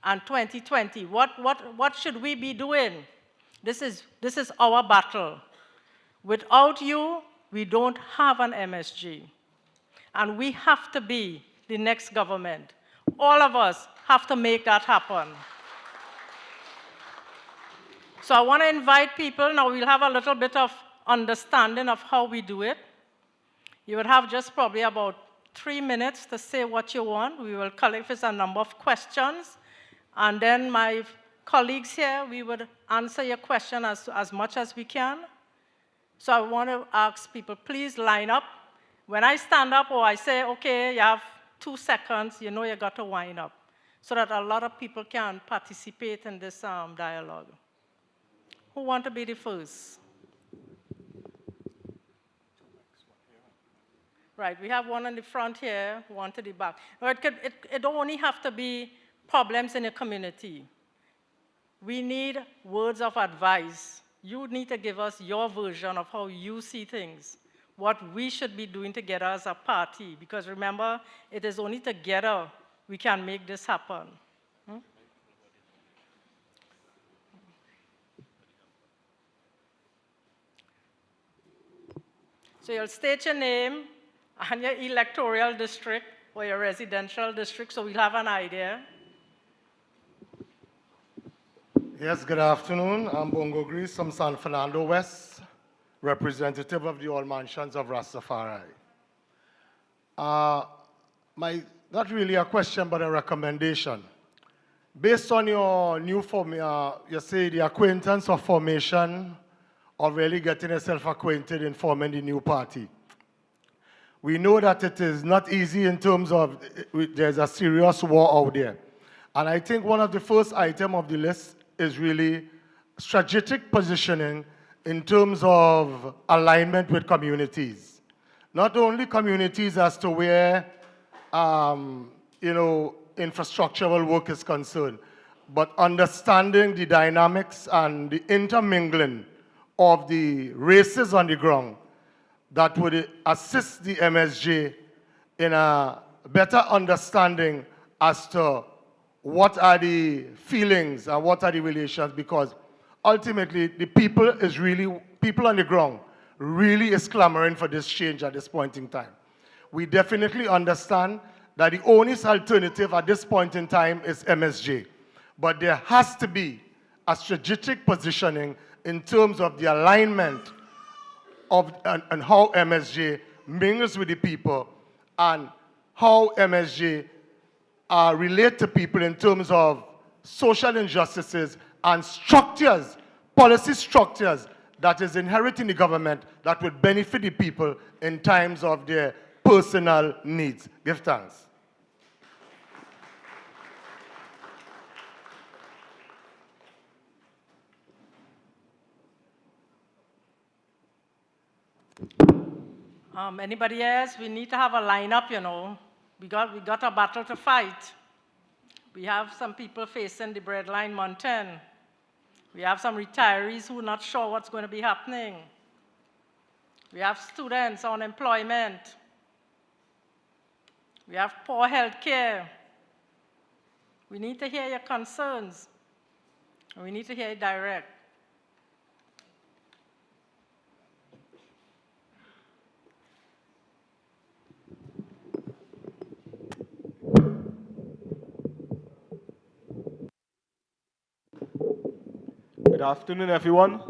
and 2020. What should we be doing? This is our battle. Without you, we don't have an MSG. And we have to be the next government. All of us have to make that happen. So I want to invite people. Now we'll have a little bit of understanding of how we do it. You would have just probably about 3 minutes to say what you want. We will collect a number of questions. And then my colleagues here, we would answer your question as much as we can. So I want to ask people, please line up. When I stand up or I say, okay, you have 2 seconds, you know you got to wind up, so that a lot of people can participate in this dialogue. Who want to be the first? Right, we have one in the front here, one to the back. It don't only have to be problems in your community. We need words of advice. You need to give us your version of how you see things, what we should be doing together as a party, because remember, it is only together we can make this happen. So you'll state your name and your electoral district or your residential district, so we'll have an idea. Yes, good afternoon. I'm Bongo Grease from San Fernando West, representative of the All Mansions of Rastafari. Not really a question, but a recommendation. Based on your new you say the acquaintance of formation, or really getting yourself acquainted in forming the new party. We know that it is not easy in terms of there's a serious war out there. And I think one of the first items of the list is really strategic positioning in terms of alignment with communities. Not only communities as to where infrastructural work is concerned, but understanding the dynamics and the intermingling of the races on the ground that would assist the MSJ in a better understanding as to what are the feelings and what are the relations, because ultimately the people on the ground really is clamoring for this change at this point in time. We definitely understand that the only alternative at this point in time is MSJ, but there has to be a strategic positioning in terms of the alignment of and how MSJ mingles with the people and how MSJ relate to people in terms of social injustices and structures, policy structures that is inherent in the government that would benefit the people in times of their personal needs. Give thanks. Anybody else? We need to have a lineup, you know. We got a battle to fight. We have some people facing the breadline mountain. We have some retirees who are not sure what's going to be happening. We have students on employment. We have poor health care. We need to hear your concerns. We need to hear it direct. Good afternoon, everyone.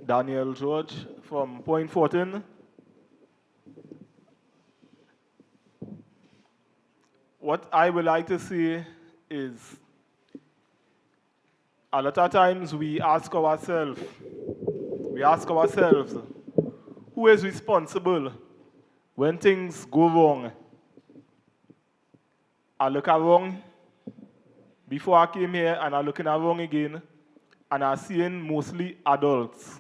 Daniel George from Point 14. What I would like to say is a lot of times we ask ourselves, who is responsible when things go wrong? I look around before I came here and I'm looking around again and I'm seeing mostly adults.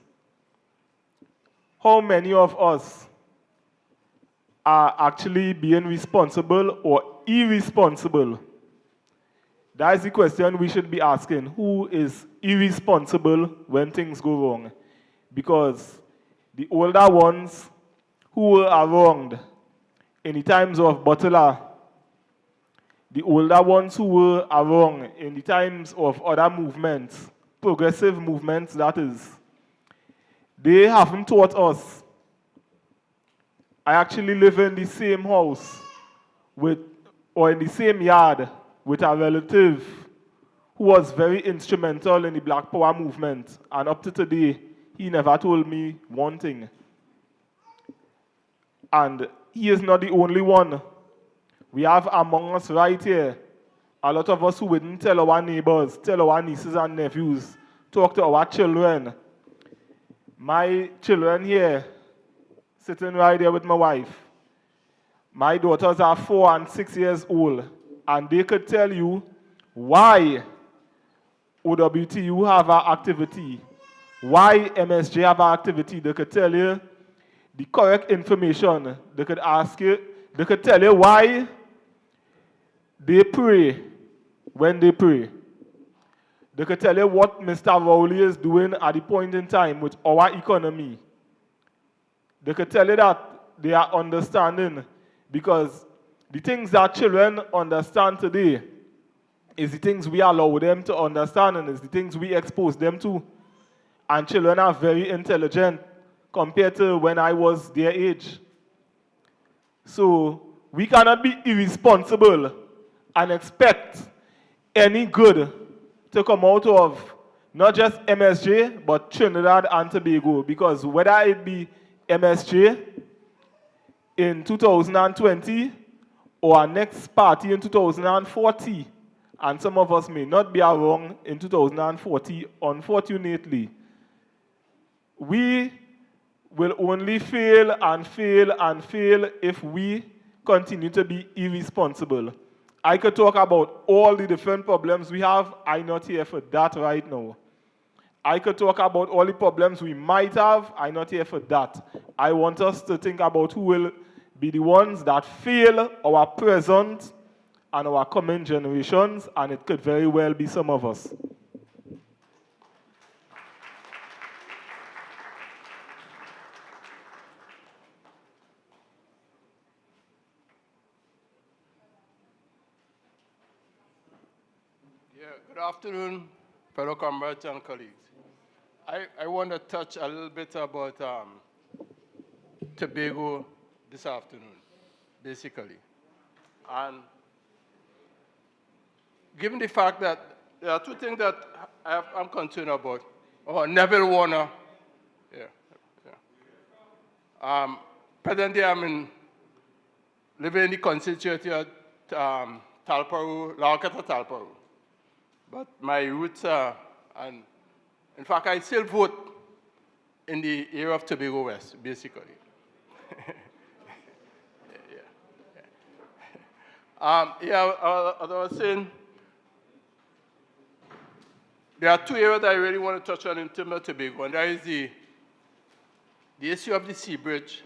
How many of us are actually being responsible or irresponsible? That is the question we should be asking. Who is irresponsible when things go wrong? Because the older ones who were around in the times of Butler, the older ones who were around in the times of other movements, progressive movements that is, they haven't taught us. I actually live in the same house or in the same yard with a relative who was very instrumental in the Black Power movement. And up to today, he never told me one thing. And he is not the only one. We have among us right here a lot of us who wouldn't tell our neighbors, tell our nieces and nephews, talk to our children. My children here, sitting right here with my wife, my daughters are 4 and 6 years old, and they could tell you why OWTU have an activity, why MSJ have an activity. They could tell you the correct information. They could ask you, they could tell you why they pray when they pray. They could tell you what Mr. Rowley is doing at the point in time with our economy. They could tell you that they are understanding, because the things that children understand today is the things we allow them to understand, and is the things we expose them to. And children are very intelligent compared to when I was their age. So we cannot be irresponsible and expect any good to come out of not just MSJ, but Trinidad and Tobago. Because whether it be MSJ in 2020 or our next party in 2040, and some of us may not be around in 2040, unfortunately, we will only fail and fail and fail if we continue to be irresponsible. I could talk about all the different problems we have. I'm not here for that right now. I could talk about all the problems we might have. I'm not here for that. I want us to think about who will be the ones that fail our present and our coming generations, and it could very well be some of us. Good afternoon, fellow comrades and colleagues. I want to touch a little bit about Tobago this afternoon, basically. And given the fact that there are two things that I'm concerned about. Oh, Neville Warner. Presently, living in the constituency of Talparu, Laukata Talparu. But my roots are, and in fact, I still vote in the area of Tobago West, basically. As I was saying, there are two areas that I really want to touch on in terms of Tobago, and that is the issue of the sea bridge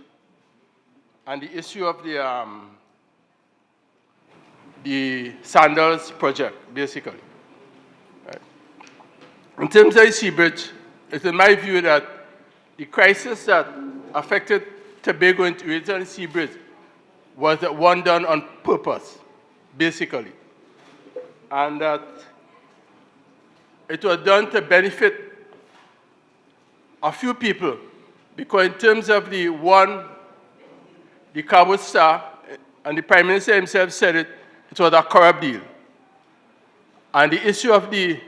and the issue of the Sandals project, basically. Right. In terms of the sea bridge, it's in my view that the crisis that affected Tobago in relation to the sea bridge was the one done on purpose, basically. And that it was done to benefit a few people, because in terms of the Cabo Star, and the Prime Minister himself said it was a corrupt deal. And the issue of the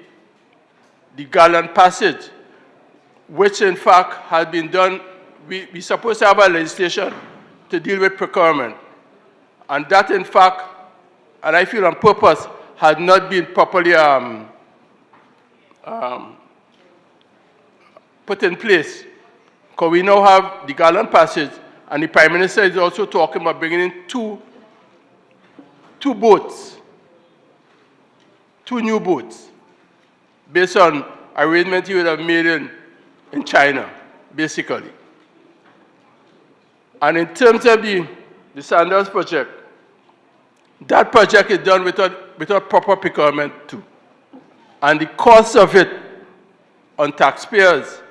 the Garland Passage, which in fact has been done. We supposed to have a legislation to deal with procurement. And that in fact, and I feel on purpose, has not been properly put in place. Because we now have the Garland Passage, and the Prime Minister is also talking about bringing in two boats, two new boats, based on arrangement he would have made in China, basically. And in terms of the Sandals project, that project is done without proper procurement too. And the cost of it on taxpayers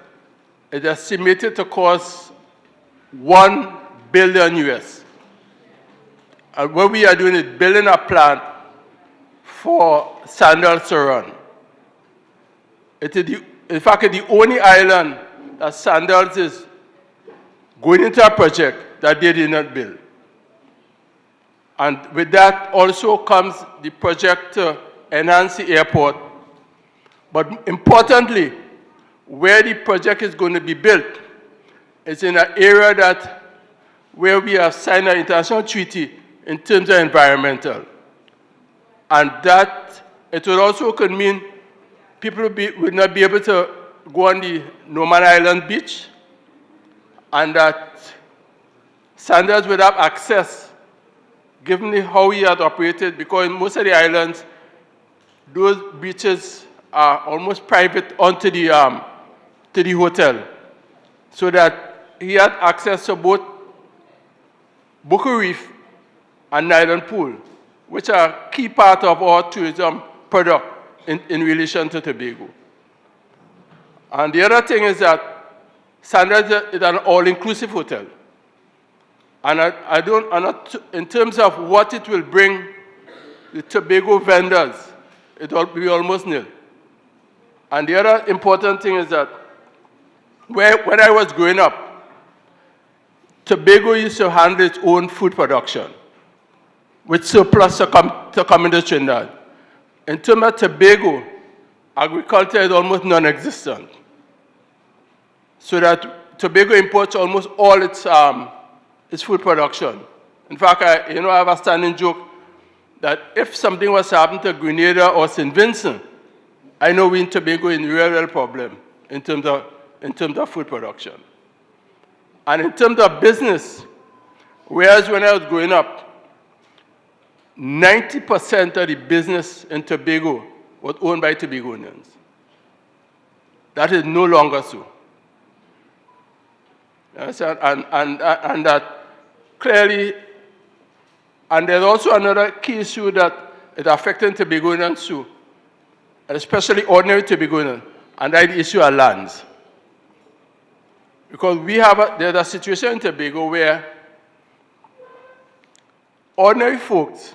is estimated to cost $1 billion US. And what we are doing is building a plant for Sandals to run. It is in fact, it's the only island that Sandals is going into a project that they did not build. And with that also comes the project to enhance the airport. But importantly, where the project is going to be built is in an area where we have signed an international treaty in terms of environmental. And that it will also could mean people would not be able to go on the Norman Island beach, and that Sandals would have access, given how he had operated, because in most of the islands, those beaches are almost private onto the hotel, so that he had access to both Bucca Reef and Island Pool, which are key part of our tourism product in relation to Tobago. And the other thing is that Sandals is an all-inclusive hotel. And in terms of what it will bring the Tobago vendors, it will be almost nil. And the other important thing is that when I was growing up, Tobago used to handle its own food production, with surplus to come into Trinidad. In terms of Tobago, agriculture is almost non-existent. So that Tobago imports almost all its food production. In fact, I have a standing joke that if something was to happen to Grenada or St. Vincent, I know we in Tobago in real problem in terms of food production. And in terms of business, whereas when I was growing up, 90% of the business in Tobago was owned by Tobagonians. That is no longer so. Yes, and that clearly, and there's also another key issue that is affecting Tobagonians too, and especially ordinary Tobagonians, and that is the issue of lands. Because there's a situation in Tobago where ordinary folks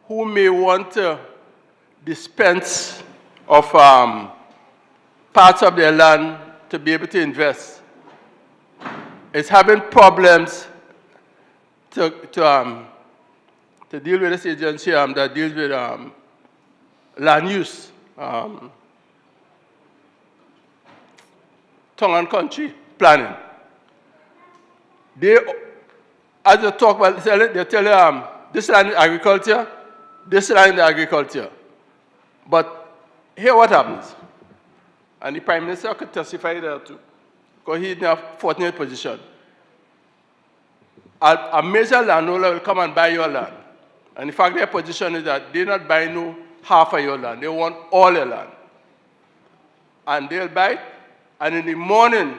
who may want to dispense of parts of their land to be able to invest is having problems to deal with this agency that deals with land use, tongue and country planning. As they talk about, they tell you this land is agriculture, this land is agriculture. But here what happens, and the Prime Minister could testify there too, because he's in a fortunate position. A major landowner will come and buy your land. And in fact, their position is that they're not buying no half of your land. They want all your land. And they'll buy it, and in the morning,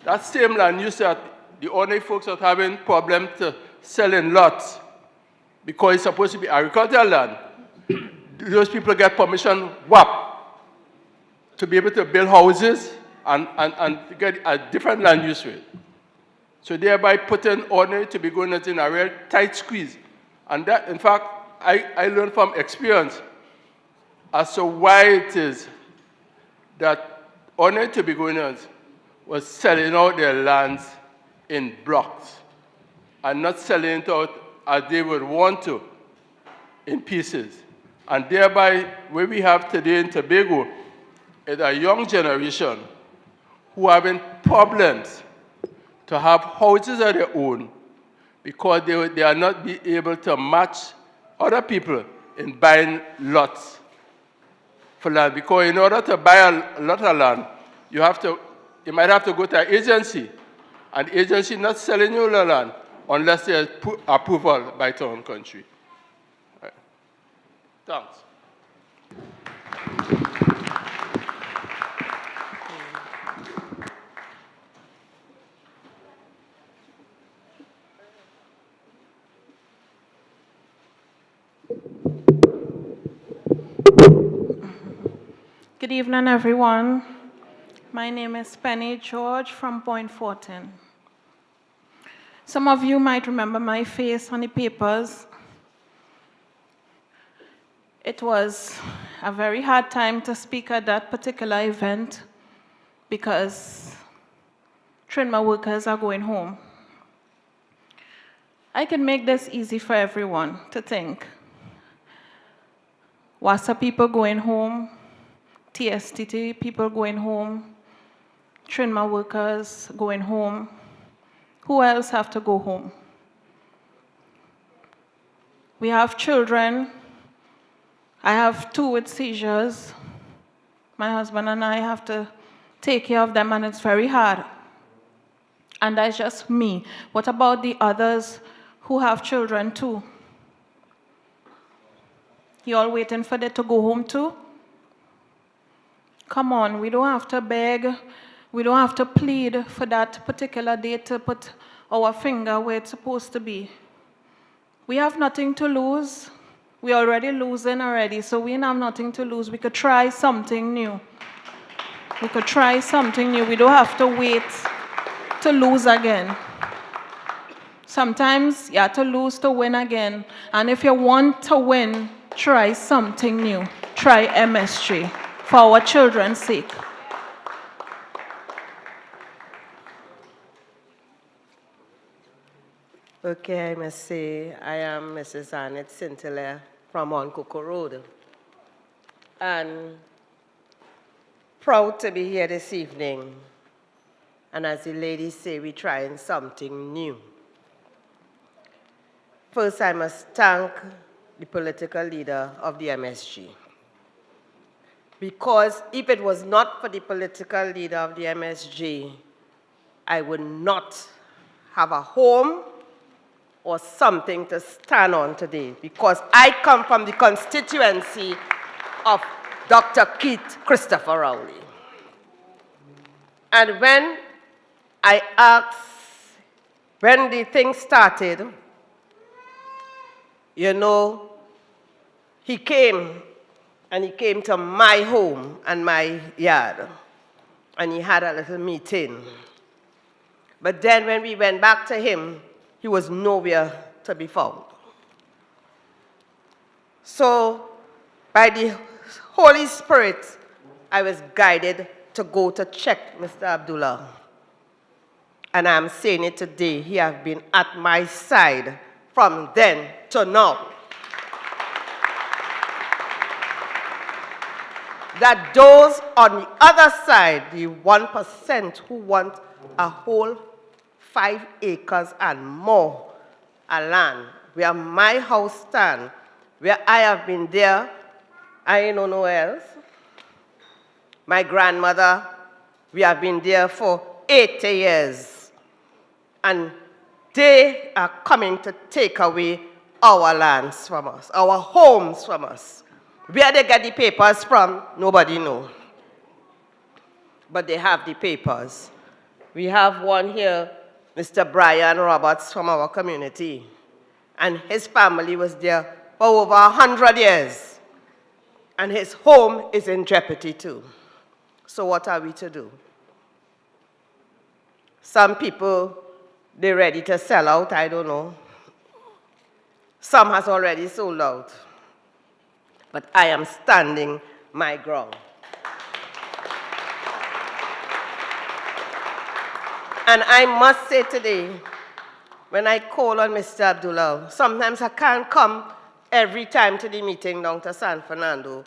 that same land use that the ordinary folks are having problems to selling lots because it's supposed to be agricultural land. Those people get permission, to be able to build houses and get a different land use rate. So thereby putting ordinary Tobagonians in a real tight squeeze. And that, in fact, I learned from experience as to why it is that ordinary Tobagonians was selling out their lands in blocks and not selling it out as they would want to, in pieces. And thereby, what we have today in Tobago is a young generation who are having problems to have houses of their own because they are not be able to match other people in buying lots for land. Because in order to buy a lot of land, you might have to go to an agency, and the agency not selling you the land unless there's approval by town country. Right. Thanks. Good evening, everyone. My name is Penny George from Point Fortin. Some of you might remember my face on the papers. It was a very hard time to speak at that particular event because Trinma workers are going home. I can make this easy for everyone to think. WASA people going home, TSTT people going home, Trinma workers going home. Who else have to go home? We have children. I have 2 with seizures. My husband and I have to take care of them, and it's very hard. And that's just me. What about the others who have children too? You all waiting for them to go home too? Come on, we don't have to beg. We don't have to plead for that particular day to put our finger where it's supposed to be. We have nothing to lose. We're already losing already, so we have nothing to lose. We could try something new. We could try something new. We don't have to wait to lose again. Sometimes you have to lose to win again. And if you want to win, try something new. Try MSJ for our children's sake. Okay, I must say I am Mrs. Annette Sintiller from Coco Road. And proud to be here this evening. And as the ladies say, we're trying something new. First, I must thank the political leader of the MSG. Because if it was not for the political leader of the MSG, I would not have a home or something to stand on today, because I come from the constituency of Dr. Keith Christopher Rowley. And when I asked, when the thing started, you know, he came, and he came to my home and my yard, and he had a little meeting. But then when we went back to him, he was nowhere to be found. So, by the Holy Spirit, I was guided to go to check Mr. Abdullah. And I'm saying it today, he has been at my side from then to now. That those on the other side, the 1% who want a whole 5 acres and more of land, where my house stands, where I have been there, I don't know else. My grandmother, we have been there for 80 years. And they are coming to take away our lands from us, our homes from us. Where they get the papers from, nobody knows. But they have the papers. We have one here, Mr. Brian Roberts from our community. And his family was there for over 100 years. And his home is in jeopardy too. So what are we to do? Some people, they're ready to sell out, I don't know. Some has already sold out. But I am standing my ground. And I must say today, when I call on Mr. Abdullah, sometimes I can't come every time to the meeting down to San Fernando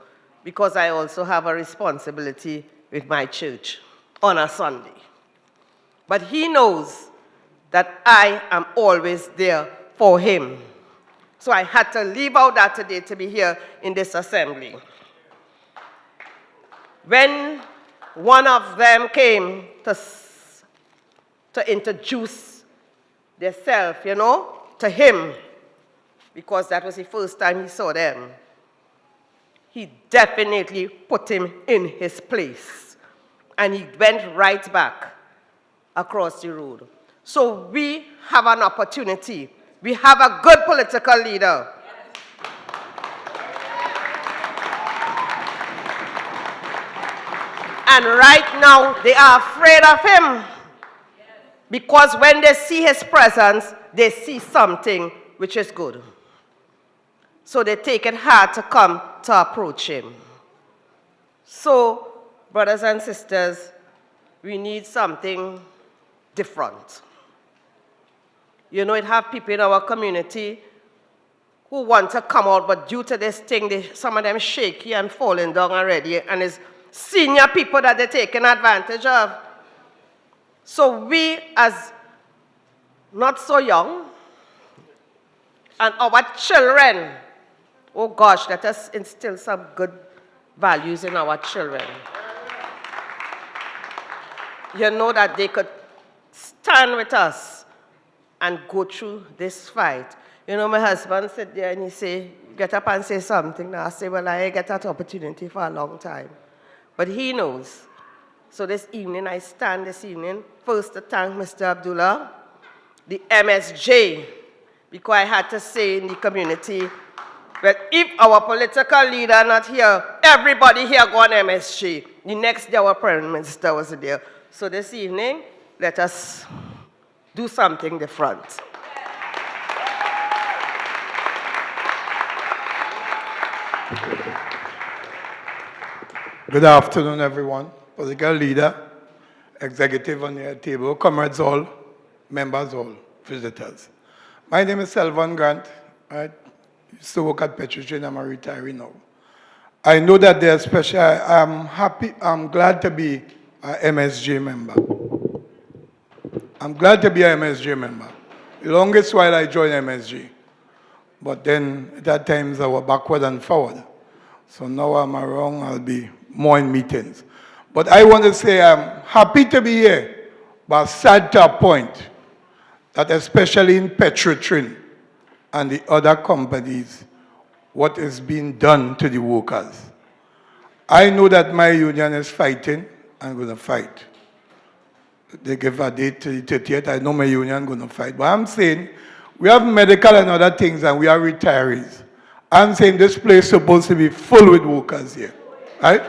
because I also have a responsibility with my church on a Sunday. But he knows that I am always there for him. So I had to leave out that today to be here in this assembly. When one of them came to introduce themselves, to him, because that was the first time he saw them, he definitely put him in his place. And he went right back across the road. So we have an opportunity. We have a good political leader. And right now, they are afraid of him. Because when they see his presence, they see something which is good. So they take it hard to come to approach him. So, brothers and sisters, we need something different. It have people in our community who want to come out, but due to this thing, some of them shaky and falling down already, and it's senior people that they're taking advantage of. So we, as not so young, and our children, oh gosh, let us instill some good values in our children. That they could stand with us and go through this fight. My husband sit there and he say, get up and say something. Now I say, well, I ain't get that opportunity for a long time. But he knows. So this evening, I stand this evening, first to thank Mr. Abdullah, the MSJ, because I had to say in the community that if our political leader not here, everybody here go on MSJ. The next day, our Prime Minister was there. So this evening, let us do something different. Good afternoon, everyone. Political leader, executive on your table, comrades all, members all, visitors. My name is Selvan Grant. I used to work at Petrotrain. I'm a retiree now. I know that they're special. I'm glad to be an MSJ member. I'm glad to be an MSJ member. The longest while I joined MSJ. But then at that times I was backward and forward. So now I'm around, I'll be more in meetings. But I want to say I'm happy to be here, but sad to a point that especially in Petrotrain and the other companies, what is being done to the workers. I know that my union is fighting. I'm going to fight. They give a date to the 30th. I know my union is going to fight. But I'm saying we have medical and other things and we are retirees. I'm saying this place is supposed to be full with workers here. Right?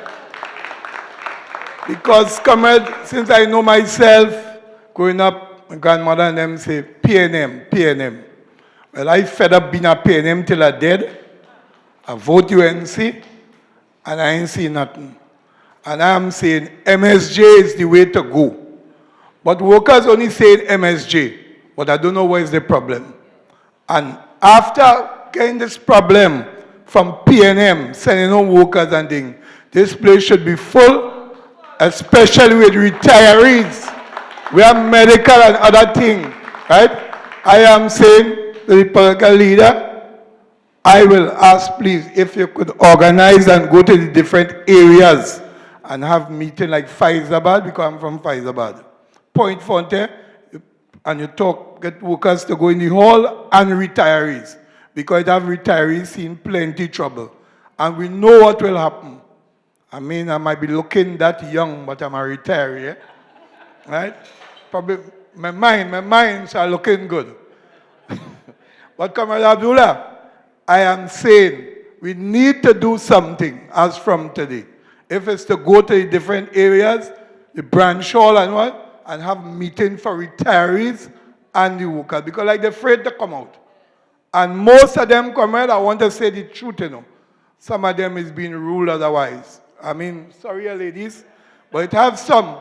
Because, comrade, since I know myself, growing up, my grandmother and them say, PNM, PNM. Well, I fed up being a PNM till I dead. I vote UNC, and I ain't see nothing. And I'm saying MSJ is the way to go. But workers only say MSJ, but I don't know what is the problem. And after getting this problem from PNM, sending home workers and things, this place should be full, especially with retirees. We have medical and other things, right? I am saying to the political leader, I will ask, please, if you could organize and go to the different areas and have meeting like Faizabad, because I'm from Faizabad. Point Fonte, and you talk, get workers to go in the hall and retirees, because it have retirees in plenty trouble. And we know what will happen. I mean, I might be looking that young, but I'm a retiree, right? Probably my minds are looking good. But Comrade Abdullah, I am saying we need to do something as from today. If it's to go to the different areas, the branch hall and what, and have meeting for retirees and the workers, because like they're afraid to come out. And most of them, comrade, I want to say the truth, some of them is being ruled otherwise. I mean, sorry, ladies, but it have some.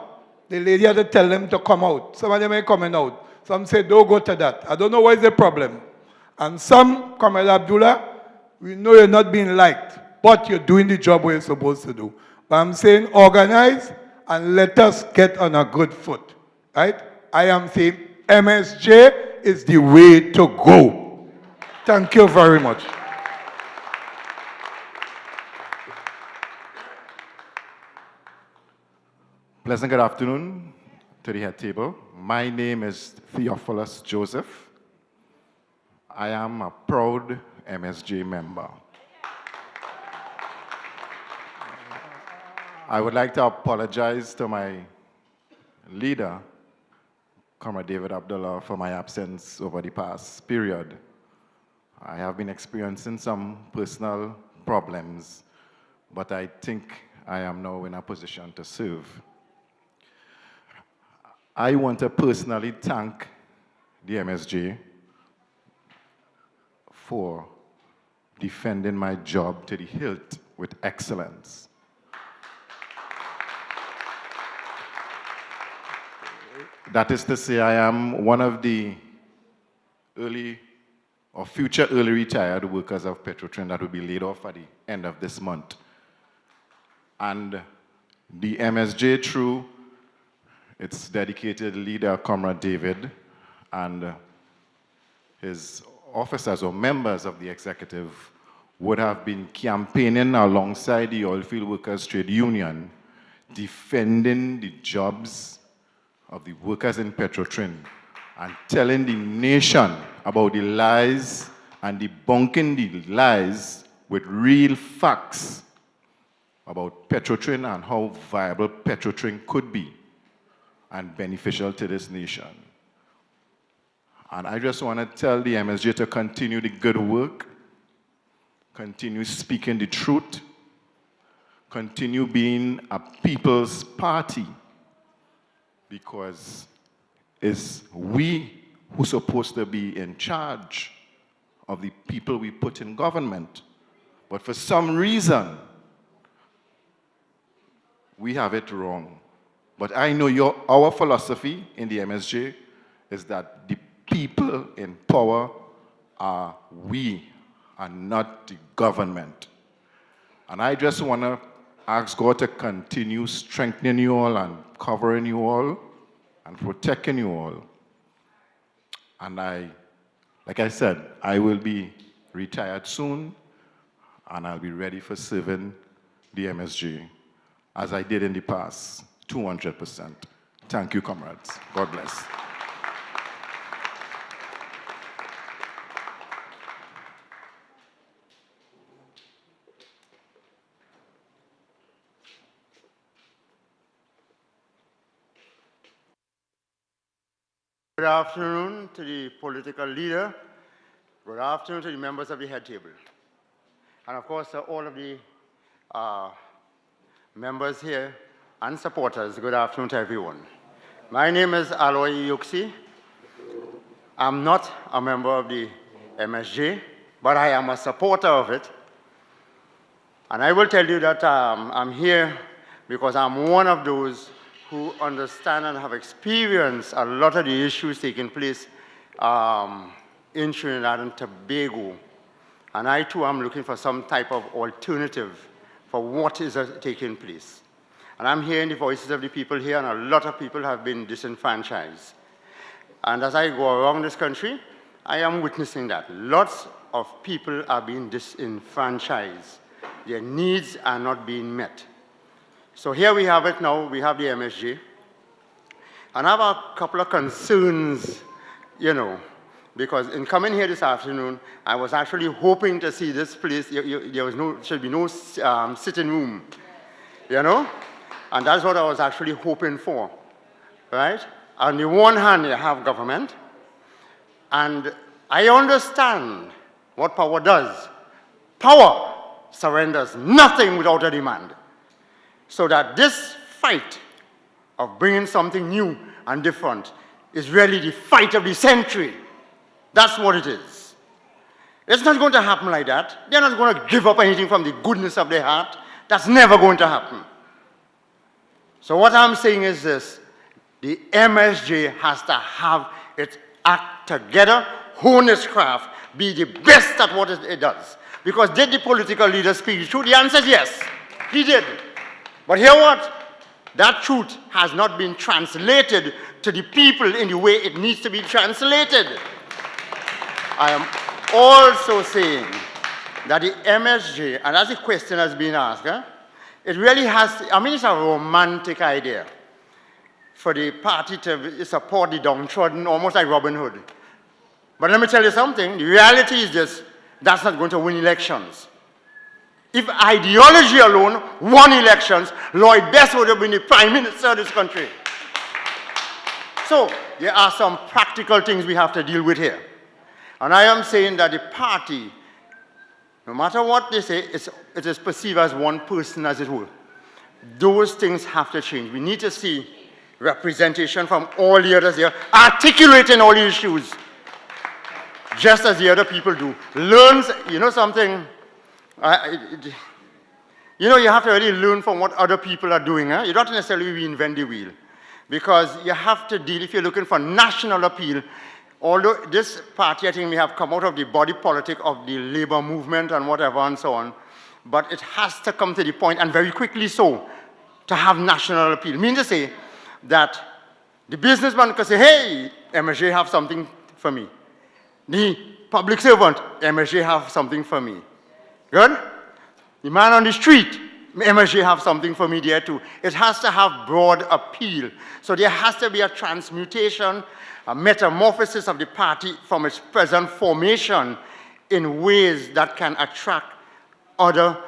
The lady had to tell them to come out. Some of them ain't coming out. Some say, don't go to that. I don't know what is the problem. And some, Comrade Abdullah, we know you're not being liked. but you're doing the job we're supposed to do. But I'm saying organize and let us get on a good foot, right? I am saying MSJ is the way to go. Thank you very much. Pleasant good afternoon to the head table. My name is Theophilus Joseph. I am a proud MSJ member. I would like to apologize to my leader, Comrade David Abdullah, for my absence over the past period. I have been experiencing some personal problems, but I think I am now in a position to serve. I want to personally thank the MSJ for defending my job to the hilt with excellence. That is to say, I am one of the early or future early retired workers of Petrotrin that will be laid off at the end of this month. And the MSJ, through its dedicated leader, Comrade David, and his officers or members of the executive would have been campaigning alongside the Oilfield Workers Trade Union, defending the jobs of the workers in Petrotrin and telling the nation about the lies and debunking the lies with real facts about Petrotrin and how viable Petrotrin could be and beneficial to this nation. And I just want to tell the MSJ to continue the good work, continue speaking the truth, continue being a people's party, because it's we who's supposed to be in charge of the people we put in government. But for some reason, we have it wrong. But I know our philosophy in the MSJ is that the people in power are we and not the government. And I just want to ask God to continue strengthening you all and covering you all and protecting you all. And like I said, I will be retired soon and I'll be ready for serving the MSJ as I did in the past, 200%. Thank you, comrades. God bless. Good afternoon to the political leader. Good afternoon to the members of the head table. And of course, all of the members here and supporters, good afternoon to everyone. My name is Aloy Yuxi. I'm not a member of the MSJ, but I am a supporter of it. And I will tell you that I'm here because I'm one of those who understand and have experienced a lot of the issues taking place in Trinidad and Tobago. And I too am looking for some type of alternative for what is taking place. And I'm hearing the voices of the people here, and a lot of people have been disenfranchised. And as I go around this country, I am witnessing that. Lots of people are being disenfranchised. Their needs are not being met. So here we have it now, we have the MSJ. And I have a couple of concerns, because in coming here this afternoon, I was actually hoping to see this place. There should be no sitting room, And that's what I was actually hoping for, right? On the one hand, you have government, and I understand what power does. Power surrenders nothing without a demand. So that this fight of bringing something new and different is really the fight of the century. That's what it is. It's not going to happen like that. They're not going to give up anything from the goodness of their heart. That's never going to happen. So what I'm saying is this: the MSJ has to have its act together, hone its craft, be the best at what it does. Because did the political leader speak the truth? The answer is yes, he did. But hear what? That truth has not been translated to the people in the way it needs to be translated. I am also saying that the MSJ, and as the question has been asked, it really has, it's a romantic idea for the party to support the downtrodden, almost like Robin Hood. But let me tell you something, the reality is this, that's not going to win elections. If ideology alone won elections, Lloyd Best would have been the Prime Minister of this country. So, there are some practical things we have to deal with here. And I am saying that the party, no matter what they say, it is perceived as one person, as it were. Those things have to change. We need to see representation from all the others here, articulating all the issues, just as the other people do. Learns, you know something, you have to really learn from what other people are doing. You don't necessarily reinvent the wheel. Because you have to deal, if you're looking for national appeal, although this party, I think, may have come out of the body politic of the labor movement and whatever and so on, but it has to come to the point, and very quickly so, to have national appeal. Mean to say that the businessman can say, hey, MSJ have something for me. The public servant, MSJ have something for me. Good? The man on the street, MSJ have something for me there too. It has to have broad appeal. So there has to be a transmutation, a metamorphosis of the party from its present formation in ways that can attract other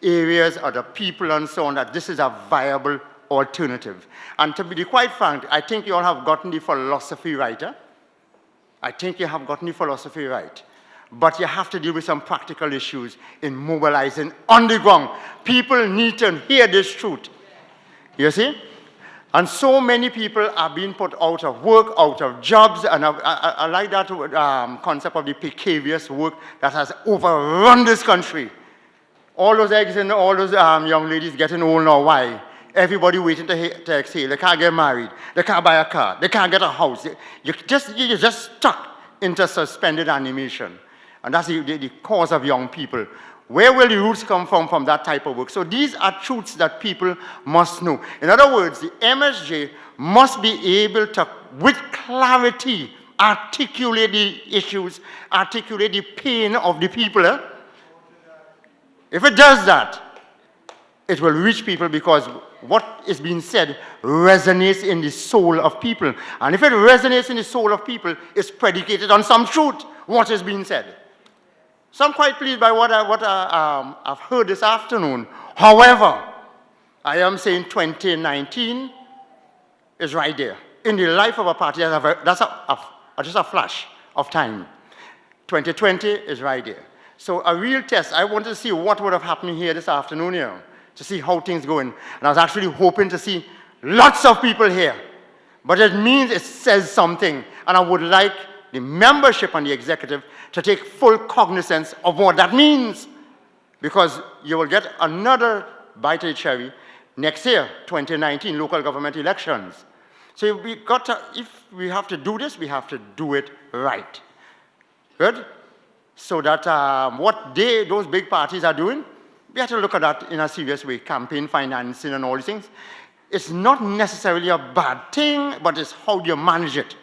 areas, other people and so on, that this is a viable alternative. And to be quite frank, I think you all have gotten the philosophy right. I think you have gotten the philosophy right. But you have to deal with some practical issues in mobilizing on the ground. People need to hear this truth. You see? And so many people are being put out of work, out of jobs, and I like that concept of the precarious work that has overrun this country. All those eggs and all those young ladies getting old now. Why? Everybody waiting to exhale. They can't get married. They can't buy a car. They can't get a house. You're just stuck into suspended animation. And that's the cause of young people. Where will the roots come from that type of work? So these are truths that people must know. In other words, the MSJ must be able to, with clarity, articulate the issues, articulate the pain of the people. If it does that, it will reach people, because what is being said resonates in the soul of people. And if it resonates in the soul of people, it's predicated on some truth, what is being said. So I'm quite pleased by what I've heard this afternoon. However, I am saying 2019 is right there. In the life of a party, that's just a flash of time. 2020 is right there. So a real test, I wanted to see what would have happened here this afternoon here, to see how things going. And I was actually hoping to see lots of people here. But it means it says something. And I would like the membership and the executive to take full cognizance of what that means. Because you will get another bite of the cherry next year, 2019, local government elections. So if we have to do this, we have to do it right. Good? So that what those big parties are doing, we have to look at that in a serious way, campaign financing and all these things. It's not necessarily a bad thing, but it's how you manage it.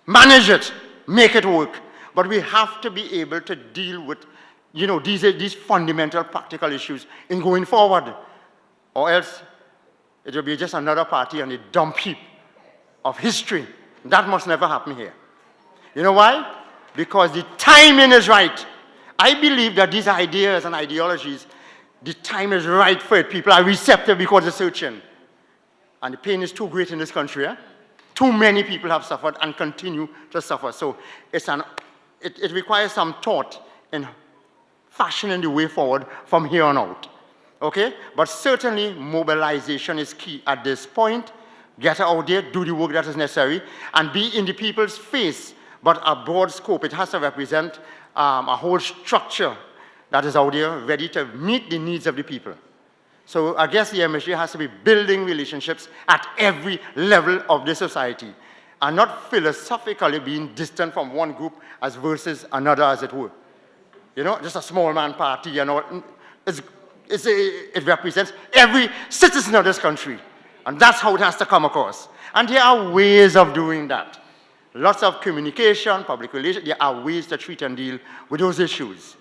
Manage it, make it work. But we have to be able to deal with, these fundamental practical issues in going forward. Or else, it will be just another party on a dump heap of history. That must never happen here. You know why? Because the timing is right. I believe that these ideas and ideologies, the time is right for it. People are receptive because they're searching. And the pain is too great in this country. Too many people have suffered and continue to suffer. So it requires some thought in fashioning the way forward from here on out. Okay? But certainly mobilization is key at this point. Get out there, do the work that is necessary, and be in the people's face, but a broad scope. It has to represent a whole structure that is out there ready to meet the needs of the people. So I guess the MSJ has to be building relationships at every level of the society, and not philosophically being distant from one group as versus another, as it were. You know, just a small man party, you know. It represents every citizen of this country. And that's how it has to come across. And there are ways of doing that. Lots of communication, public relations, there are ways to treat and deal with those issues.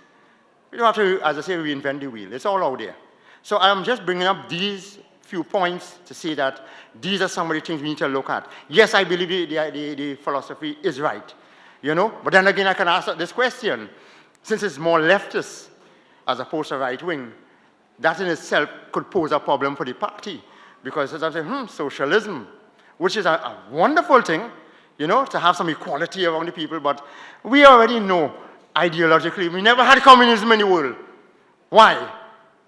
We don't have to, as I say, reinvent the wheel. It's all out there. So I'm just bringing up these few points to say that these are some of the things we need to look at. Yes, I believe the philosophy is right, you know, but then again, I can ask this question. Since it's more leftist as opposed to right-wing, that in itself could pose a problem for the party. Because as I'm saying, socialism, which is a wonderful thing, you know, to have some equality among the people, but we already know ideologically, we never had communism in the world. Why?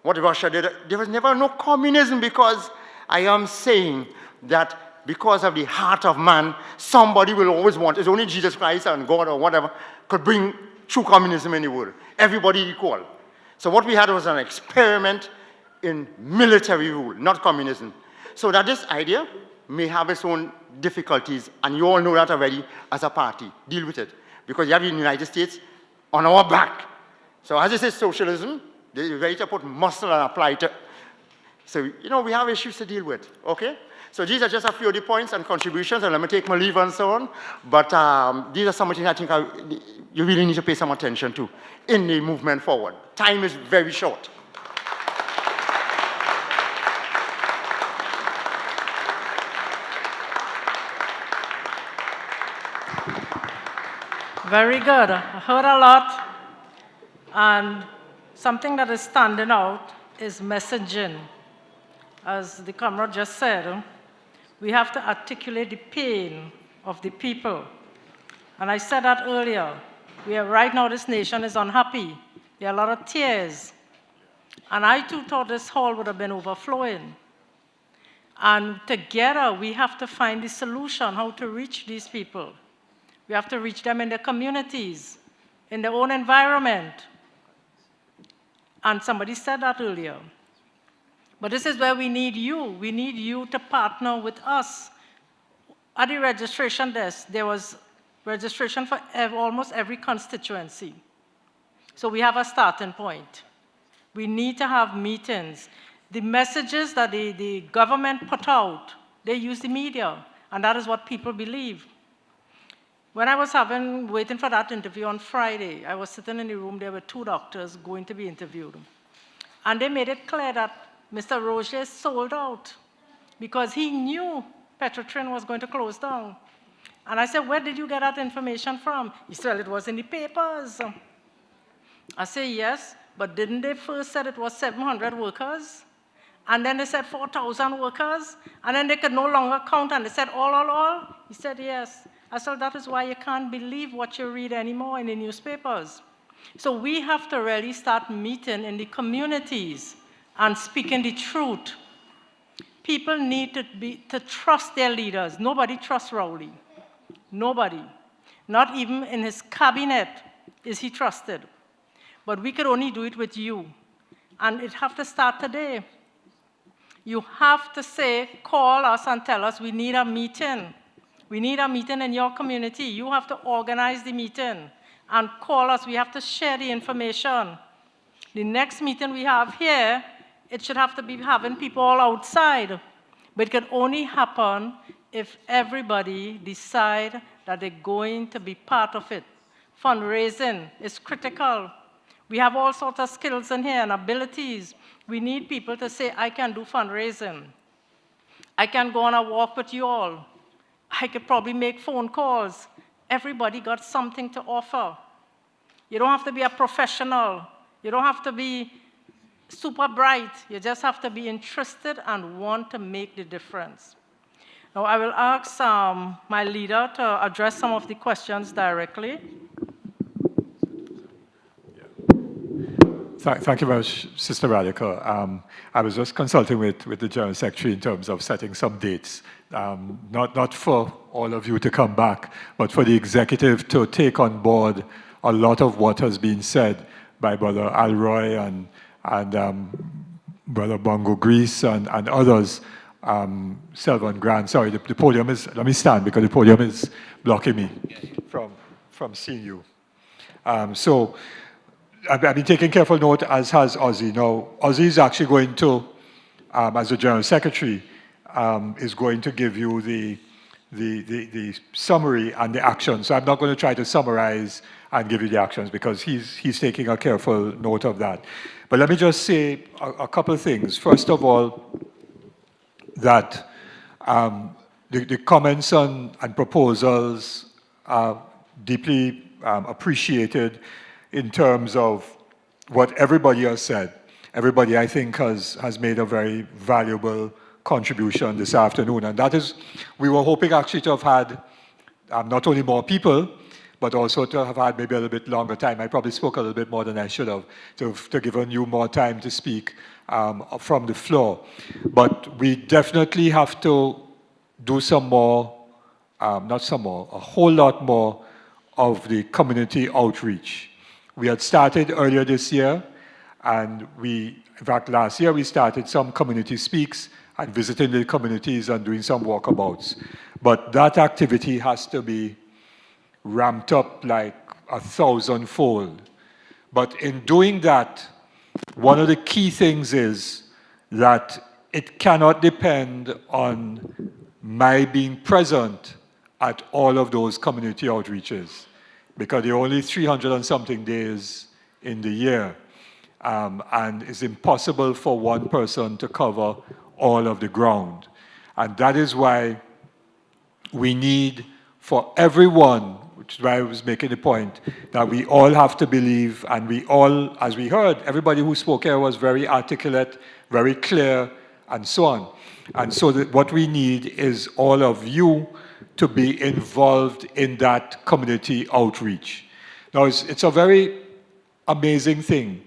What Russia did, there was never no communism because I am saying that because of the heart of man, somebody will always want, it's only Jesus Christ and God or whatever could bring true communism in the world. Everybody equal. So what we had was an experiment in military rule, not communism. So that this idea may have its own difficulties, and you all know that already as a party. Deal with it. Because you have the United States on our back. So as I say, socialism, they're ready to put muscle and apply it. So, you know, we have issues to deal with, okay? So these are just a few of the points and contributions, and let me take my leave and so on. But these are some of the things I think you really need to pay some attention to in the movement forward. Time is very short. Very good. I heard a lot. And something that is standing out is messaging. As the comrade just said, we have to articulate the pain of the people. And I said that earlier. Right now, this nation is unhappy. There are a lot of tears. And I too thought this hall would have been overflowing. And together, we have to find the solution, how to reach these people. We have to reach them in their communities, in their own environment. And somebody said that earlier. But this is where we need you. We need you to partner with us. At the registration desk, there was registration for almost every constituency. So we have a starting point. We need to have meetings. The messages that the government put out, they use the media, and that is what people believe. When I was waiting for that interview on Friday, I was sitting in the room, there were 2 doctors going to be interviewed. And they made it clear that Mr. Roger sold out because he knew Petrotrin was going to close down. And I said, where did you get that information from? He said, well, it was in the papers. I said, yes, but didn't they first say it was 700 workers? And then they said 4,000 workers? And then they could no longer count, and they said all? He said, yes. I said, that is why you can't believe what you read anymore in the newspapers. So we have to really start meeting in the communities and speaking the truth. People need to trust their leaders. Nobody trusts Rowley. Nobody. Not even in his cabinet is he trusted. But we could only do it with you. And it have to start today. You have to say, call us and tell us we need a meeting. We need a meeting in your community. You have to organize the meeting and call us. We have to share the information. The next meeting we have here, it should have to be having people all outside. But it can only happen if everybody decide that they're going to be part of it. Fundraising is critical. We have all sorts of skills in here and abilities. We need people to say, I can do fundraising. I can go on a walk with you all. I could probably make phone calls. Everybody got something to offer. You don't have to be a professional. You don't have to be super bright. You just have to be interested and want to make the difference. Now, I will ask my leader to address some of the questions directly. Thank you very much, Sister Radical. I was just consulting with the General Secretary in terms of setting some dates, not for all of you to come back, but for the executive to take on board a lot of what has been said by Brother Alroy and Brother Bongo Grease and others. Selvon Grant, sorry, the podium is, let me stand because the podium is blocking me from seeing you. So I've been taking careful note, as has Ozzy. Now, Ozzy is actually going to, as the General Secretary, is going to give you the summary and the actions. So I'm not going to try to summarize and give you the actions because he's taking a careful note of that. But let me just say a couple of things. First of all, that the comments and proposals are deeply appreciated in terms of what everybody has said. Everybody, I think, has made a very valuable contribution this afternoon. And that is, we were hoping actually to have had not only more people, but also to have had maybe a little bit longer time. I probably spoke a little bit more than I should have, to given you more time to speak from the floor. But we definitely have to do some more, not some more, a whole lot more of the community outreach. We had started earlier this year, and in fact, last year we started some community speaks and visiting the communities and doing some walkabouts. But that activity has to be ramped up like 1,000-fold. But in doing that, one of the key things is that it cannot depend on my being present at all of those community outreaches, because there are only 300 and something days in the year, and it's impossible for one person to cover all of the ground. And that is why we need for everyone, which is why I was making the point, that we all have to believe, and we all, as we heard, everybody who spoke here was very articulate, very clear, and so on. And so what we need is all of you to be involved in that community outreach. Now, it's a very amazing thing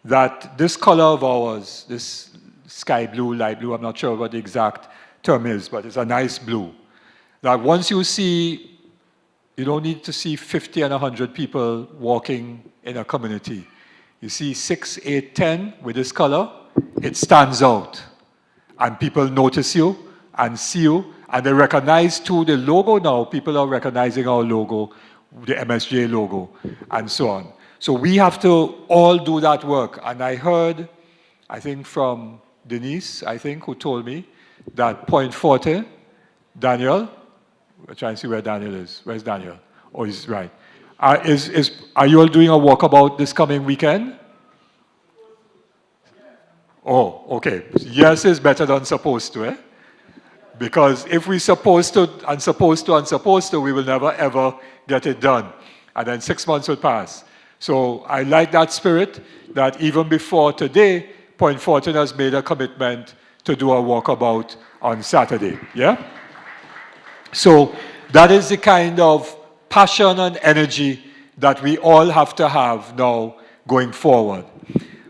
that this color of ours, this sky blue, light blue, I'm not sure what the exact term is, but it's a nice blue. That once you see, you don't need to see 50 and 100 people walking in a community. You see 6, 8, 10 with this color, it stands out. And people notice you and see you, and they recognize too the logo now. People are recognizing our logo, the MSJ logo, and so on. So we have to all do that work. And I heard, I think from Denise, who told me that Point Forte, Daniel, we're trying to see where Daniel is. Where's Daniel? Oh, he's right. Are you all doing a walkabout this coming weekend? Oh, okay. Yes is better than supposed to, eh? Because if we supposed to, and supposed to, and supposed to, we will never ever get it done. And then 6 months will pass. So I like that spirit that even before today, Point Fortin has made a commitment to do a walkabout on Saturday. Yeah? So that is the kind of passion and energy that we all have to have now going forward.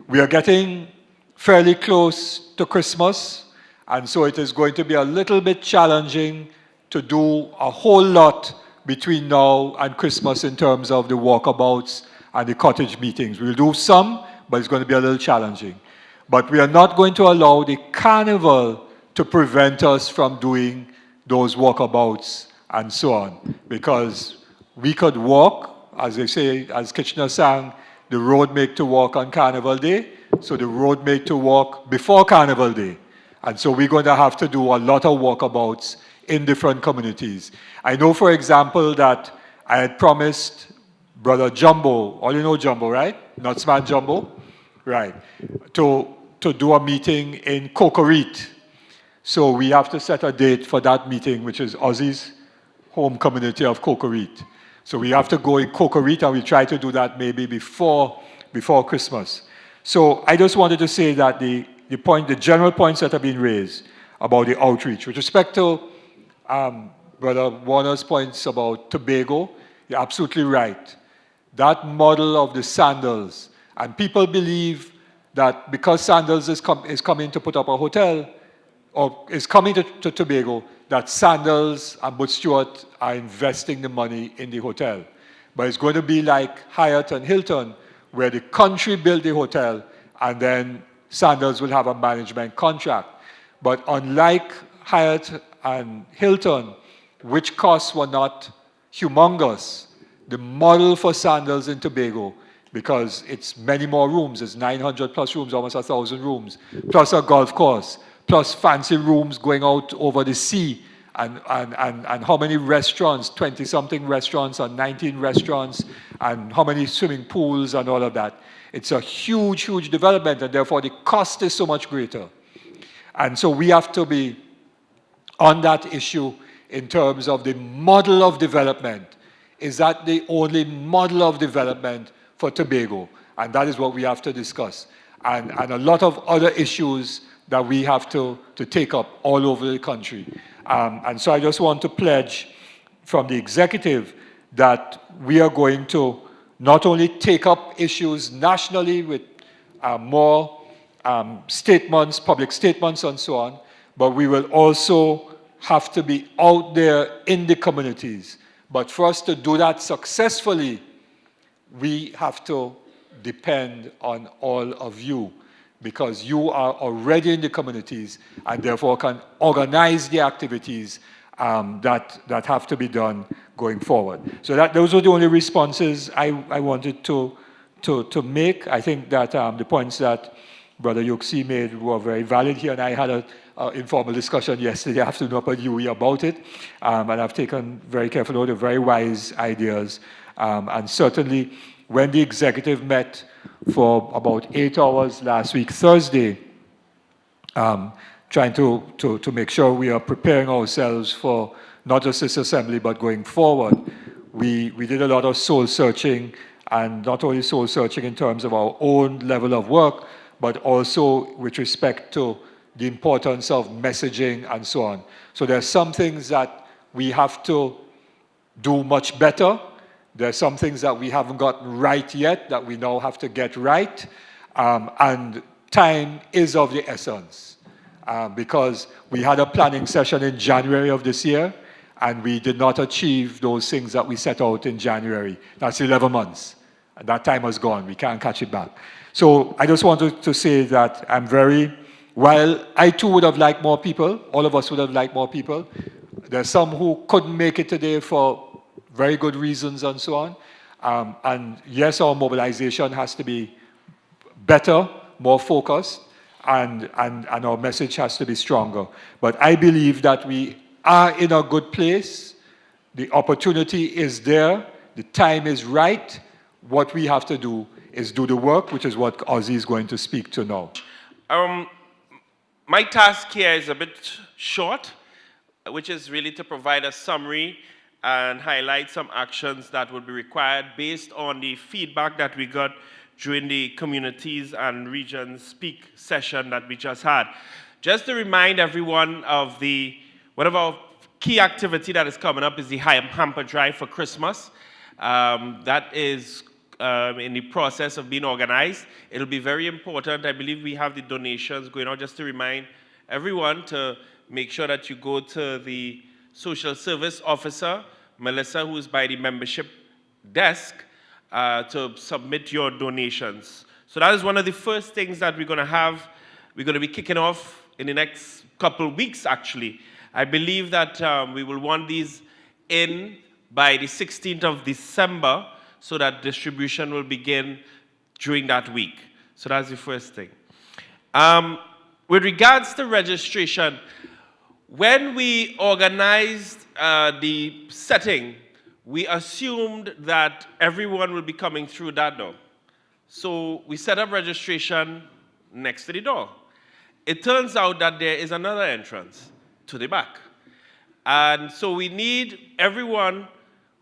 We are getting fairly close to Christmas, and so it is going to be a little bit challenging to do a whole lot between now and Christmas in terms of the walkabouts and the cottage meetings. We'll do some, but it's going to be a little challenging. But we are not going to allow the carnival to prevent us from doing those walkabouts and so on, because we could walk, as they say, as Kitchener sang, the road made to walk on Carnival Day, so the road made to walk before Carnival Day. And so we're going to have to do a lot of walkabouts in different communities. I know, for example, that I had promised Brother Jumbo, all you know Jumbo, right? Nutsman Jumbo? Right. To do a meeting in Cocorit. So we have to set a date for that meeting, which is Ozzy's home community of Cocorit. So we have to go in Cocorit, and we try to do that maybe before Christmas. So I just wanted to say that the general points that have been raised about the outreach. With respect to Brother Warner's points about Tobago, you're absolutely right. That model of the Sandals, and people believe that because Sandals is coming to put up a hotel, or is coming to Tobago, that Sandals and Butch Stewart are investing the money in the hotel. But it's going to be like Hyatt and Hilton, where the country built the hotel, and then Sandals will have a management contract. But unlike Hyatt and Hilton, which costs were not humongous, the model for Sandals in Tobago because it's many more rooms. It's 900 plus rooms, almost 1,000 rooms, plus a golf course, plus fancy rooms going out over the sea, and how many restaurants, 20-something restaurants and 19 restaurants, and how many swimming pools and all of that. It's a huge, huge development, and therefore the cost is so much greater. And so we have to be on that issue in terms of the model of development. Is that the only model of development for Tobago? And that is what we have to discuss. And a lot of other issues that we have to take up all over the country. And so I just want to pledge from the executive that we are going to not only take up issues nationally with more statements, public statements and so on, but we will also have to be out there in the communities. But for us to do that successfully, we have to depend on all of you, because you are already in the communities and therefore can organize the activities that have to be done going forward. So those are the only responses I wanted to make. I think that the points that Brother Yuxi made were very valid here, and I had an informal discussion yesterday afternoon up at UE about it, and I've taken very careful note of very wise ideas. And certainly, when the executive met for about 8 hours last week, Thursday, trying to make sure we are preparing ourselves for not just this assembly, but going forward, we did a lot of soul searching, and not only soul searching in terms of our own level of work, but also with respect to the importance of messaging and so on. So there are some things that we have to do much better. There are some things that we haven't gotten right yet that we now have to get right. And time is of the essence, because we had a planning session in January of this year, and we did not achieve those things that we set out in January. That's 11 months. And that time has gone. We can't catch it back. So I just wanted to say that I'm while I too would have liked more people, all of us would have liked more people, there's some who couldn't make it today for very good reasons and so on. And yes, our mobilization has to be better, more focused, and our message has to be stronger. But I believe that we are in a good place. The opportunity is there. The time is right. What we have to do is do the work, which is what Ozzy is going to speak to now. My task here is a bit short, which is really to provide a summary and highlight some actions that will be required based on the feedback that we got during the communities and regions speak session that we just had. Just to remind everyone of one of our key activity that is coming up is the hamper drive for Christmas. That is in the process of being organized. It'll be very important. I believe we have the donations going on, just to remind everyone to make sure that you go to the social service officer, Melissa, who is by the membership desk, to submit your donations. So that is one of the first things that we're going to have. We're going to be kicking off in the next couple of weeks, actually. I believe that we will want these in by the 16th of December, so that distribution will begin during that week. So that's the first thing. With regards to registration, when we organized the setting, we assumed that everyone will be coming through that door. So we set up registration next to the door. It turns out that there is another entrance to the back. And so we need everyone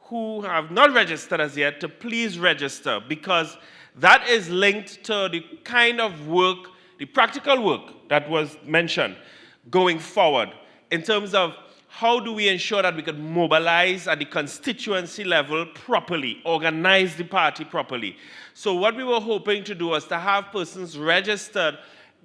who have not registered as yet to please register, because that is linked to the kind of work, the practical work that was mentioned going forward in terms of how do we ensure that we can mobilize at the constituency level properly, organize the party properly. So what we were hoping to do was to have persons registered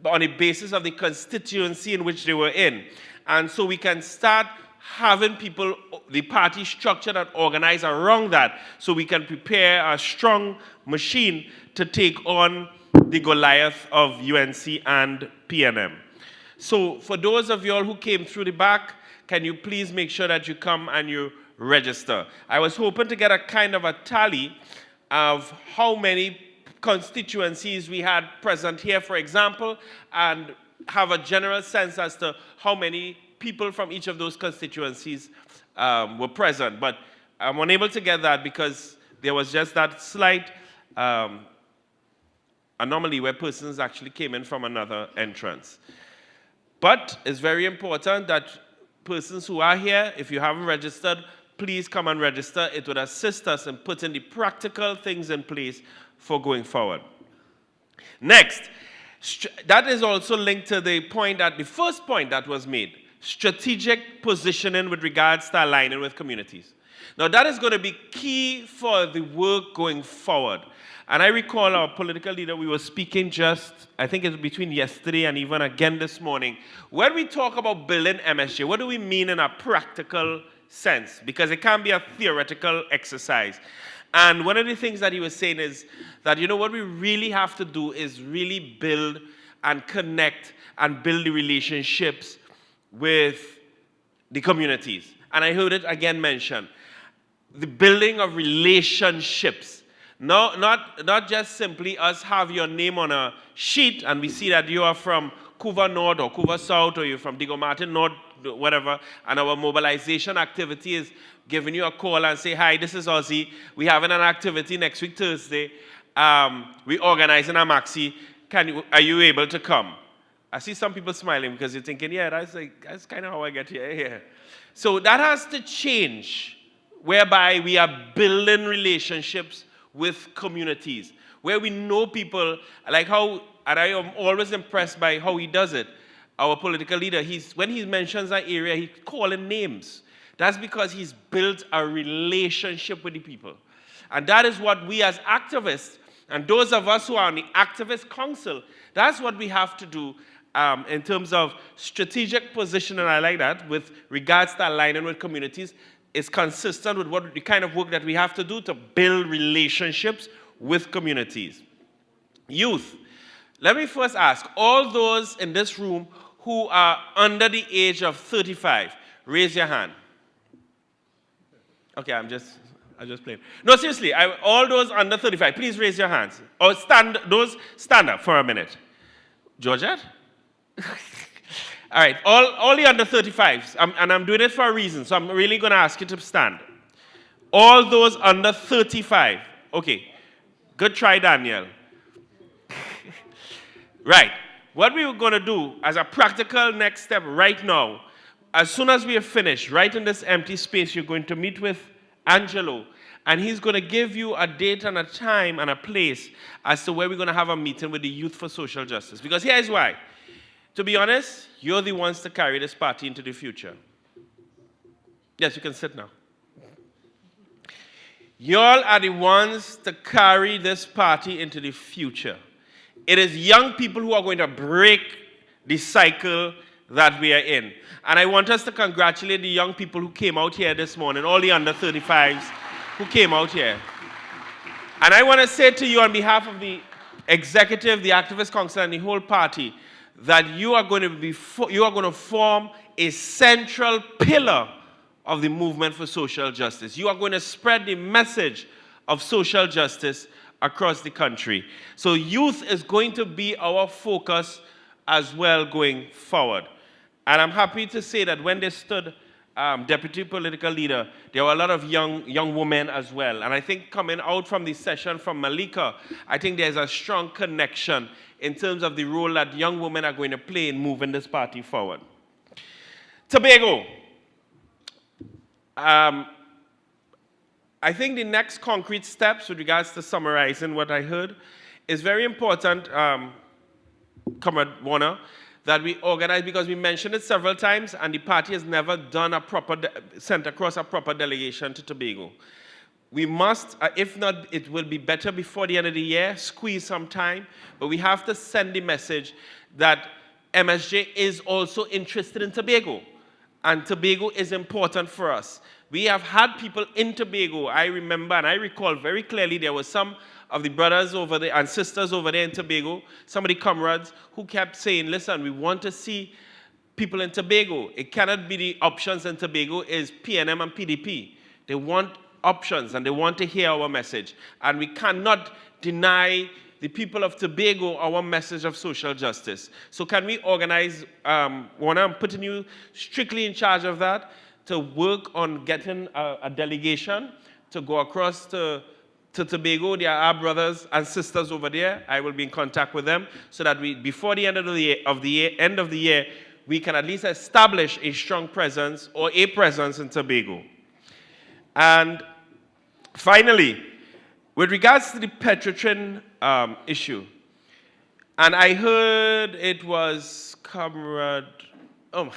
on the basis of the constituency in which they were in. And so we can start having people, the party structured and organized around that, so we can prepare a strong machine to take on the Goliath of UNC and PNM. So for those of you all who came through the back, can you please make sure that you come and you register? I was hoping to get a kind of a tally of how many constituencies we had present here, for example, and have a general sense as to how many people from each of those constituencies were present. But I'm unable to get that because there was just that slight anomaly where persons actually came in from another entrance. But it's very important that persons who are here, if you haven't registered, please come and register. It would assist us in putting the practical things in place for going forward. Next, that is also linked to the first point that was made, strategic positioning with regards to aligning with communities. Now that is going to be key for the work going forward. And I recall our political leader, we were speaking just, I think it's between yesterday and even again this morning. When we talk about building MSJ, what do we mean in a practical sense? Because it can't be a theoretical exercise. And one of the things that he was saying is that, what we really have to do is really build and connect and build the relationships with the communities. And I heard it again mentioned. The building of relationships. No, not just simply us have your name on a sheet and we see that you are from Couva North or Couva South or you're from Digo Martin North, whatever, and our mobilization activity is giving you a call and say, hi, this is Ozzy. We're having an activity next week, Thursday. We're organizing a maxi. Are you able to come? I see some people smiling because you're thinking, yeah, that's kind of how I get here. Yeah. So that has to change, whereby we are building relationships with communities, where we know people, like how, and I am always impressed by how he does it. Our political leader, when he mentions an area, he's calling names. That's because he's built a relationship with the people. And that is what we as activists, and those of us who are on the activist council, that's what we have to do in terms of strategic positioning, I like that, with regards to aligning with communities, is consistent with what the kind of work that we have to do to build relationships with communities. Youth. Let me first ask, all those in this room who are under the age of 35, raise your hand. Okay, I just playing. No, seriously, all those under 35, please raise your hands. Or stand up for a minute. Georgette? All right, all the under 35s, and I'm doing it for a reason, so I'm really going to ask you to stand. All those under 35. Okay, good try, Daniel. Right, what we were going to do as a practical next step right now, as soon as we are finished, right in this empty space, you're going to meet with Angelo, and he's going to give you a date and a time and a place as to where we're going to have a meeting with the Youth for Social Justice. Because here's why. To be honest, you're the ones to carry this party into the future. Yes, you can sit now. Y'all are the ones to carry this party into the future. It is young people who are going to break the cycle that we are in. And I want us to congratulate the young people who came out here this morning, all the under 35s who came out here. And I want to say to you on behalf of the executive, the activist council, and the whole party, that you are going to form a central pillar of the movement for social justice. You are going to spread the message of social justice across the country. So youth is going to be our focus as well going forward. And I'm happy to say that when they stood deputy political leader, there were a lot of young women as well. And I think coming out from this session from Malika, I think there's a strong connection in terms of the role that young women are going to play in moving this party forward. Tobago. I think the next concrete steps with regards to summarizing what I heard is very important, Comrade Warner, that we organize, because we mentioned it several times and the party has never done sent across a proper delegation to Tobago. We must, if not, it will be better before the end of the year, squeeze some time, but we have to send the message that MSJ is also interested in Tobago, and Tobago is important for us. We have had people in Tobago, I remember and I recall very clearly there were some of the brothers over there and sisters over there in Tobago, some of the comrades who kept saying, listen, we want to see people in Tobago. It cannot be the options in Tobago is PNM and PDP. They want options and they want to hear our message. And we cannot deny the people of Tobago our message of social justice. So can we organize, one, I'm putting you strictly in charge of that, to work on getting a delegation to go across to Tobago. There are our brothers and sisters over there. I will be in contact with them so that we, before the end of the year, we can at least establish a strong presence or a presence in Tobago. And finally, with regards to the Petrotrin issue, and I heard it was Comrade, the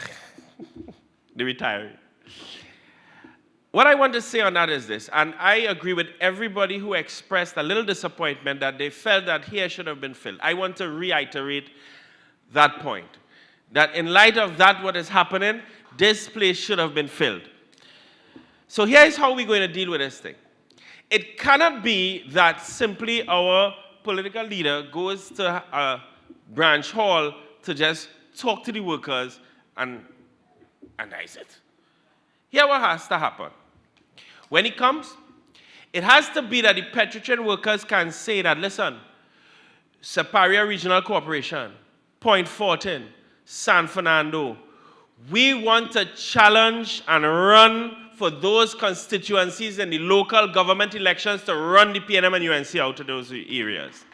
retiree. What I want to say on that is this, and I agree with everybody who expressed a little disappointment that they felt that here should have been filled. I want to reiterate that point, that in light of that, what is happening, this place should have been filled. So here's how we're going to deal with this thing. It cannot be that simply our political leader goes to a branch hall to just talk to the workers and that's it. Here what has to happen. When it comes, it has to be that the Petrotrin workers can say that, listen, Superior Regional Corporation, Point Fortin, San Fernando, we want to challenge and run for those constituencies in the local government elections to run the PNM and UNC out of those areas.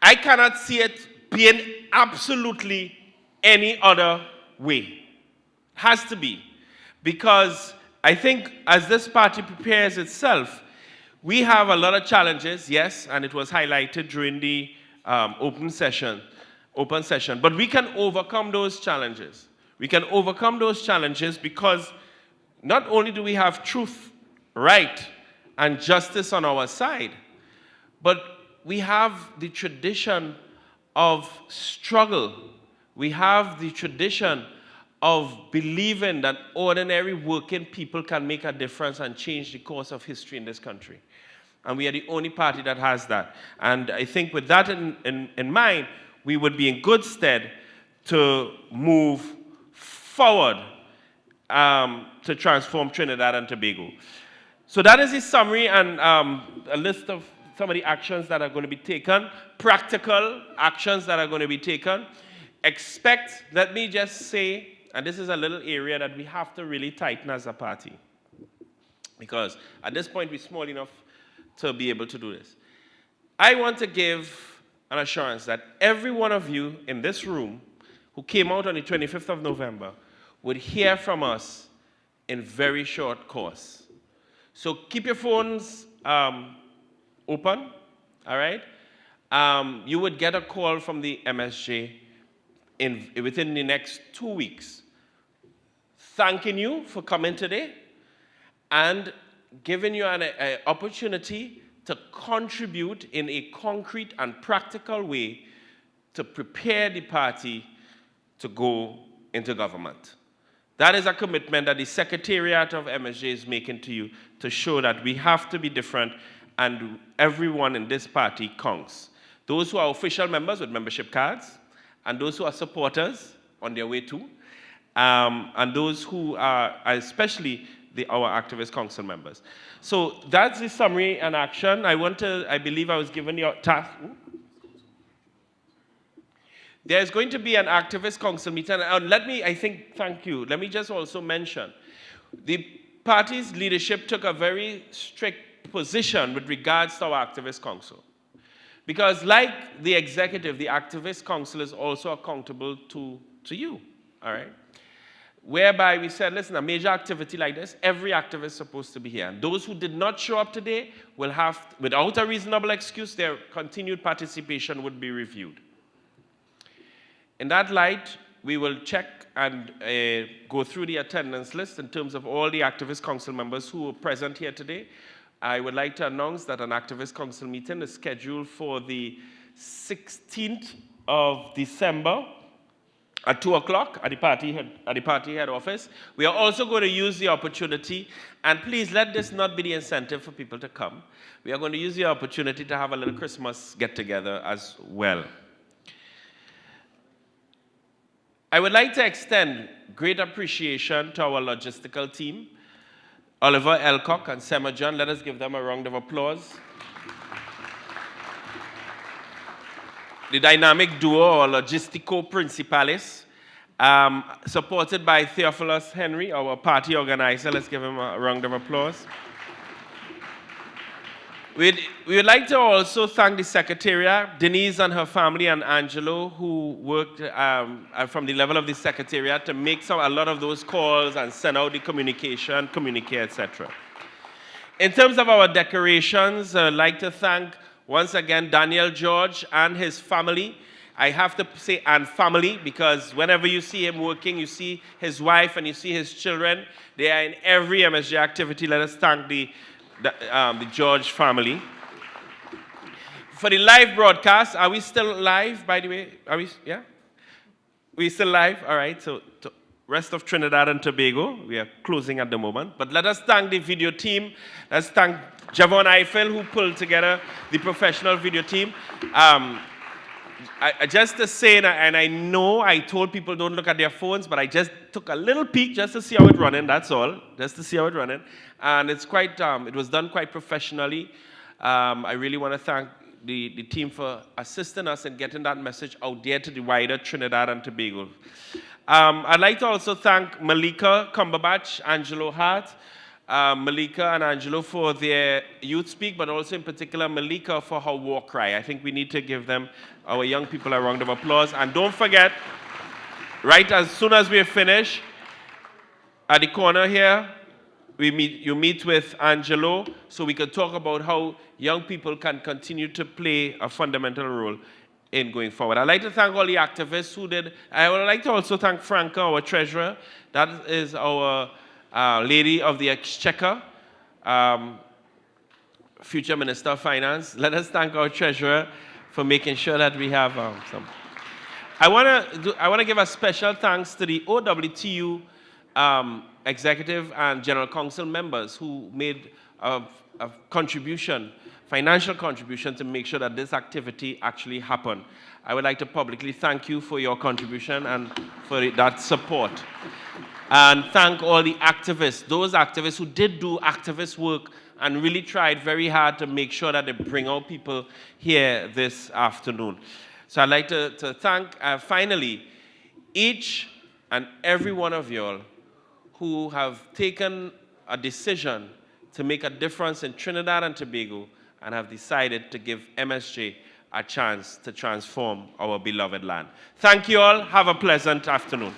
I cannot see it being absolutely any other way. Has to be. Because I think as this party prepares itself, we have a lot of challenges, yes, and it was highlighted during the open session, but we can overcome those challenges. We can overcome those challenges because not only do we have truth, right, and justice on our side, but we have the tradition of struggle. We have the tradition of believing that ordinary working people can make a difference and change the course of history in this country. And we are the only party that has that. And I think with that in mind, we would be in good stead to move forward to transform Trinidad and Tobago. So that is the summary and a list of some of the actions that are going to be taken, practical actions that are going to be taken. Expect, let me just say, and this is a little area that we have to really tighten as a party, because at this point we're small enough to be able to do this. I want to give an assurance that every one of you in this room who came out on the 25th of November would hear from us in very short course. So keep your phones open, all right? You would get a call from the MSJ within the next 2 weeks, thanking you for coming today and giving you an opportunity to contribute in a concrete and practical way to prepare the party to go into government. That is a commitment that the Secretariat of MSJ is making to you to show that we have to be different and everyone in this party counts. Those who are official members with membership cards, and those who are supporters on their way too, and those who are especially our activist council members. So that's the summary and action. I believe I was given the task. There's going to be an activist council meeting, and thank you. Let me just also mention, the party's leadership took a very strict position with regards to our activist council. Because like the executive, the activist council is also accountable to you, all right? Whereby we said, listen, a major activity like this, every activist is supposed to be here. And those who did not show up today will have, without a reasonable excuse, their continued participation would be reviewed. In that light, we will check and go through the attendance list in terms of all the activist council members who are present here today. I would like to announce that an activist council meeting is scheduled for the 16th of December at 2 o'clock at the party head office. We are also going to use the opportunity, and please let this not be the incentive for people to come. We are going to use the opportunity to have a little Christmas get-together as well. I would like to extend great appreciation to our logistical team. Oliver Elcock and Sema John. Let us give them a round of applause. The dynamic duo, or Logistico Principalis, supported by Theophilus Henry, our party organizer. Let's give him a round of applause. We would like to also thank the Secretariat, Denise and her family, and Angelo, who worked from the level of the Secretariat to make a lot of those calls and send out the communication, communicate, etc. In terms of our decorations, I'd like to thank once again Daniel George and his family. I have to say and family, because whenever you see him working, you see his wife and you see his children. They are in every MSJ activity. Let us thank the George family. For the live broadcast, are we still live, by the way? Are we, yeah? We still live? All right, so to rest of Trinidad and Tobago, we are closing at the moment. But let us thank the video team. Let's thank Javon Eiffel, who pulled together the professional video team. Just to say, and I know I told people don't look at their phones, but I just took a little peek just to see how it's running, that's all. Just to see how it's running. And it's quite, it was done quite professionally. I really want to thank the team for assisting us in getting that message out there to the wider Trinidad and Tobago. I'd like to also thank Malika Cumberbatch, Angelo Hart, Malika and Angelo for their youth speak, but also in particular Malika for her war cry. I think we need to give them, our young people, a round of applause. And don't forget, right as soon as we finish, at the corner here, you meet with Angelo, so we can talk about how young people can continue to play a fundamental role in going forward. I'd like to thank all the activists who did. I would like to also thank Franca, our treasurer. That is our Lady of the Exchequer, future Minister of Finance. Let us thank our treasurer for making sure that we have some. I want to give a special thanks to the OWTU executive and general council members who made a contribution, financial contribution, to make sure that this activity actually happened. I would like to publicly thank you for your contribution and for that support. And thank all the activists, those activists who did do activist work and really tried very hard to make sure that they bring out people here this afternoon. So I'd like to thank, finally, each and every one of y'all who have taken a decision to make a difference in Trinidad and Tobago and have decided to give MSJ a chance to transform our beloved land. Thank you all. Have a pleasant afternoon.